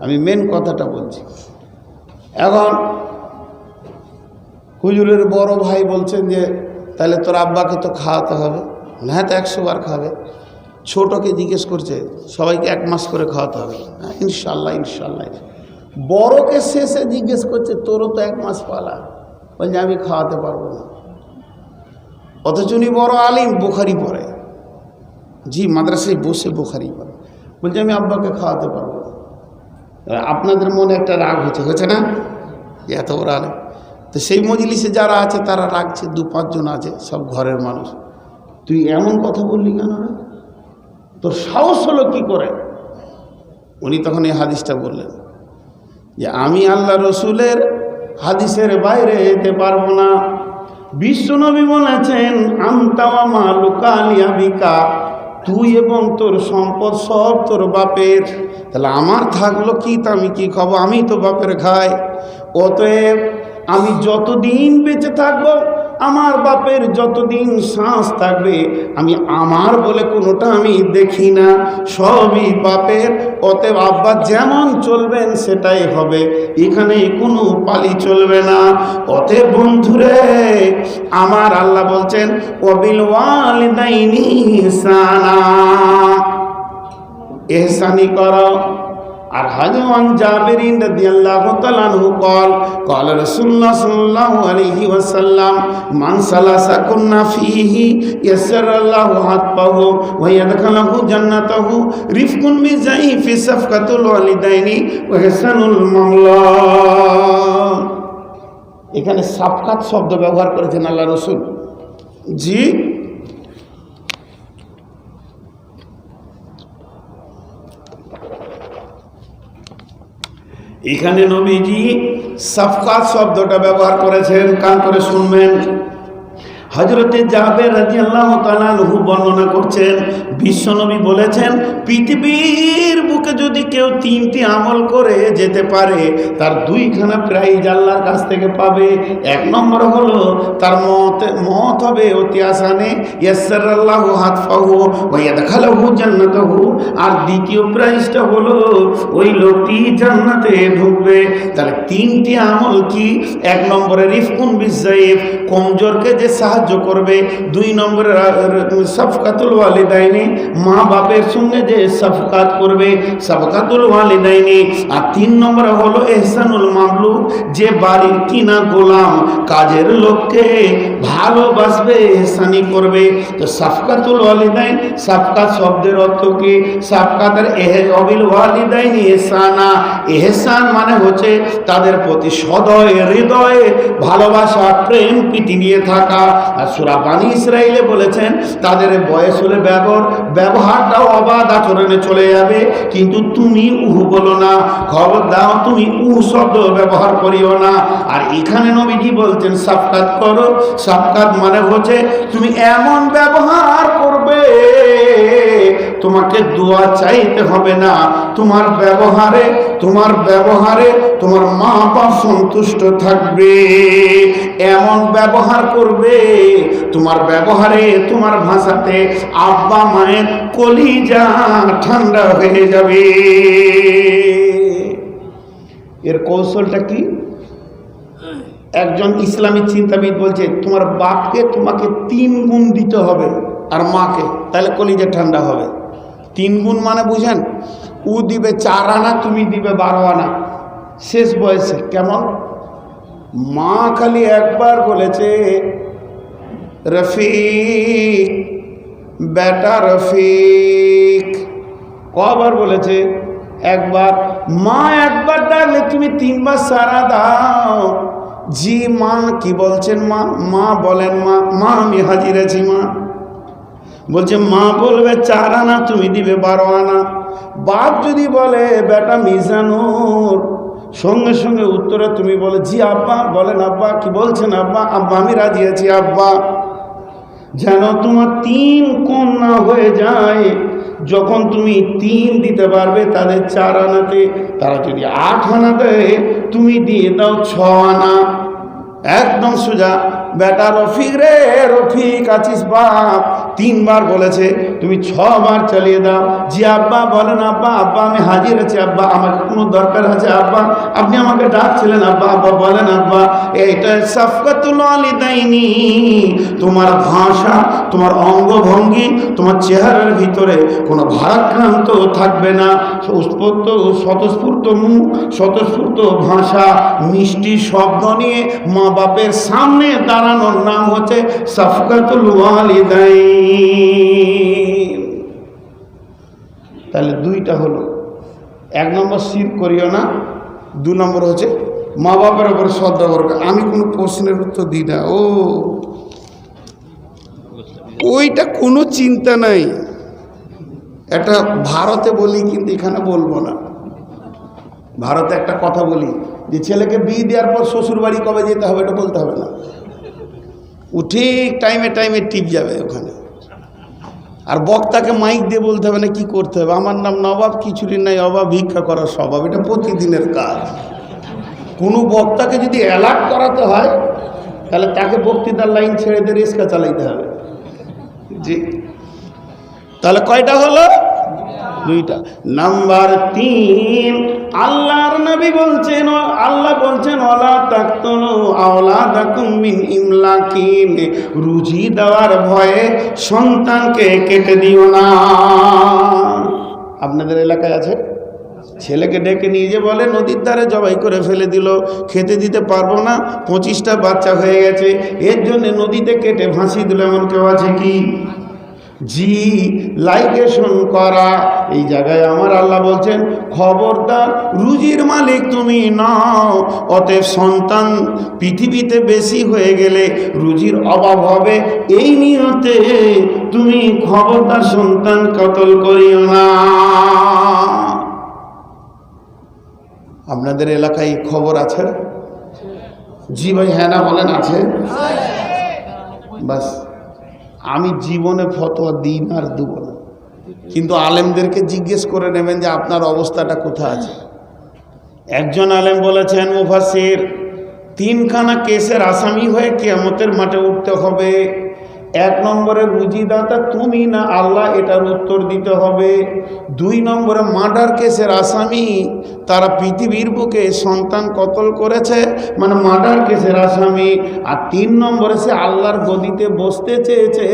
আমি মেন কথাটা বলছি। এখন হুজুরের বড় ভাই বলছেন যে তাহলে তোর আব্বাকে তো খাওয়াতে হবে। হ্যাঁ, তো 100 বার খাবে। ছোটকে জিজ্ঞেস করছে, সবাইকে 1 মাস করে খাওয়াতে হবে? হ্যাঁ, ইনশাল্লাহ ইনশাল্লাহ। বড়কে শেষে জিজ্ঞেস করছে, তোরও তো 1 মাস পালা। বলছে আমি খাওয়াতে পারবো না। অথচ উনি বড় আলিম, বুখারি পড়ে। জি, মাদ্রাসায় বসে বুখারি পড়ে। বলছে আমি আব্বাকে খাওয়াতে পারবো না। আপনাদের মনে একটা রাগ হচ্ছে না, যে এত বড় আলিম। তো সেই মজলিসে যারা আছে তারা রাখছে, 2-5 জন আছে, সব ঘরের মানুষ। তুই এমন কথা বললি কেন রে, তোর সাহস হলো কি করে? উনি তখন এই হাদিসটা বললেন যে আমি আল্লাহ রসুলের হাদিসের বাইরে যেতে পারবো না। বিশ্বনবী বলেছেন, আনতাওয়া মালুকা লিয়াবিকা, তুই এবং তোর সম্পদ সব তোর বাপের। তাহলে আমার থাকলো কি, তা আমি কি খাবো? আমি তো বাপের খাই। অতএব আমি যতদিন বেঁচে থাকবো, আমার বাপের যতদিন শ্বাস থাকবে, আমি আমার বলে কোনোটা আমি দেখি না, সবই বাপের। অতএব আব্বা যেমন চলবেন সেটাই হবে, এখানে কোনো পালি চলবে না। অতএব বন্ধুরে আমার, আল্লাহ বলছেন ওয়াবিল ওয়ালিদাইনি ইহসানা, ইহসানি করো। আর হাজওয়ান জাবিরিন রাদিয়াল্লাহু তাআলা আনহু قال قال رسول الله صلى الله عليه وسلم من سلس كنا فيه يسر الله حتفه ويدخله جنته رفق بضعيف صفقة الوالدين وحسن المولى। এখানে সাফকাত শব্দ ব্যবহার করেছেন আল্লাহ রাসূল। জি, এখানে নবীজি সাফকাত শব্দটা ব্যবহার করেছেন, কান করে শুনবেন। হযরতে জাবের রাদিয়াল্লাহু তাআলা আনহু বর্ণনা করছেন, বিশ্বনবী বলেছেন, পৃথিবীর বুকে যদি কেউ 3টি আমল করে যেতে পারে, তার 2খানা প্রাইজ আল্লাহর কাছ থেকে পাবে। 1 নম্বর হলো তার মত হবে অতি আসানে, ইয়াসসারাল্লাহু হাতফাহু ওয়া ইয়াদখালুহু জান্নাতাহু। আর দ্বিতীয় প্রাইজটা হলো ওই লোকটি জান্নাতে ঢুকবে। তাহলে 3টি আমল কি? 1 নম্বরে রিফকুন বিজাইফ, কমজোরকে যে সাহায্য সাহায্য করবে। 2 নম্বরে সাফকাতুল ওয়ালিদাইনি, মা বাপের সঙ্গে যে সাফকাত করবে, সাফকাতুল ওয়ালিদাইনি। আর 3 নম্বরে হলো ইহসানুল মামলুক, যে বাড়ির কিনা গোলাম কাজের লোককে ভালোবাসবে, ইহসানি করবে। তো সাফকাতুল ওয়ালিদাইন, সাফকাত শব্দের অর্থ কি? সাফকাতের অবিল ওয়ালিদাইনি ইহসানা, ইহসান মানে হচ্ছে তাদের প্রতি সদয় হৃদয়ে ভালোবাসা, প্রেম প্রীতি নিয়ে থাকা। আর সূরা বানী ইসরাইলে বলেছেন তাদের বয়স হলে ব্যবহারটাও অবাধ আচরণে চলে যাবে, কিন্তু তুমি উহু বলো না, খবর দাও তুমি উহু শব্দ ব্যবহার করিও না। আর এখানে নবীজি বলছেন সাফকাত করো। সাফকাত মানে হচ্ছে তুমি এমন ব্যবহার করবে, তোমাকে দোয়া চাইতে হবে না, তোমার ব্যবহারে তোমার মা বাপ সন্তুষ্ট থাকবে, এমন ব্যবহার করবে, তোমার ব্যবহারে তোমার ভাষাতে আব্বা মায়ের কলিজা ঠান্ডা হয়ে যাবে। এর কৌশলটা কি? একজন ইসলামী চিন্তাবিদ বলছে তোমার বাপকে তোমাকে 3 গুণ দিতে হবে আর মাকে, তাহলে কলিজা ঠান্ডা হবে। 3 গুণ মানে বুঝেন, ও দিবে 4 আনা, তুমি দিবে 12 আনা শেষ বয়সে। কেমন? মা খালি একবার বলেছে রফিক, বেটা রফিক। কবার বলেছে? একবার। মা একবার ডাকলে তুমি 3 বার সাড়া দাও। জি মা, কি বলছেন মা? মা বলেন মা আমি হাজির আছি মা। বলছে মা বলবে 4 আনা, তুমি দিবে 12 আনা। বাপ যদি বলে বেটা মিজানুর, সঙ্গে সঙ্গে উত্তরে তুমি বলে জি আব্বা। বলেন আব্বা, কি বলছেন আব্বা? আব্বা আমি রাজি আছি আব্বা। যেন তোমার 3 কন্যা হয়ে যায়। যখন তুমি 3 দিতে পারবে তাদের 4 আনাতে, তারা যদি 8 আনা দেয় তুমি দিয়ে দাও 6 আনা। একদম সোজা। বেটা রফিক রে, রফিক আছিস বাপ? 3 বার বলেছে, তুমি 6 বার চালিয়ে দাও। জি আব্বা। বলেন আব্বা। আব্বা আমি হাজির আছি আব্বা, আমাকে কোনো দরকার আছে আব্বা, আপনি আমাকে ডাকছিলেন আব্বা। আব্বা বলেন আব্বা। এইটা সাফকাতুল ওয়ালিদাইনি। তোমার ভাষা, তোমার অঙ্গভঙ্গি, তোমার চেহারার ভিতরে কোনো ভারাক্রান্ত থাকবে না। স্বতঃস্ফূর্ত মুখ, স্বতঃস্ফূর্ত ভাষা, মিষ্টি শব্দ নিয়ে মা বাপের সামনে দাঁড়ানোর নাম হচ্ছে সাফকাতুল ওয়ালিদাইন। তাহলে 2টা হলো। 1 নম্বর শিরক করিও না, 2 নম্বর হচ্ছে মা বাপের উপর শ্রদ্ধা করবে। আমি কোনো প্রশ্নের উত্তর দিই না, ওইটা কোনো চিন্তা নাই। এটা ভারতে বলি, কিন্তু এখানে বলবো না। ভারতে একটা কথা বলি যে ছেলেকে বিয়ে দেওয়ার পর শ্বশুর বাড়ি কবে যেতে হবে এটা বলতে হবে না, ও ঠিক টাইমে টিপ যাবে ওখানে। আর বক্তাকে মাইক দিয়ে বলতে হবে না কি করতে হবে। আমার নাম নবাব, কিছুরই নাই অভাব, ভিক্ষা করার স্বভাব, এটা প্রতিদিনের কাজ। কোনো বক্তাকে যদি অ্যালার্ট করাতে হয় তাহলে তাকে বক্তৃতার লাইন ছেড়ে দিয়ে রিক্সা চালাইতে হবে। জি, তাহলে কয়টা হলো? 2টা। নাম্বার 3, আল্লাহর নবী বলছেন, আল্লাহ বলছেন ওয়ালা তাকতুলু আওলাদাকুম মিন ইমলাকিন, রুজি দেওয়ার ভয়ে সন্তানকে কেটে দিও না। আপনাদের এলাকায় আছে? ছেলেকে ডেকে নিয়ে যে বলে নদীর ধারে জবাই করে ফেলে দিল, খেতে দিতে পারবো না, 25টা বাচ্চা হয়ে গেছে, এর জন্য নদীতে কেটে ভাসিয়ে দিল, এমন কেউ আছে কি? জি, লাইগেশন করা। এই জায়গায় আমার আল্লাহ বলছেন খবরদার, রুজির মালিক তুমি নাও, অতএব সন্তান পৃথিবীতে বেশি হয়ে গেলে রুজির অভাব হবে, এই নিয়তে তুমি খবরদার সন্তান কতল করিও না। আপনাদের এলাকায় খবর আছে? জি ভাই, হ্যাঁ না বলেন আছে? বাস, আমি জীবনে ফতোয়া দিই না আর দেব না, কিন্তু আলেমদেরকে জিজ্ঞেস করে নেবেন যে আপনার অবস্থাটা কোথায় আছে। একজন আলেম বলেছেন মুফাসসির, 3খানা কেসের আসামি হয়ে কিয়ামতের মাঠে উঠতে হবে। এক নম্বরে রুজিদাতা তুমি না আল্লাহ, এটার উত্তর দিতে হবে। 2 নম্বরে মার্ডার কেসের আসামি, তারা পৃথিবীর বুকে সন্তান কতল করেছে, মানে মার্ডার কেসের আসামি। আর 3 নম্বরে সে আল্লাহর গদিতে বসতে চেয়েছে,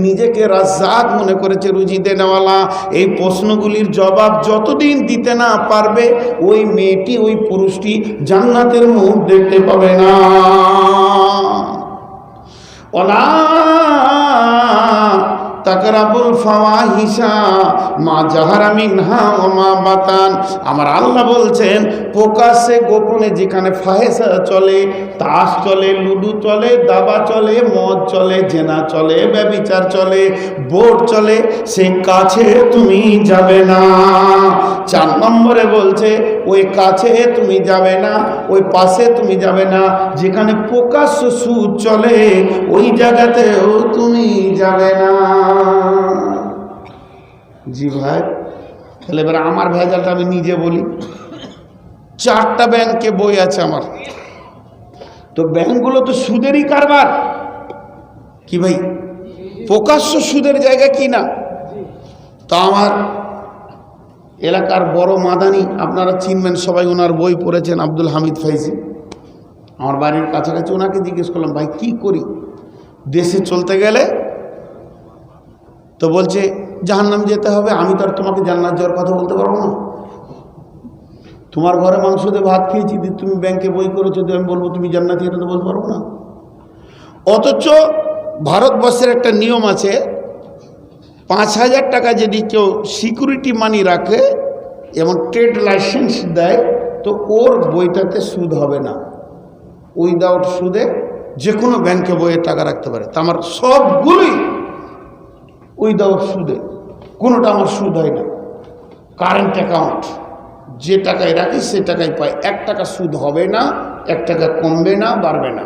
নিজেকে রাজ্জাক মনে করেছে, রুজি দেনেওয়ালা। এই প্রশ্নগুলির জবাব যতদিন দিতে না পারবে, ওই মেয়েটি, ওই পুরুষটি জান্নাতের মুখ দেখতে পাবে না। ওলা তাকরাবুল ফাওয়াহিশা মা জাহারা মিনহা ওয়া মা বাতান। আমার আল্লাহ বলছেন, প্রকাশ্যে গোপনে যেখানে ফাহেসা চলে, তাস চলে, লুডু চলে, দাবা চলে, মদ চলে, জেনা চলে, ব্যভিচার চলে, বোর্ড চলে, সে কাছে তুমি যাবে না। 4 নম্বরে বলছে, ওই কাছে তুমি যাবে না, ওই পাশে তুমি যাবে না। যেখানে প্রকাশ্য সুদ চলে, ওই জায়গাতেও তুমি যাবে না। জি ভাই, তাহলে এবার আমার ভেজালটা আমি নিজে বলি। 4টা ব্যাংকে বই আছে আমার, তো ব্যাংকগুলো তো সুদেরই কারবার। কি ভাই, প্রকাশ্য সুদের জায়গা কি না? তো আমার এলাকার বড় মাদানি, আপনারা চিনবেন সবাই, ওনার বই পড়েছেন, আব্দুল হামিদ ফাইজি। আমার বাড়ির কাছাকাছি, ওনাকে জিজ্ঞেস করলাম, ভাই কি করি দেশে চলতে গেলে? তো বলছে, জাহান্নাম যেতে হবে। আমি তো আর তোমাকে জান্নাত যাওয়ার কথা বলতে পারবো না। তোমার ঘরে মাংস দিয়ে ভাত খেয়েছি, তুমি ব্যাংকে বই করেছো, আমি বলবো তুমি জান্নাতি, এটা তো বলতে পারবো না। অথচ ভারতবর্ষের একটা নিয়ম আছে, 5,000 টাকা যদি কেউ সিকিউরিটি মানি রাখে এবং ট্রেড লাইসেন্স দেয়, তো ওর বইটাতে সুদ হবে না। উইদাউট সুদে যে কোনো ব্যাংকে বইয়ে টাকা রাখতে পারে। তা আমার সবগুলোই উইদাউট সুদে, কোনোটা আমার সুদ হয় না। কারেন্ট অ্যাকাউন্ট, যে টাকায় রাখি সে টাকায় পাই, 1 টাকা সুদ হবে না, 1 টাকা কমবে না, বাড়বে না।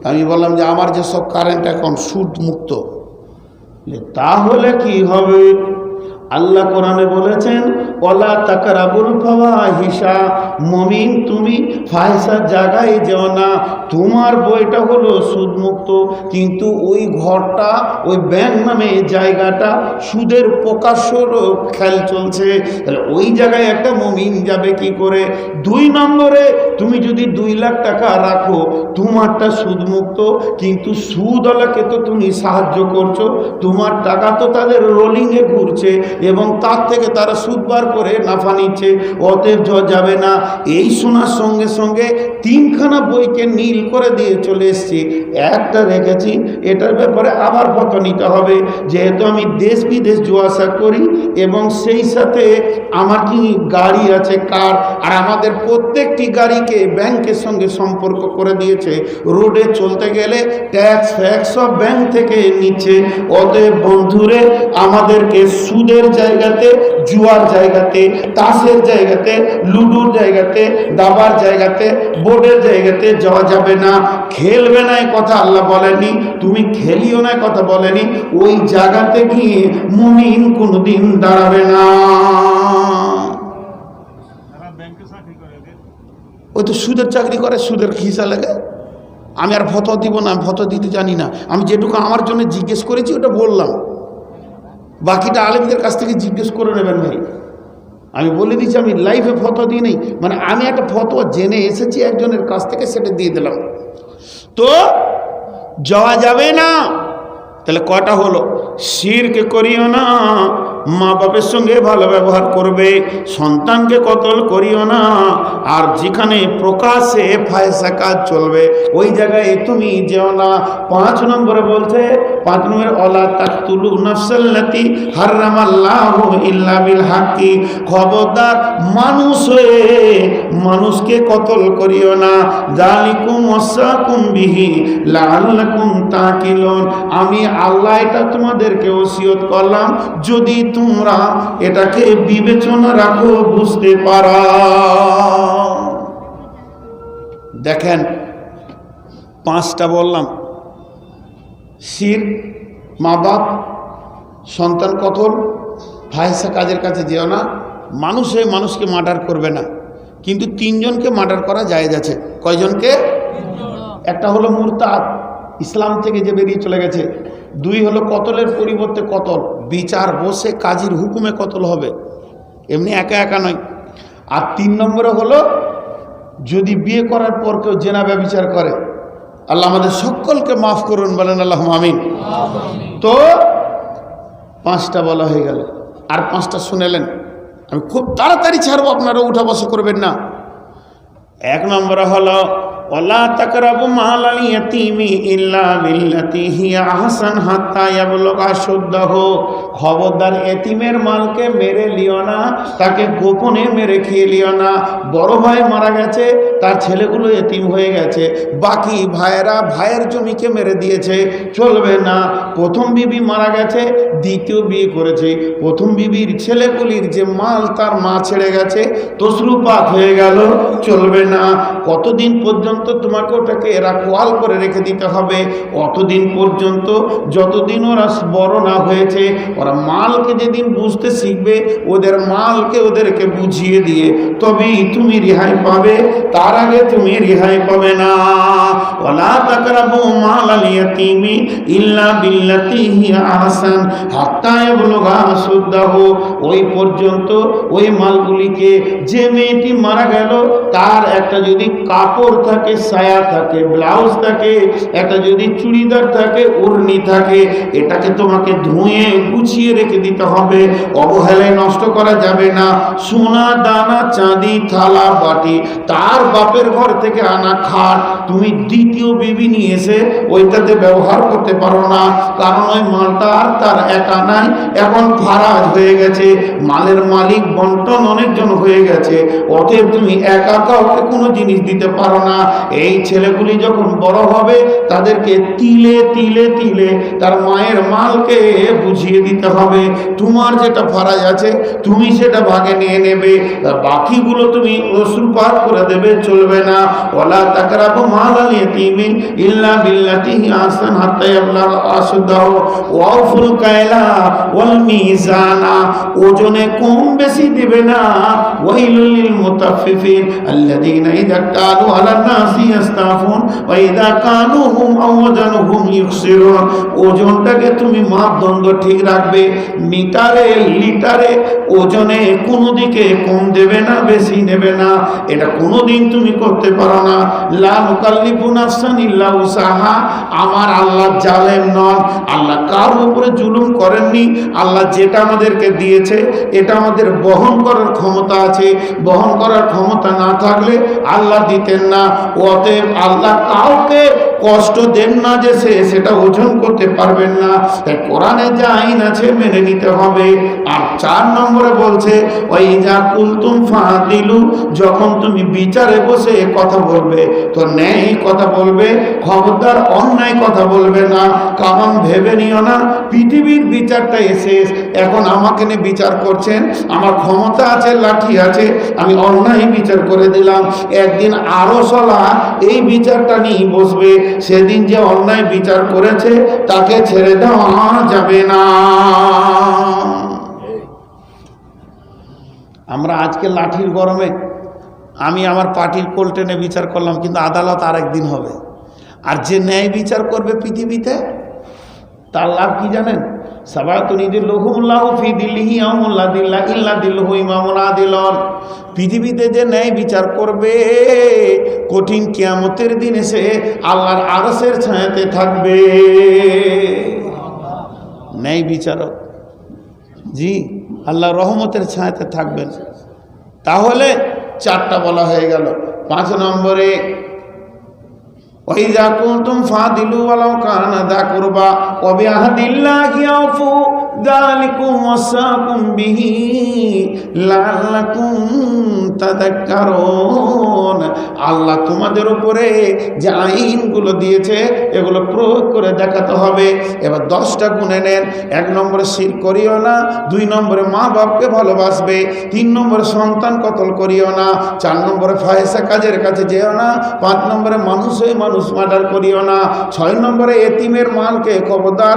আমি বললাম যে আমার যে সব কারেন্ট অ্যাকাউন্ট সুদ মুক্ত, তাহলে কি হবে? আল্লাহ কোরআনে বলেছেন, ওয়ালা তাকরাবুল ফাওয়াহিশা, মুমিন তুমি ফাহিশার জায়গায় যেও না। তোমার বইটা হলো সুদমুক্ত, কিন্তু ওই ঘরটা, ওই ব্যাংক নামে জায়গাটা সুদের প্রকাশ্য খেল চলছে। তাহলে ওই জায়গায় একটা মুমিন যাবে কি করে? 2 নম্বরে, তুমি যদি 2 লাখ টাকা রাখো, তোমারটা সুদমুক্ত, কিন্তু সুদওয়ালাকে তো তুমি সাহায্য করছো, তোমার টাকা তো তাদের রোলিংয়ে ঘুরছে এবং তার থেকে তারা সুদ বার করে নাফা নিচ্ছে, অতএব যাবে না। এই শোনার সঙ্গে সঙ্গে 3খানা বইকে নীল করে দিয়ে চলে এসেছি। একটা রেখেছি, এটার ব্যাপারে আবার ফটো নিতে হবে, যেহেতু আমি দেশ বিদেশ যাওয়া আসা করি এবং সেই সাথে আমার কি গাড়ি আছে, কার, আর আমাদের প্রত্যেকটি গাড়িকে ব্যাংকের সঙ্গে সম্পর্ক করে দিয়েছে। রোডে চলতে গেলে ট্যাক্স ফ্যাক্স সব ব্যাংক থেকে নিচ্ছে। অতএব বন্ধুরে, আমাদেরকে সুদের জায়গাতে, জুয়ার জায়গাতে, তাসের জায়গাতে, লুডুর জায়গাতে, দাবার জায়গাতে, বোর্ডের জায়গাতে যাওয়া যাবে না। খেলবে না এই কথা আল্লাহ বলেনি, তুমি খেলিও না কথা বলেনি। ওই জায়গাতে গিয়ে মুমিন কোনোদিন দাঁড়াবে না। ওই তো সুদের চাকরি করে, সুদের খিসা লাগে। আমি আর ফতোয়া দিব না, আমি ফতোয়া দিতে জানি না। আমি যেটুকু আমার জন্য জিজ্ঞেস করেছি ওটা বললাম, বাকিটা আলেমদের কাছ থেকে জিজ্ঞেস করে নেবেন ভাই। আমি বলে দিচ্ছি, আমি লাইফে ফতোয়া দিই নেই, মানে আমি একটা ফতোয়া জেনে এসেছি একজনের কাছ থেকে, সেটা দিয়ে দিলাম। তো যাওয়া যাবে না। তাহলে কটা হলো? শিরক করিও না, মা বাপের সঙ্গে ভালো ব্যবহার করবে, সন্তানকে কতল করিও না, আর যেখানে প্রকাশ্যে ফায়সা কাজ চলবে ওই জায়গায় তুমি যেও না। 5 নম্বরে বলছে, 5 নম্বরে, ওয়ালা তাকতুলু নাফসাল্লাতী হারামাল্লাহু ইল্লা বিল হাক্কি, খবরদার মানুষ হয়ে মানুষকে কতল করিও না। যালিকুম ওয়াসাকুম বিহি লাআল্লাকুম তাকিলুন, আমি আল্লাহ এটা তোমাদেরকে ওসিয়ত করলাম যদি তোমরা এটাকে বিবেচনা রাখো, বুঝতে পারো। দেখেন, 5টা বললাম, শির, মা বাপ, সন্তান কতল, ফাহিশা কাজের কাছে যেও না, মানুষ হয়ে মানুষকে মার্ডার করবে না। কিন্তু 3 জনকে মার্ডার করা জায়েজ আছে। কয়জনকে? একটা হলো মুরতাদ, ইসলাম থেকে যে বেরিয়ে চলে গেছে। 2 হলো কতলের পরিবর্তে কতল, বিচার বসে কাজীর হুকুমে কতল হবে, এমনি একা একা নয়। আর 3 নম্বরে হলো যদি বিয়ে করার পর কেউ জেনা ব্যভিচার করে, আল্লাহ আমাদের সকলকে মাফ করুন, বলেন আল্লাহুম্মা আমিন। তো 5টা বলা হয়ে গেল, আর 5টা শুনেলেন। আমি খুব তাড়াতাড়ি ছাড়বো, আপনারা উঠা বসা করবেন না। 1 নম্বরে হলো ওয়ালা তাকরাবু মালাল ইয়াতীমি ইল্লা বিল্লাতি হিয়া আহসান হাত্তা ইয়াবলুগা শুদ্দাহু। খবরদার এতিমের মালকে মেরে লিও না, তাকে গোপনে মেরে খেয়ে লিও না। বড় ভাই মারা গেছে, তার ছেলেগুলো এতিম হয়ে গেছে, বাকি ভাইয়েরা ভাইয়ের জমিকে মেরে দিয়েছে, চলবে না। প্রথম বিবি মারা গেছে, দ্বিতীয় বিয়ে করেছে, প্রথম বিবির ছেলেগুলির যে মাল তার মা ছেড়ে গেছে, তসরুপাত হয়ে গেল, চলবে না। কতদিন পর্যন্ত তোমাকে ওটাকে রাখওয়াল করে রেখে দিতে হবে? অতদিন পর্যন্ত যতদিন ওরা বড় না হয়েছে। ওরা মালকে যেদিন বুঝতে শিখবে, ওদের মালকে ওদেরকে বুঝিয়ে দিয়ে তবেই তুমি রেহাই পাবে, তার আগে তুমি রেহাই পাবে না। ওয়ালা তাকরাবু মালাল ইয়াতীমি ইল্লা বিল্লাতি হিয়া আহসান হাত্তা ইয়াবলুগা শুদ্দাহু। ওই পর্যন্ত ওই মালগুলিকে, যে মেয়েটি মারা গেল তার একটা যদি কাপড় থাকে, সায়া থাকে, ব্লাউজ থাকে, একটা যদি চুড়িদার থাকে, ওড়নি থাকে, এটাকে তোমাকে ধুয়ে গুছিয়ে রেখে দিতে হবে, অবহেলায় নষ্ট করা যাবে না। সোনা দানা চাঁদি থালা বাটি তার বাপের ঘর থেকে আনা খাট তুমি দ্বিতীয় বিবি নিয়ে এসে ওইটাতে ব্যবহার করতে পারো না, কারণ ওই মালটা আর তার একা নাই, এখন ফারাজ হয়ে গেছে, মালের মালিক বন্টন অনেকজন হয়ে গেছে, অতএব তুমি একা কাউকে কোনো জিনিস দিতে পারো না। এই ছেলেগুলি যখন বড় হবে তাদেরকে তিলে তিলে তিলে তার মায়ের মালকে বুঝিয়ে দিতে হবে। তোমার যেটা ফারাজ আছে তুমি সেটা ভাগে নিয়ে নেবে, বাকিগুলো তুমি অশ্রুপাত করে দেবে, চলবে না। ওয়ালা তাকরাবু মালাল ইয়াতীমি ইল্লা বিল্লাতি হিয়া আহসান হাত্তা ইয়াবলুগা আশুদ্দাহু ওয়াউফুল কায়লা ওয়াল মিজানা। ওজনে কম বেশি দিবে না। ওয়াইলুল লিল মুতাফফিফিন আল্লাযীনা ইযা কালু আলান নাসি ইস্তাফুন ওয়া ইযা কালুহুম আও ওয়াজানুহুম ইউখসিরুন। ওজনটাকে তুমি মাপদণ্ড ঠিক রাখবে, মিটারে লিটারে ওজনে কোনো দিকে কম দেবে না, বেশি নেবে না, এটা কোনোদিন তুমি করতে পারো না। লা নুকাল্লিফু নাফসান ইল্লা উসাহা। আমার আল্লাহ জালেম নন, আল্লাহ কারোর উপরে জুলুম করেননি। আল্লাহ যেটা আমাদেরকে দিয়েছে এটা আমাদের বহন করার ক্ষমতা আছে, বহন করার ক্ষমতা না থাকলে আল্লাহ দিতেন না। অতএব আল্লাহ কাউকে কষ্ট দেন না যে সেটা ওজন করতে পারবেন না। তাই কোরআনে যা আইন আছে মেনে নিতে হবে। আর 4 নম্বরে বলছে ওয়াইজা কুলতুম ফাদিলু। যখন তুমি বিচারে বসে কথা বলবে তো ন্যায় কথা বলবে, খবরদার অন্যায় কথা বলবে না। কারণ ভেবে নিও না পৃথিবীর বিচারটা শেষ, এখন আমাকে নিয়ে বিচার করছেন, আমার ক্ষমতা আছে, লাঠি আছে, আমি অন্যায় বিচার করে দিলাম। একদিন আরো সলা এই বিচারটা নিয়ে বসবে, সেদিন যে অন্যায় বিচার করেছে তাকে ছেড়ে দেওয়া যাবে না। আমরা আজকে লাঠির গরমে আমি আমার পার্টির কোল টেনে বিচার করলাম, কিন্তু আদালত আর একদিন হবে। আর যে ন্যায় বিচার করবে পৃথিবীতে তার লাভ কি জানেন? পৃথিবীতে যে ন্যায় বিচার করবে কঠিন কিয়ামতের দিন এসে আল্লাহর আরশের ছায়াতে থাকবে। ন্যায় বিচারক জি আল্লাহর রহমতের ছায়াতে থাকবেন। তাহলে 4টা বলা হয়ে গেল। 5 নম্বরে ওয়াইজা কুনতুম ফাদিলু ওয়ালাউ কানা দা কুরবা ওয়া বিআহদিল্লাহি আউফু যালিকুম ওয়াসাকুম বিহি লাআল্লাকুম তাযাক্কারুন। আল্লাহ তোমাদের উপরে যে আইনগুলো দিয়েছে এগুলো প্রয়োগ করে দেখাতে হবে। এবার 10টা গুণে নেন। 1 নম্বরে শিরক করিও না, 2 নম্বরে মা বাপকে ভালোবাসবে, 3 নম্বরে সন্তান কতল করিও না, 4 নম্বরে ফাহিশা কাজের কাছে যেও না, 5 নম্বরে মানুষ মার্ডার করিও না, 6 নম্বরে এতিমের মালকে খবরদার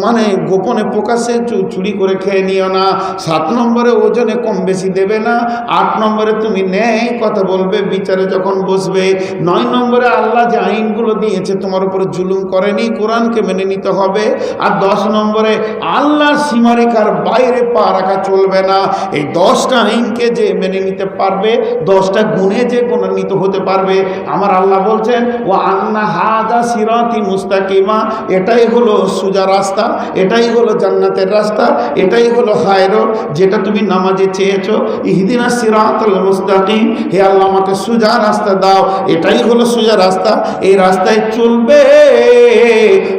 মানে গোপনে প্রকাশ্যে সে চুরি করে খেয়ে নিও না। 7 নম্বরে ওজনে কম বেশি দেবে না। 8 নম্বরে তুমি ন্যায় কথা বলবে বিচারে যখন বসবে। 9 নম্বরে আল্লাহ যে আইনগুলো দিয়েছে তোমার উপরে জুলুম করেনি, কোরআনকে মেনে নিতে হবে। আর 10 নম্বরে আল্লাহর সীমারেখার বাইরে পা রাখা চলবে না। এই 10টা আইনকে যে মেনে নিতে পারবে, 10টা গুণে যে গুণান্বিত হতে পারবে, আমার আল্লাহ বলছেন ও আন্না হাদা সিরাতি মুস্তাকিমা, এটাই হলো সোজা রাস্তা, এটাই হলো জান্নাতের রাস্তা, এটাই হলো হায়রোড, যেটা তুমি নামাজে চেয়েছো। ইহদিনাস সিরাতাল মুস্তাকিম, হে আল্লাহ আমাকে সোজা রাস্তা দাও, এটাই হলো সোজা রাস্তা। এই রাস্তায় চলবে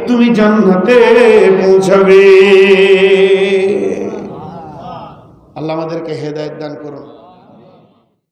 তুমি জান্নাতে পৌঁছাবে। আল্লাহ আমাদেরকে হেদায়েত দান করুন।